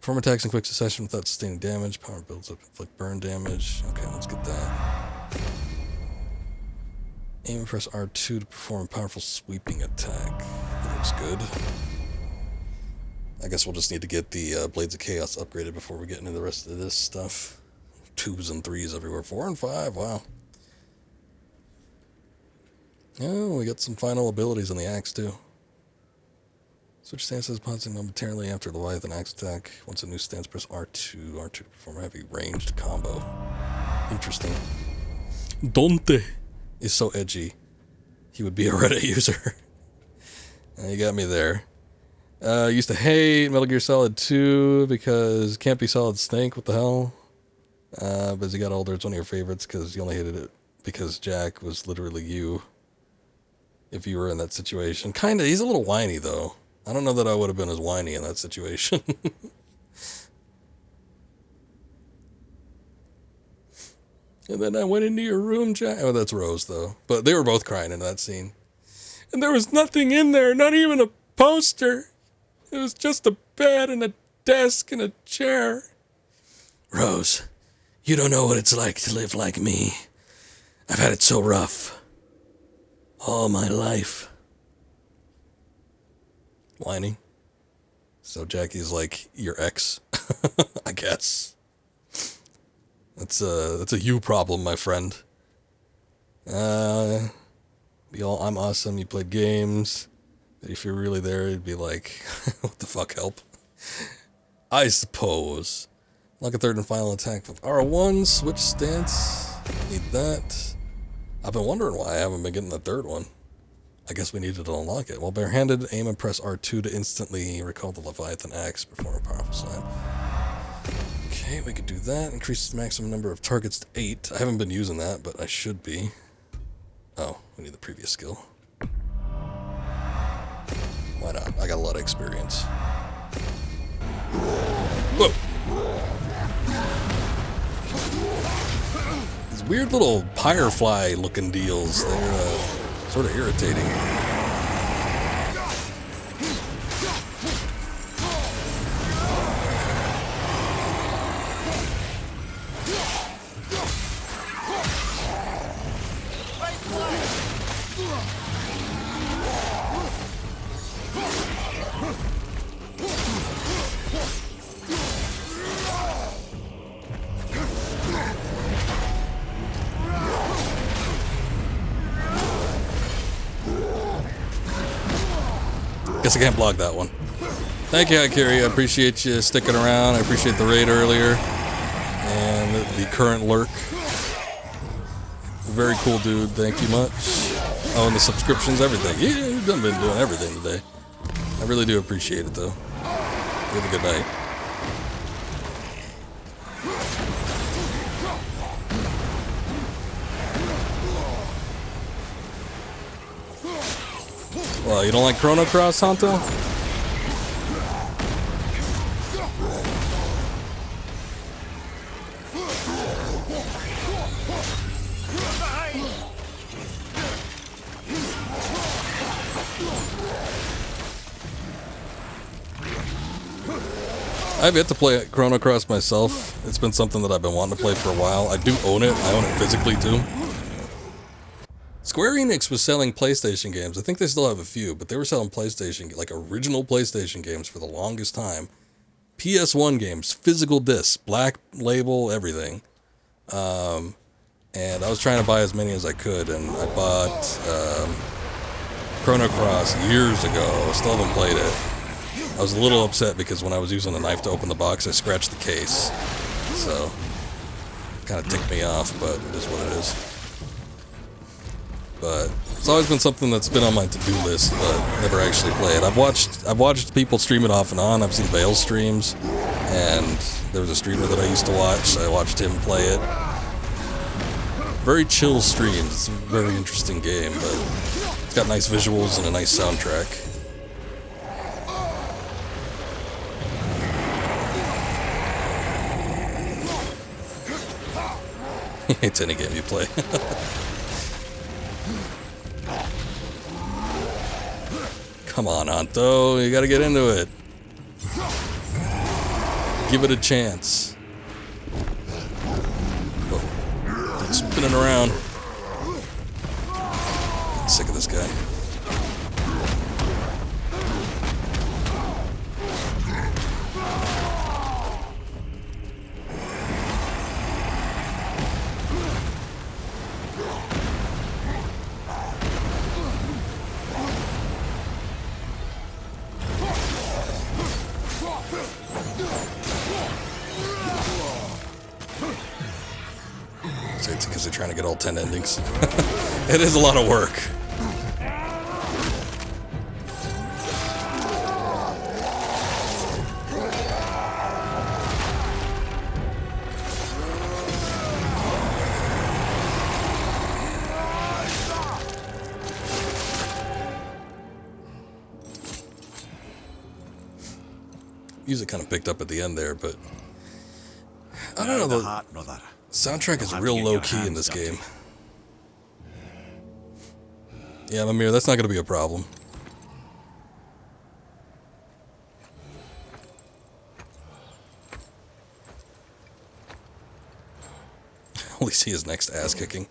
Perform attacks in quick succession without sustaining damage. Power builds up, inflict burn damage. Okay, let's get that. Aim and press R2 to perform a powerful sweeping attack. That looks good. I guess we'll just need to get the Blades of Chaos upgraded before we get into the rest of this stuff. 2s and 3s everywhere. 4 and 5, wow. Oh, we got some final abilities on the axe too. Switch stances pausing momentarily after Leviathan axe attack. Once a new stance, press R2 to perform a heavy ranged combo. Interesting. Dante is so edgy. He would be a Reddit user. You got me there. Used to hate Metal Gear Solid 2 because can't be Solid Snake. What the hell? But as you got older, it's one of your favorites because you only hated it because Jack was literally you. If you were in that situation. Kinda. He's a little whiny, though. I don't know that I would have been as whiny in that situation. And then I went into your room, Jack. Oh, that's Rose, though. But they were both crying in that scene. And there was nothing in there, not even a poster. It was just a bed and a desk and a chair. Rose, you don't know what it's like to live like me. I've had it so rough. All my life. Whining. So Jackie's like your ex, I guess. That's a you problem, my friend. Be all, I'm awesome, you played games. But if you're really there, it'd be like, what the fuck, help? I suppose. Like a third and final attack with R1, switch stance. Need that. I've been wondering why I haven't been getting the third one. I guess we needed to unlock it. While barehanded, aim and press R2 to instantly recall the Leviathan axe before a powerful slam. Okay, we could do that. Increase the maximum number of targets to 8. I haven't been using that, but I should be. Oh, we need the previous skill. Why not? I got a lot of experience. Whoa. These weird little firefly looking deals, they're sort of irritating. Guess I can't block that one. Thank you, Akiri. I appreciate you sticking around. I appreciate the raid earlier. And the current lurk. Very cool dude. Thank you much. Oh, and the subscriptions, everything. Yeah, you've been doing everything today. I really do appreciate it, though. You have a good night. Well, you don't like Chrono Cross, Hanto? I've yet to play Chrono Cross myself. It's been something that I've been wanting to play for a while. I do own it. I own it physically, too. Square Enix was selling PlayStation games. I think they still have a few, but they were selling PlayStation, like original PlayStation games for the longest time. PS1 games, physical discs, black label, everything. And I was trying to buy as many as I could, and I bought Chrono Cross years ago. Still haven't played it. I was a little upset because when I was using the knife to open the box, I scratched the case. So, kind of ticked me off, but it is what it is. But it's always been something that's been on my to-do list, but never actually played. I've watched people stream it off and on. I've seen Bale streams, and there was a streamer that I used to watch. So I watched him play it. Very chill streams. It's a very interesting game, but it's got nice visuals and a nice soundtrack. He hates any game you play. Come on, Anto, you gotta get into it. Give it a chance. Whoa. It's spinning around. I'm sick of this guy. It's because they're trying to get all 10 endings. It is a lot of work. Music kind of picked up at the end there, but I don't know. The soundtrack is real low key in this game. Yeah, Mimir, that's not going to be a problem. Only see his next ass kicking.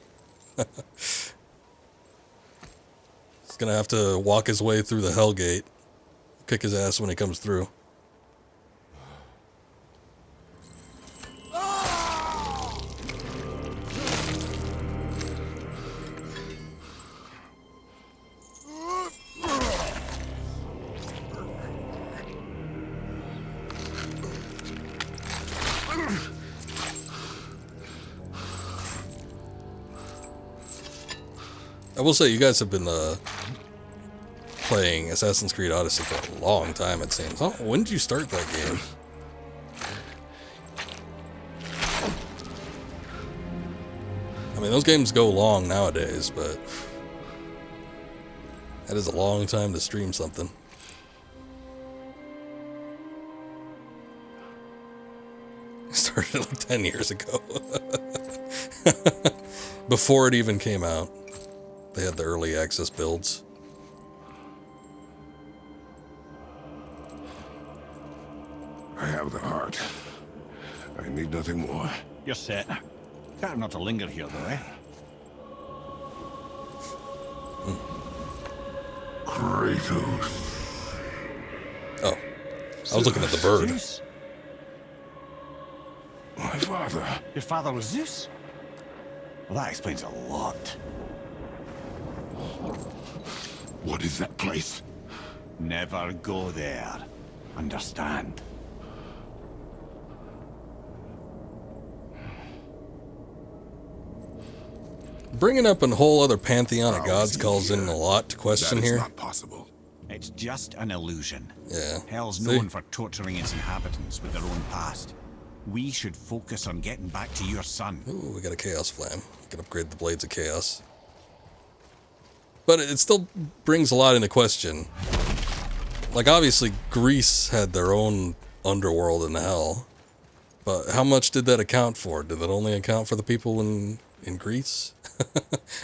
He's going to have to walk his way through the Hell Gate. Kick his ass when he comes through. I will say, you guys have been playing Assassin's Creed Odyssey for a long time, it seems. Oh, when did you start that game? I mean, those games go long nowadays, but that is a long time to stream something. started like 10 years ago. Before it even came out. They had the early access builds. I have the heart. I need nothing more. You're set. Better not to linger here, though, eh? Kratos. Oh. I was looking at the bird. Zeus? My father. Your father was Zeus? Well, that explains a lot. What is that place? Never go there. Understand? Bringing up a whole other pantheon of How gods is he calls in here? a lot to question That is here. not possible. It's just an illusion. Yeah. Hell's See? known for torturing its inhabitants with their own past. We should focus on getting back to your son. Ooh, we got a Chaos Flame. We can upgrade the Blades of Chaos. But it still brings a lot into question. Like, obviously, Greece had their own underworld in hell. But how much did that account for? Did that only account for the people in Greece?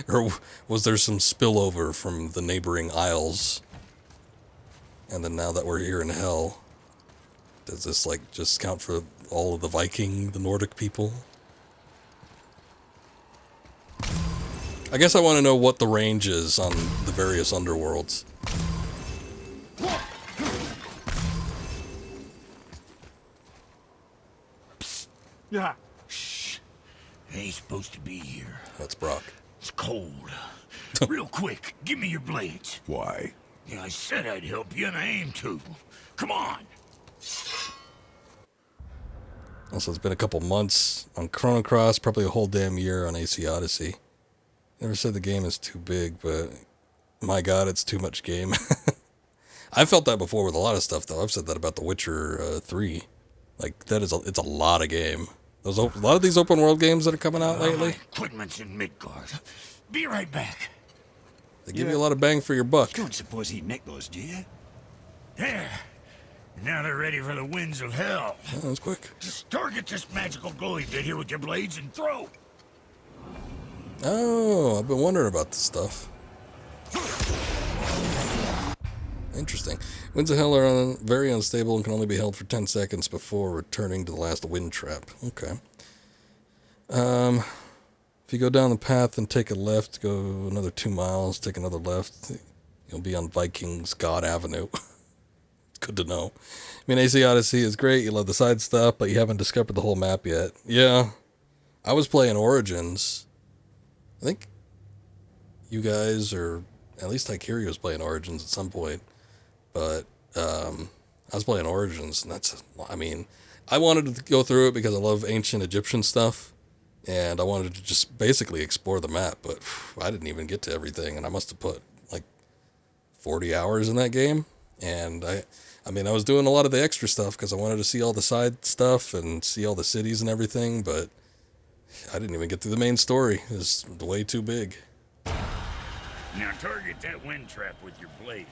Or was there some spillover from the neighboring isles? And then now that we're here in hell, does this, like, just count for all of the Viking, the Nordic people? I guess I want to know what the range is on the various underworlds. Yeah. Shh. Ain't supposed to be here. That's Brock. It's cold. Real quick, give me your blades. Why? Yeah, I said I'd help you, and I aim to. Come on. Also, it's been a couple months on Chrono Cross, probably a whole damn year on AC Odyssey. Never said the game is too big, but my god, it's too much game. I felt that before with a lot of stuff, though. I've said that about The Witcher 3. Like, it's a lot of game. A lot of these open world games that are coming out lately, My equipment's in Midgard. Be right back. they give you a lot of bang for your buck. Don't suppose he'd nick those, do you? There. Now they're ready for the winds of hell. Oh, that was quick. Just target this magical glowy bit here with your blades and throw. Oh, I've been wondering about this stuff. Interesting. Winds of hell are very unstable and can only be held for 10 seconds before returning to the last wind trap. Okay. If you go down the path and take a left, go another 2 miles, take another left, you'll be on Vikings God Avenue. It's good to know. I mean, AC Odyssey is great. You love the side stuff, but you haven't discovered the whole map yet. Yeah. I was playing Origins. I think you guys, or at least Tykeria was playing Origins at some point. But I was playing Origins, and I wanted to go through it because I love ancient Egyptian stuff, and I wanted to just basically explore the map, but I didn't even get to everything, and I must have put like 40 hours in that game, and I was doing a lot of the extra stuff because I wanted to see all the side stuff and see all the cities and everything, but I didn't even get through the main story. It was way too big. Now target that wind trap with your blades.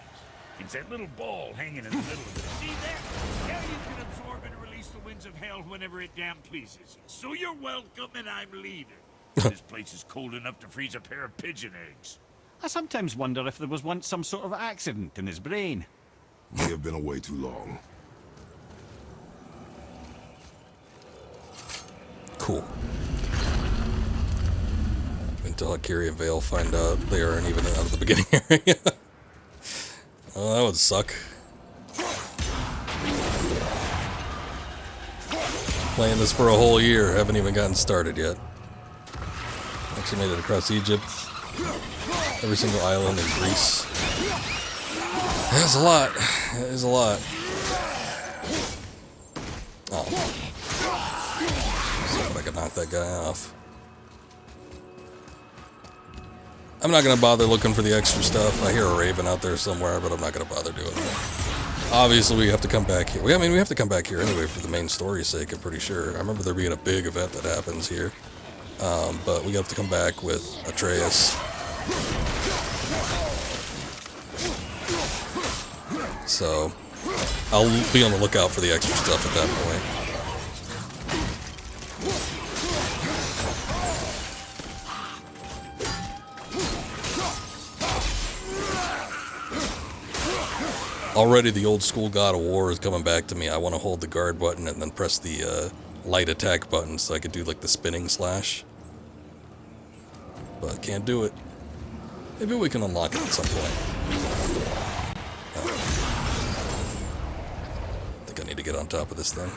It's that little ball hanging in the middle of it. See that? Now you can absorb and release the winds of hell whenever it damn pleases you. So you're welcome, and I'm leaving. This place is cold enough to freeze a pair of pigeon eggs. I sometimes wonder if there was once some sort of accident in his brain. May have been away too long. Cool. Until Akiri and Vale find out they aren't even out of the beginning area. Oh, that would suck. Playing this for a whole year, haven't even gotten started yet. Actually made it across Egypt. Every single island in Greece. That's a lot. It is a lot. Oh. See if I can knock that guy off. I'm not going to bother looking for the extra stuff. I hear a raven out there somewhere, but I'm not going to bother doing that. Obviously, we have to come back here. We have to come back here anyway for the main story's sake, I'm pretty sure. I remember there being a big event that happens here. But we have to come back with Atreus. So, I'll be on the lookout for the extra stuff at that point. Already the old school God of War is coming back to me. I want to hold the guard button and then press the light attack button so I could do like the spinning slash. But I can't do it. Maybe we can unlock it at some point. I think I need to get on top of this thing.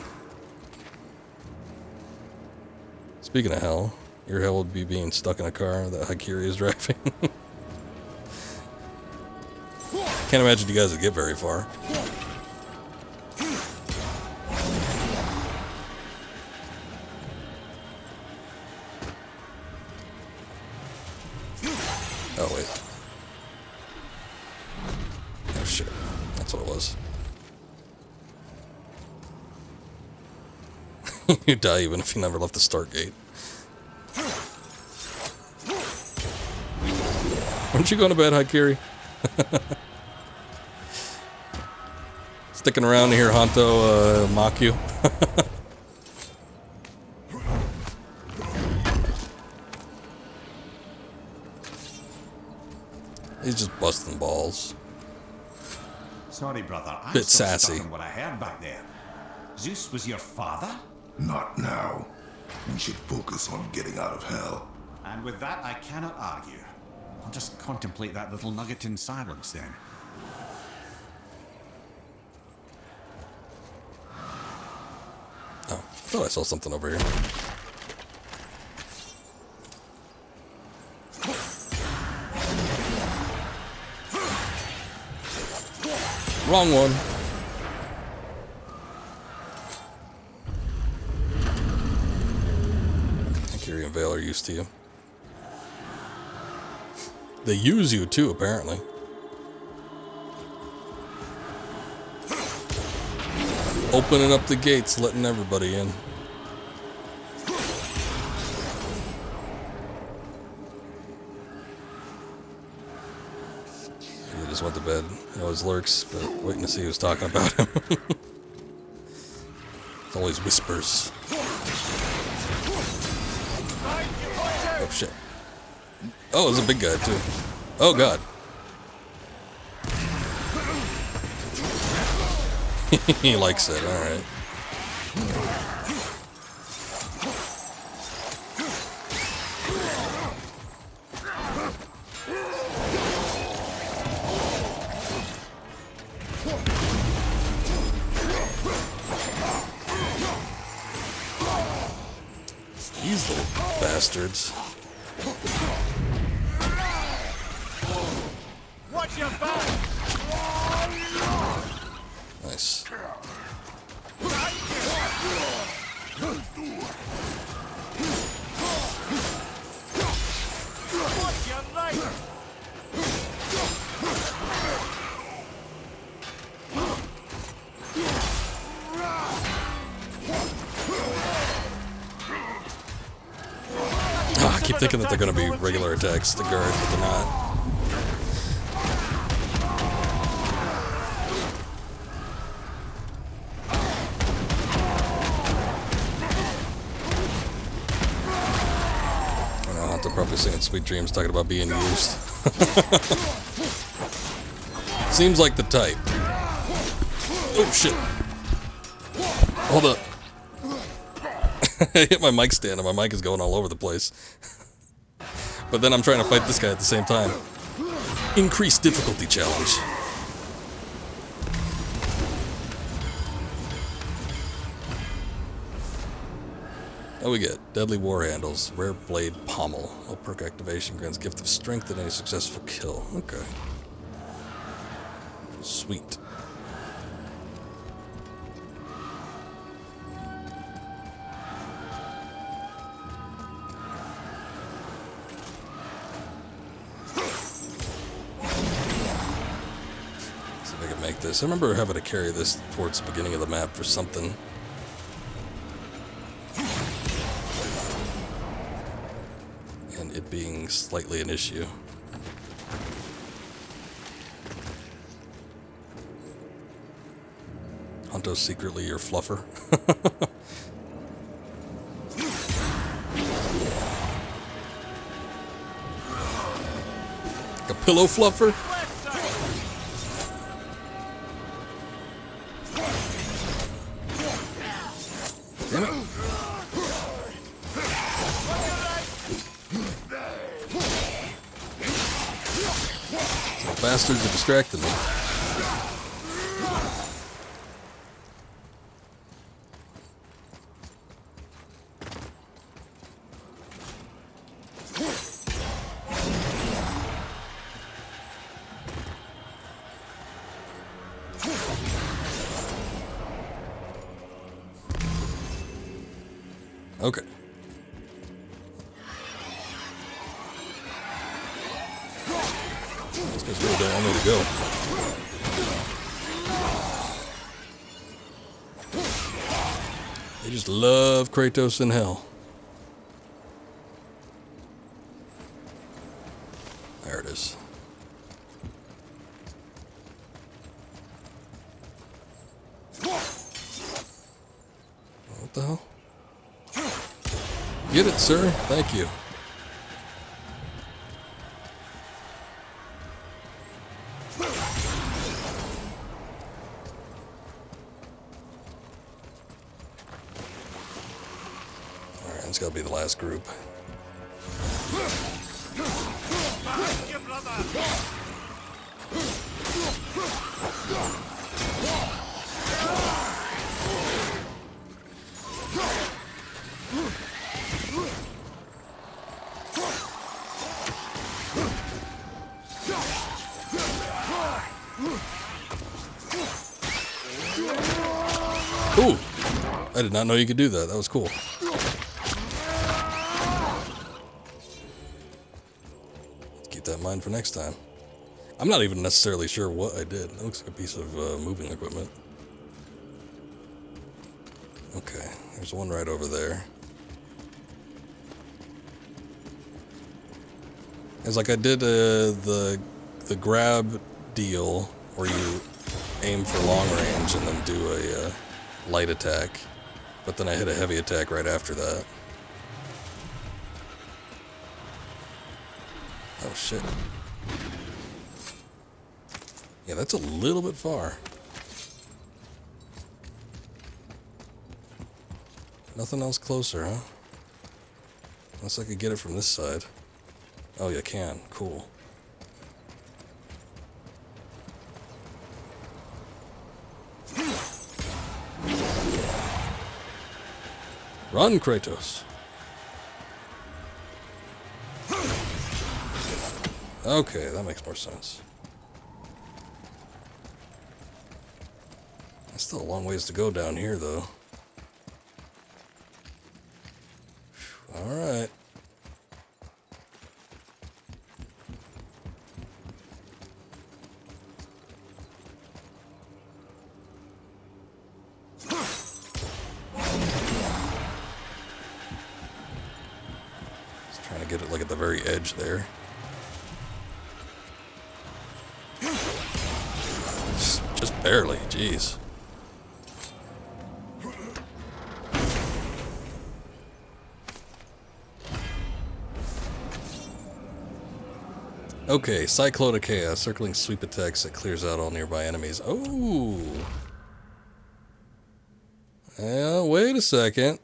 Speaking of hell, your hell would be being stuck in a car that Hakiri is driving. Can't imagine you guys would get very far. Oh, wait. Oh, shit. That's what it was. You die even if you never left the start gate. Aren't you going to bed, Hakiri? Sticking around to hear Hanto mock you. He's just busting balls. Sorry, brother. I'm Bit still sassy. stuck on what I heard back there. Zeus was your father? Not now. We should focus on getting out of hell. And with that, I cannot argue. I'll just contemplate that little nugget in silence then. Oh, I thought I saw something over here. Wrong one. Hakiri and Vale are used to you. They use you too, apparently. Opening up the gates, letting everybody in. He just went to bed. He always lurks, but waiting to see who's talking about him. It's always whispers. Oh shit. Oh, it's a big guy too. Oh god. He likes it, alright. These little bastards. Watch your back! Nice. Watch your leg! Oh, I keep thinking that they're going to be regular attacks to guard, but they're not. Probably singing Sweet Dreams, talking about being used. Seems like the type. Oh shit. Hold up. I hit my mic stand and my mic is going all over the place. But then I'm trying to fight this guy at the same time. Increased difficulty challenge. Oh, we get Deadly War Handles, Rare Blade Pommel. Oh, perk activation grants Gift of Strength at any successful kill. Okay. Sweet. See if I can make this. I remember having to carry this towards the beginning of the map for something. It being slightly an issue. Hunto's secretly your fluffer. Like a pillow fluffer? bastards are distracting me. Okay. These guys really don't want me to go. They just love Kratos in hell. There it is. What the hell? Get it, sir. Thank you. Alright, it's gotta be the last group. Ooh! I did not know you could do that. That was cool. Let's keep that in mind for next time. I'm not even necessarily sure what I did. It looks like a piece of moving equipment. Okay, there's one right over there. It's like I did the grab deal where you aim for long range and then do a light attack, but then I hit a heavy attack right after that. Oh shit. Yeah, that's a little bit far. Nothing else closer, huh? Unless I could get it from this side. Oh, you can. Cool. Run, Kratos. Okay, that makes more sense. There's still a long ways to go down here, though. Alright. Just trying to get it like at the very edge there. Just barely, jeez. Okay, Cyclone of Chaos, circling sweep attacks that clears out all nearby enemies. Oh! Yeah, wait a second.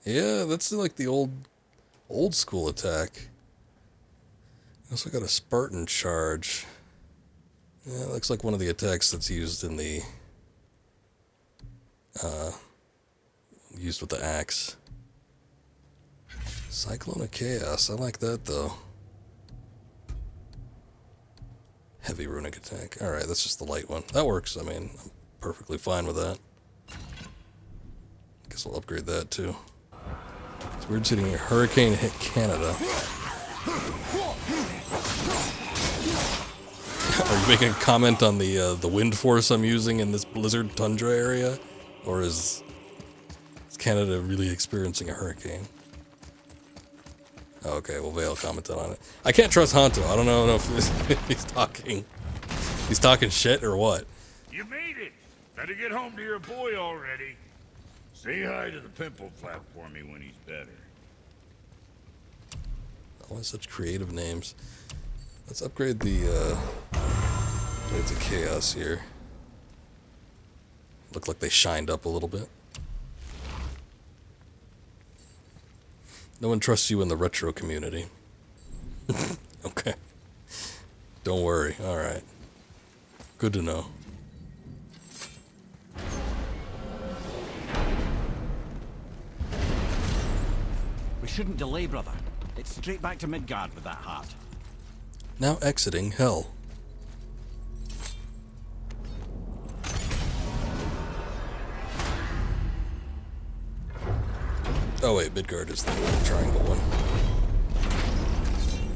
Yeah, that's like the old school attack. Also got a Spartan charge. Yeah, it looks like one of the attacks that's used in the used with the axe. Cyclone of Chaos, I like that though. Heavy runic attack. Alright, that's just the light one. That works, I mean, I'm perfectly fine with that. Guess I'll upgrade that too. It's weird seeing a hurricane hit Canada. Are you making a comment on the wind force I'm using in this blizzard tundra area? Or is Canada really experiencing a hurricane? Oh, okay, well, Vale commented on it. I can't trust Hanto. I don't know if he's talking shit or what. You made it. Better get home to your boy already. Say hi to the pimple flap for me when he's better. Always such creative names. Let's upgrade the Blades of Chaos here. Look like they shined up a little bit. No one trusts you in the retro community. Okay. Don't worry. Alright. Good to know. We shouldn't delay, brother. It's straight back to Midgard with that heart. Now exiting Hell. Oh wait, Midgard is the triangle one.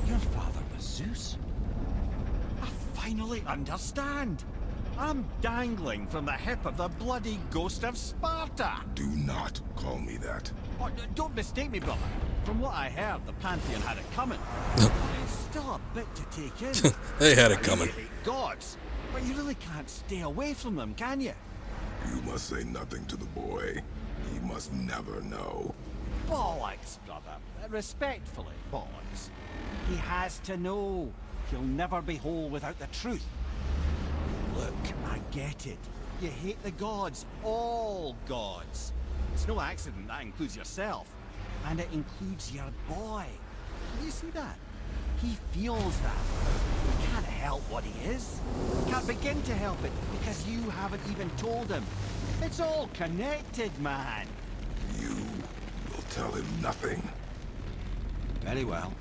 Your father was Zeus? I finally understand. I'm dangling from the hip of the bloody ghost of Sparta. Do not call me that. Oh, don't mistake me, brother. From what I heard, the Pantheon had it coming. It's still a bit to take in. They had it coming. You hate gods, but you really can't stay away from them, can you? You must say nothing to the boy. He must never know. Bollocks, brother. Respectfully, bollocks. He has to know. He'll never be whole without the truth. Look, I get it. You hate the gods. All gods. It's no accident that includes yourself. And it includes your boy. Can you see that? He feels that. He can't help what he is. Can't begin to help it because you haven't even told him. It's all connected, man. You will tell him nothing. Very well.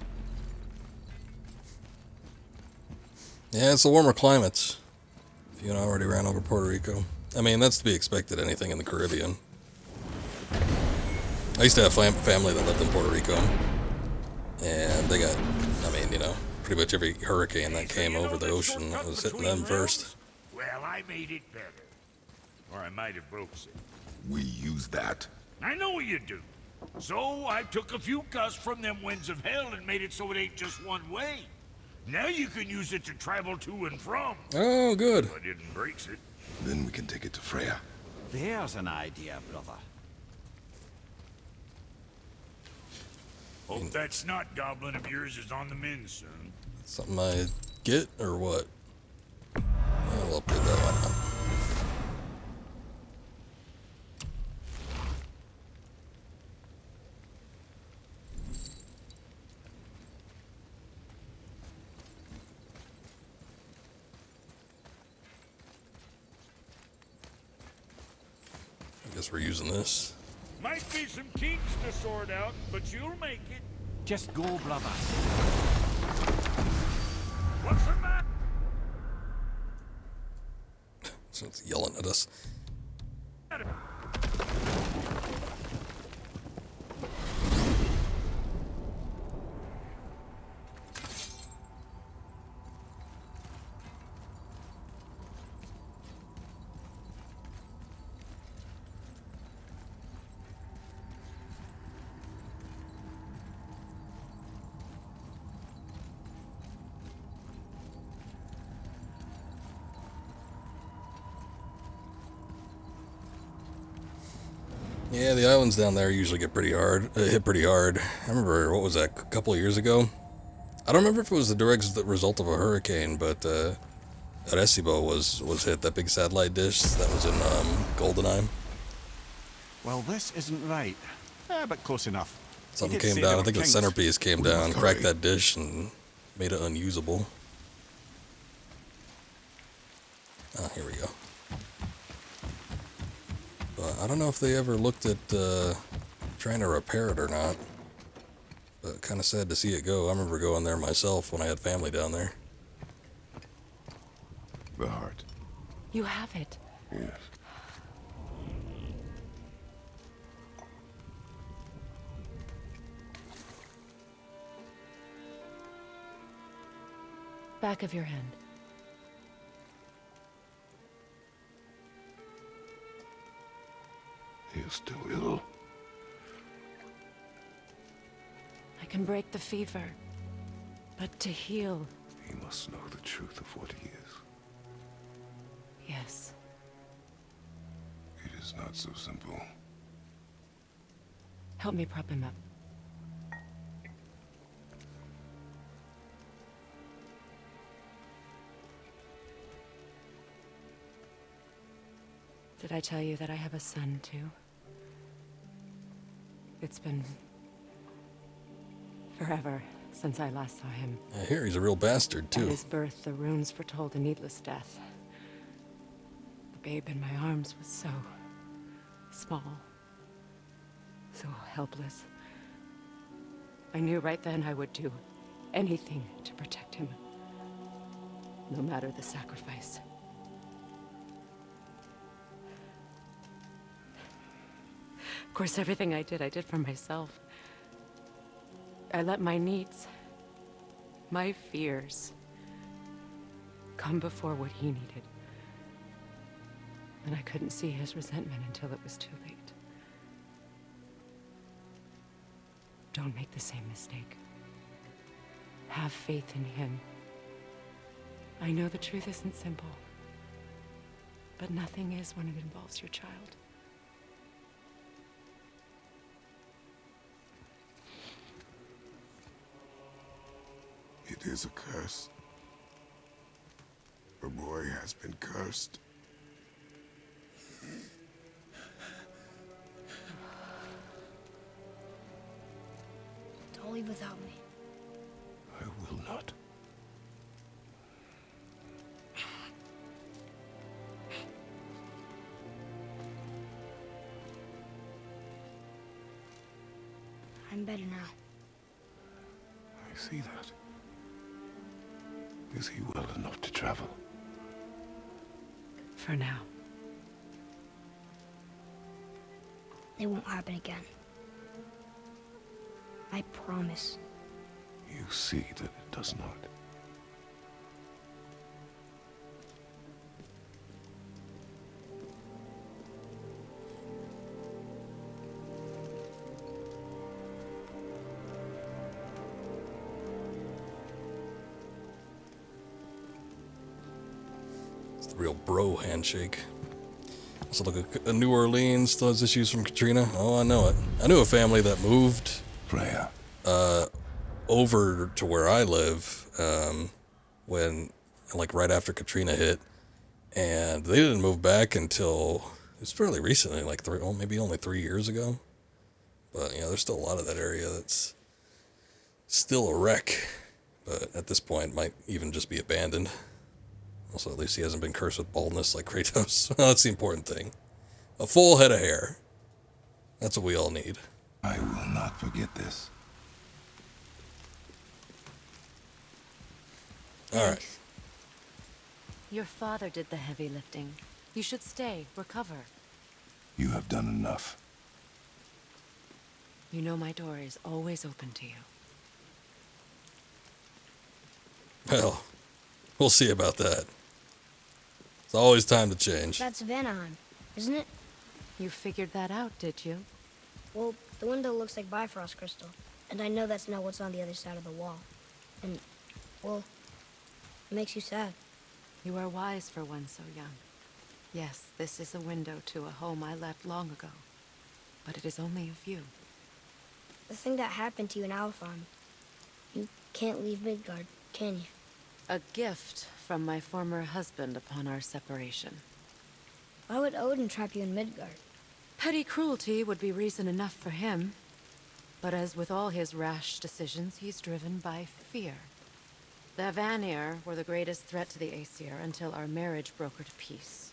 Yeah, it's the warmer climates. If you already ran over Puerto Rico. I mean, that's to be expected, anything in the Caribbean. I used to have family that lived in Puerto Rico. And they got, I mean, you know, pretty much every hurricane that came over the ocean that was hitting them first. Well, I made it better. Or I might have broke it. We use that. I know you do. So I took a few gusts from them winds of hell and made it so it ain't just one way. Now you can use it to travel to and from. Oh, good. But it breaks it. Then we can take it to Freya. There's an idea, brother. Hope that snot goblin of yours is on the mend soon. Something I get, or what? I'll upgrade that one up. I guess we're using this. Might be some kinks to sort out, but you'll make it. Just go, brother. What's the matter? So it's yelling at us. Yeah, the islands down there usually get pretty hard, hit pretty hard. I remember, what was that, a couple of years ago? I don't remember if it was the direct result of a hurricane, but Arecibo was hit, that big satellite dish that was in GoldenEye. Well, this isn't right. But close enough. Something came down, I think the centerpiece came down, cracked that dish, and made it unusable. Ah, here we go. But I don't know if they ever looked at trying to repair it or not. But kind of sad to see it go. I remember going there myself when I had family down there. The heart. You have it. Yes. Back of your hand. He is still ill. I can break the fever, but to heal... He must know the truth of what he is. Yes. It is not so simple. Help me prop him up. Did I tell you that I have a son, too? It's been forever since I last saw him. I hear he's a real bastard, At too. his birth, the runes foretold a needless death. The babe in my arms was so small, so helpless. I knew right then I would do anything to protect him, no matter the sacrifice. Of course, everything I did for myself. I let my needs, my fears, come before what he needed. And I couldn't see his resentment until it was too late. Don't make the same mistake. Have faith in him. I know the truth isn't simple, but nothing is when it involves your child. It is a curse. The boy has been cursed. Don't leave without me. I will not. I'm better now. I see that. Is he well enough to travel? For now. It won't happen again. I promise. You see that it does not. It's the real bro handshake. Also, look at New Orleans still has issues from Katrina. Oh, I know it. I knew a family that moved Freya. over to where I live when, like, right after Katrina hit, and they didn't move back until it was fairly recently, like maybe only 3 years ago. But you know, there's still a lot of that area that's still a wreck, but at this point might even just be abandoned. Also, at least he hasn't been cursed with baldness like Kratos. That's the important thing. A full head of hair. That's what we all need. I will not forget this. All right. Your father did the heavy lifting. You should stay, recover. You have done enough. You know my door is always open to you. Well, we'll see about that. It's always time to change. That's Vanaheim, isn't it? You figured that out, did you? Well, the window looks like Bifrost crystal, and I know that's not what's on the other side of the wall. And, well, it makes you sad. You are wise for one so young. Yes, this is a window to a home I left long ago, but it is only a view. The thing that happened to you in Alfheim, you can't leave Midgard, can you? A gift from my former husband upon our separation. Why would Odin trap you in Midgard? Petty cruelty would be reason enough for him. But as with all his rash decisions, he's driven by fear. The Vanir were the greatest threat to the Aesir until our marriage brokered peace.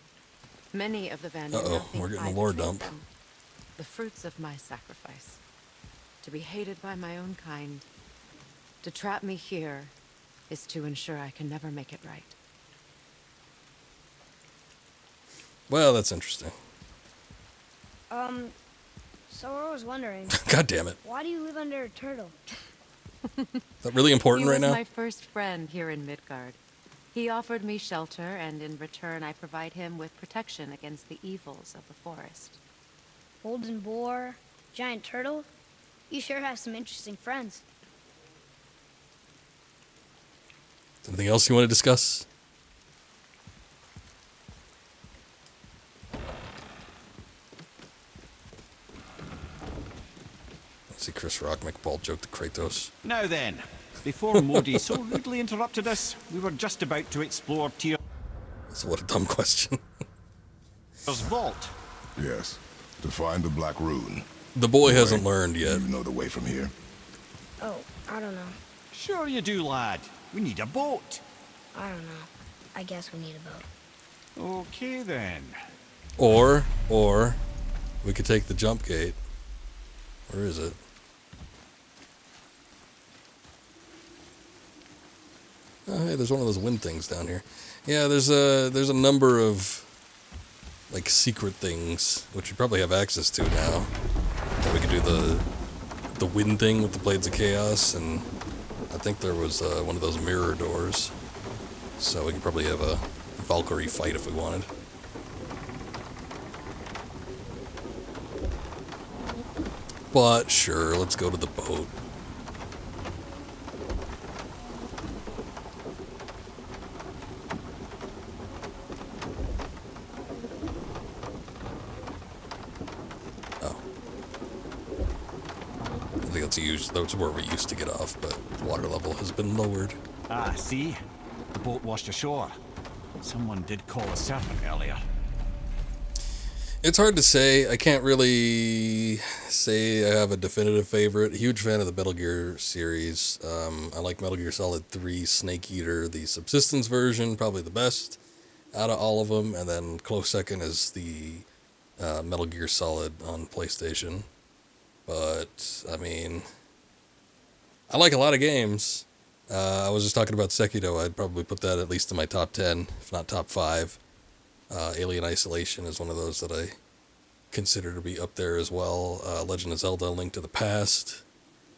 Many of the Vanir now think we're getting I a lore betrayed dump. them. The fruits of my sacrifice. To be hated by my own kind. To trap me here is to ensure I can never make it right. Well, that's interesting. So I was wondering, God damn it. why do you live under a turtle? Is that really important right He was now? my first friend here in Midgard. He offered me shelter, and in return I provide him with protection against the evils of the forest. Golden boar, giant turtle? You sure have some interesting friends. Anything else you want to discuss? Let's see Chris Rock make a bald joke to Kratos. Now then, before Modi so rudely interrupted us, we were just about to explore Tyr's So what a dumb question. vault. Yes. To find the Black Rune. The boy hasn't learned yet. You know the way from here. Oh, I don't know. Sure you do, lad. We need a boat. I don't know. I guess we need a boat. Okay, then. Or we could take the jump gate. Where is it? Oh, hey, there's one of those wind things down here. Yeah, there's a number of like secret things which you probably have access to now. And we could do the wind thing with the Blades of Chaos, and I think there was one of those mirror doors. So we could probably have a Valkyrie fight if we wanted. But sure, let's go to the boat. Oh. I think that's where we used to get off, but the water level has been lowered. Ah, see? The boat washed ashore. Someone did call a serpent earlier. It's hard to say. I can't really say I have a definitive favorite. Huge fan of the Metal Gear series. I like Metal Gear Solid 3 Snake Eater, the Subsistence version, probably the best out of all of them. And then close second is the Metal Gear Solid on PlayStation. But, I mean, I like a lot of games. I was just talking about Sekiro. I'd probably put that at least in my top 10, if not top 5. Alien Isolation is one of those that I consider to be up there as well. Legend of Zelda: Link to the Past.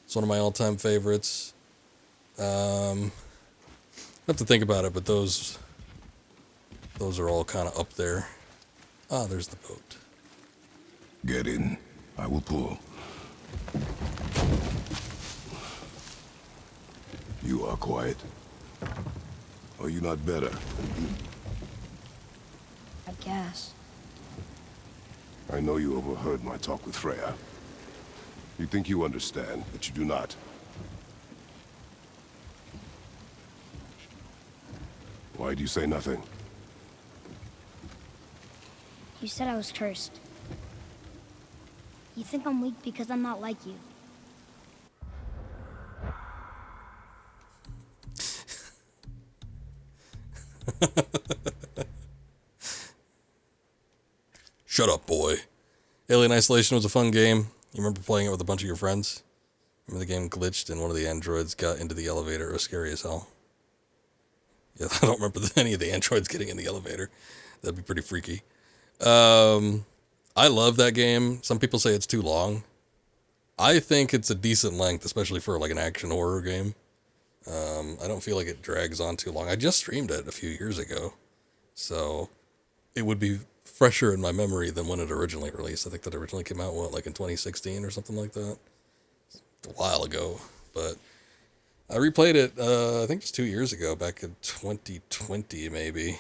It's one of my all-time favorites. I have to think about it, but those are all kind of up there. Ah, there's the boat. Get in. I will pull. You are quiet. Are you not better? I guess. I know you overheard my talk with Freya. You think you understand, but you do not. Why do you say nothing? You said I was cursed. You think I'm weak because I'm not like you. Shut up, boy. Alien Isolation was a fun game. You remember playing it with a bunch of your friends? Remember the game glitched and one of the androids got into the elevator? It was scary as hell. Yeah, I don't remember any of the androids getting in the elevator. That'd be pretty freaky. I love that game. Some people say it's too long. I think it's a decent length, especially for like an action horror game. I don't feel like it drags on too long. I just streamed it a few years ago, so it would be fresher in my memory than when it originally released. I think that originally came out, like in 2016 or something like that. A while ago, but I replayed it, I think just 2 years ago, back in 2020 maybe.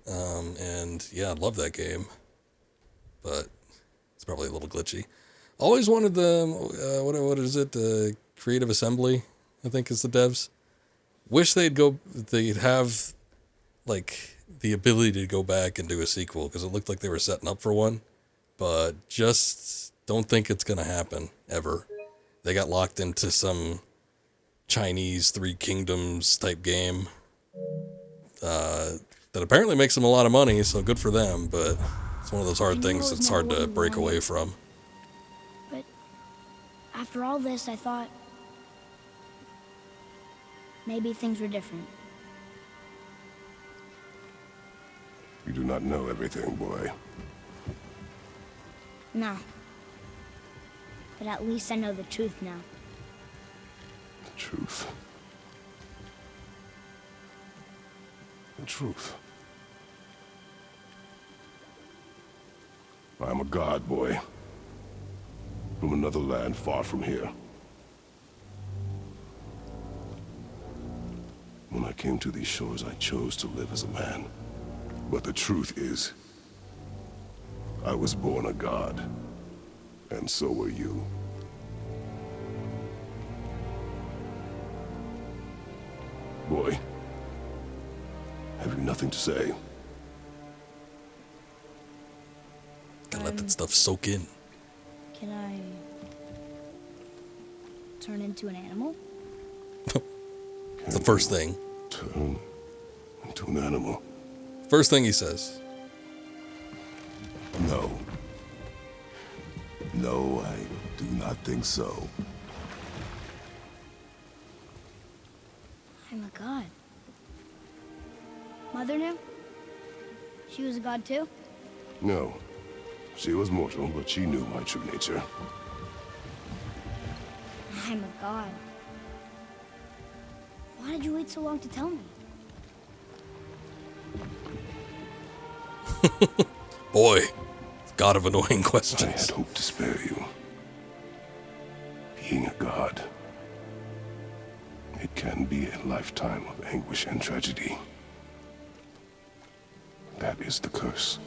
And yeah, I love that game, but it's probably a little glitchy. Always wanted the, what is it? Creative Assembly, I think is the devs. Wish they'd have like the ability to go back and do a sequel, because it looked like they were setting up for one, but just don't think it's going to happen ever. They got locked into some Chinese Three Kingdoms type game that apparently makes them a lot of money, so good for them, but it's one of those hard things that's hard to break away from. But after all this, I thought maybe things were different. You do not know everything, boy. No. But at least I know the truth now. The truth. The truth. I am a god, boy. From another land far from here. When I came to these shores, I chose to live as a man. But the truth is, I was born a god. And so were you. Boy, have you nothing to say? Gotta let that stuff soak in. Can I turn into an animal? It's the first thing. Turn into an animal. First thing he says. No. No, I do not think so. I'm a god. Mother knew? She was a god too? No. She was mortal, but she knew my true nature. I'm a god. Why did you wait so long to tell me? Boy, god of annoying I had questions. hoped to spare you. Being a god, it can be a lifetime of anguish and tragedy. That is the curse.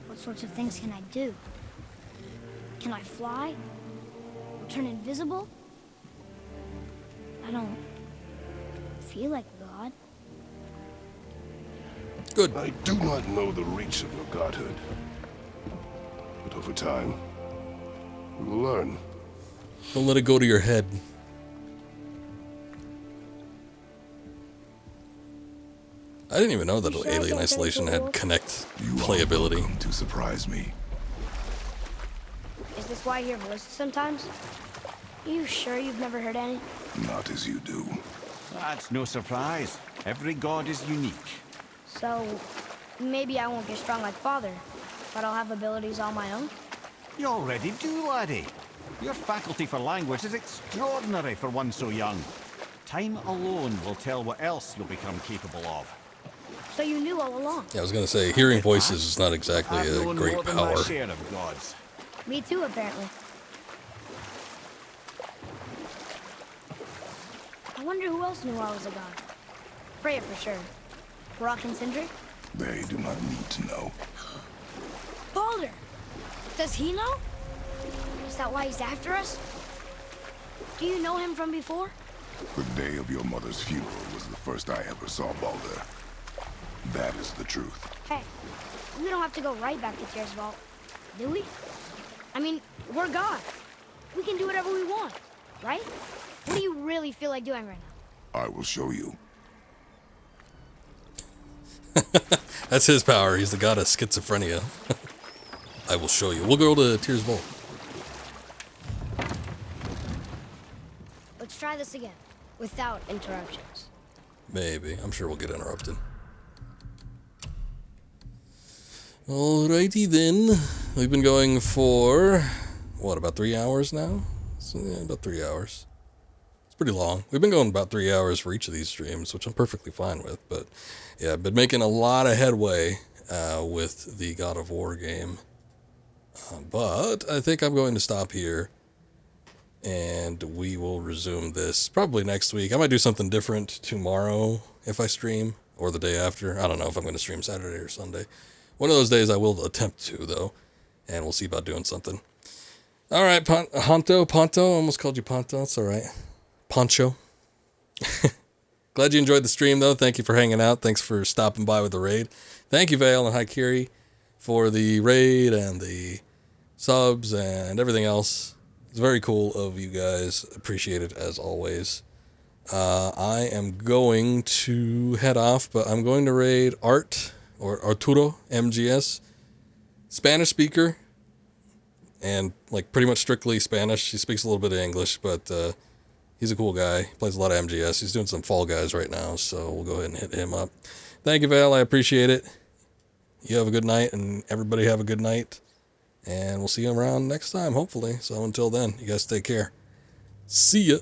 What sorts of things can I do? Can I fly? Or turn invisible? I don't feel like a god. Good. I do not know the reach of your godhood. But over time, we will learn. Don't let it go to your head. I didn't even know that You sure I Alien can't turn Isolation into a had wolf? Connect You playability. are welcome to surprise me. Is this why I hear voices sometimes? You sure you've never heard any? Not as you do. That's no surprise. Every god is unique. So, maybe I won't get strong like Father, but I'll have abilities all my own? You already do, laddie. Your faculty for language is extraordinary for one so young. Time alone will tell what else you'll become capable of. So you knew all along? Yeah, I was gonna say, hearing voices is not exactly I've a known great more than my power. share of gods. Me too, apparently. I wonder who else knew I was a god. Freya for sure. Brock and Sindri? They do not need to know. Baldur! Does he know? Is that why he's after us? Do you know him from before? The day of your mother's funeral was the first I ever saw Baldur. That is the truth. Hey, we don't have to go right back to Tyr's Vault, do we? I mean, we're God. We can do whatever we want, right? What do you really feel like doing right now? I will show you. That's his power. He's the god of schizophrenia. I will show you. We'll go to Tears Vault. Let's try this again, without interruptions. Maybe. I'm sure we'll get interrupted. Alrighty then. We've been going for, what, about 3 hours now? So, yeah, about 3 hours. It's pretty long. We've been going about 3 hours for each of these streams, which I'm perfectly fine with. But, yeah, I've been making a lot of headway with the God of War game. But I think I'm going to stop here. And we will resume this probably next week. I might do something different tomorrow if I stream, or the day after. I don't know if I'm going to stream Saturday or Sunday. One of those days I will attempt to, though, and we'll see about doing something. All right, Ponto, I almost called you Ponto. It's all right. Poncho. Glad you enjoyed the stream, though. Thank you for hanging out. Thanks for stopping by with the raid. Thank you, Vale and Haikiri, for the raid and the subs and everything else. It's very cool of you guys. Appreciate it as always. I am going to head off, but I'm going to raid Art, or Arturo MGS, Spanish speaker, and like pretty much strictly Spanish. He speaks a little bit of English, but he's a cool guy. He plays a lot of MGS. He's doing some Fall Guys right now, so we'll go ahead and hit him up. Thank you, Val. I appreciate it. You have a good night, and everybody have a good night. And we'll see you around next time, hopefully. So until then, you guys take care. See ya.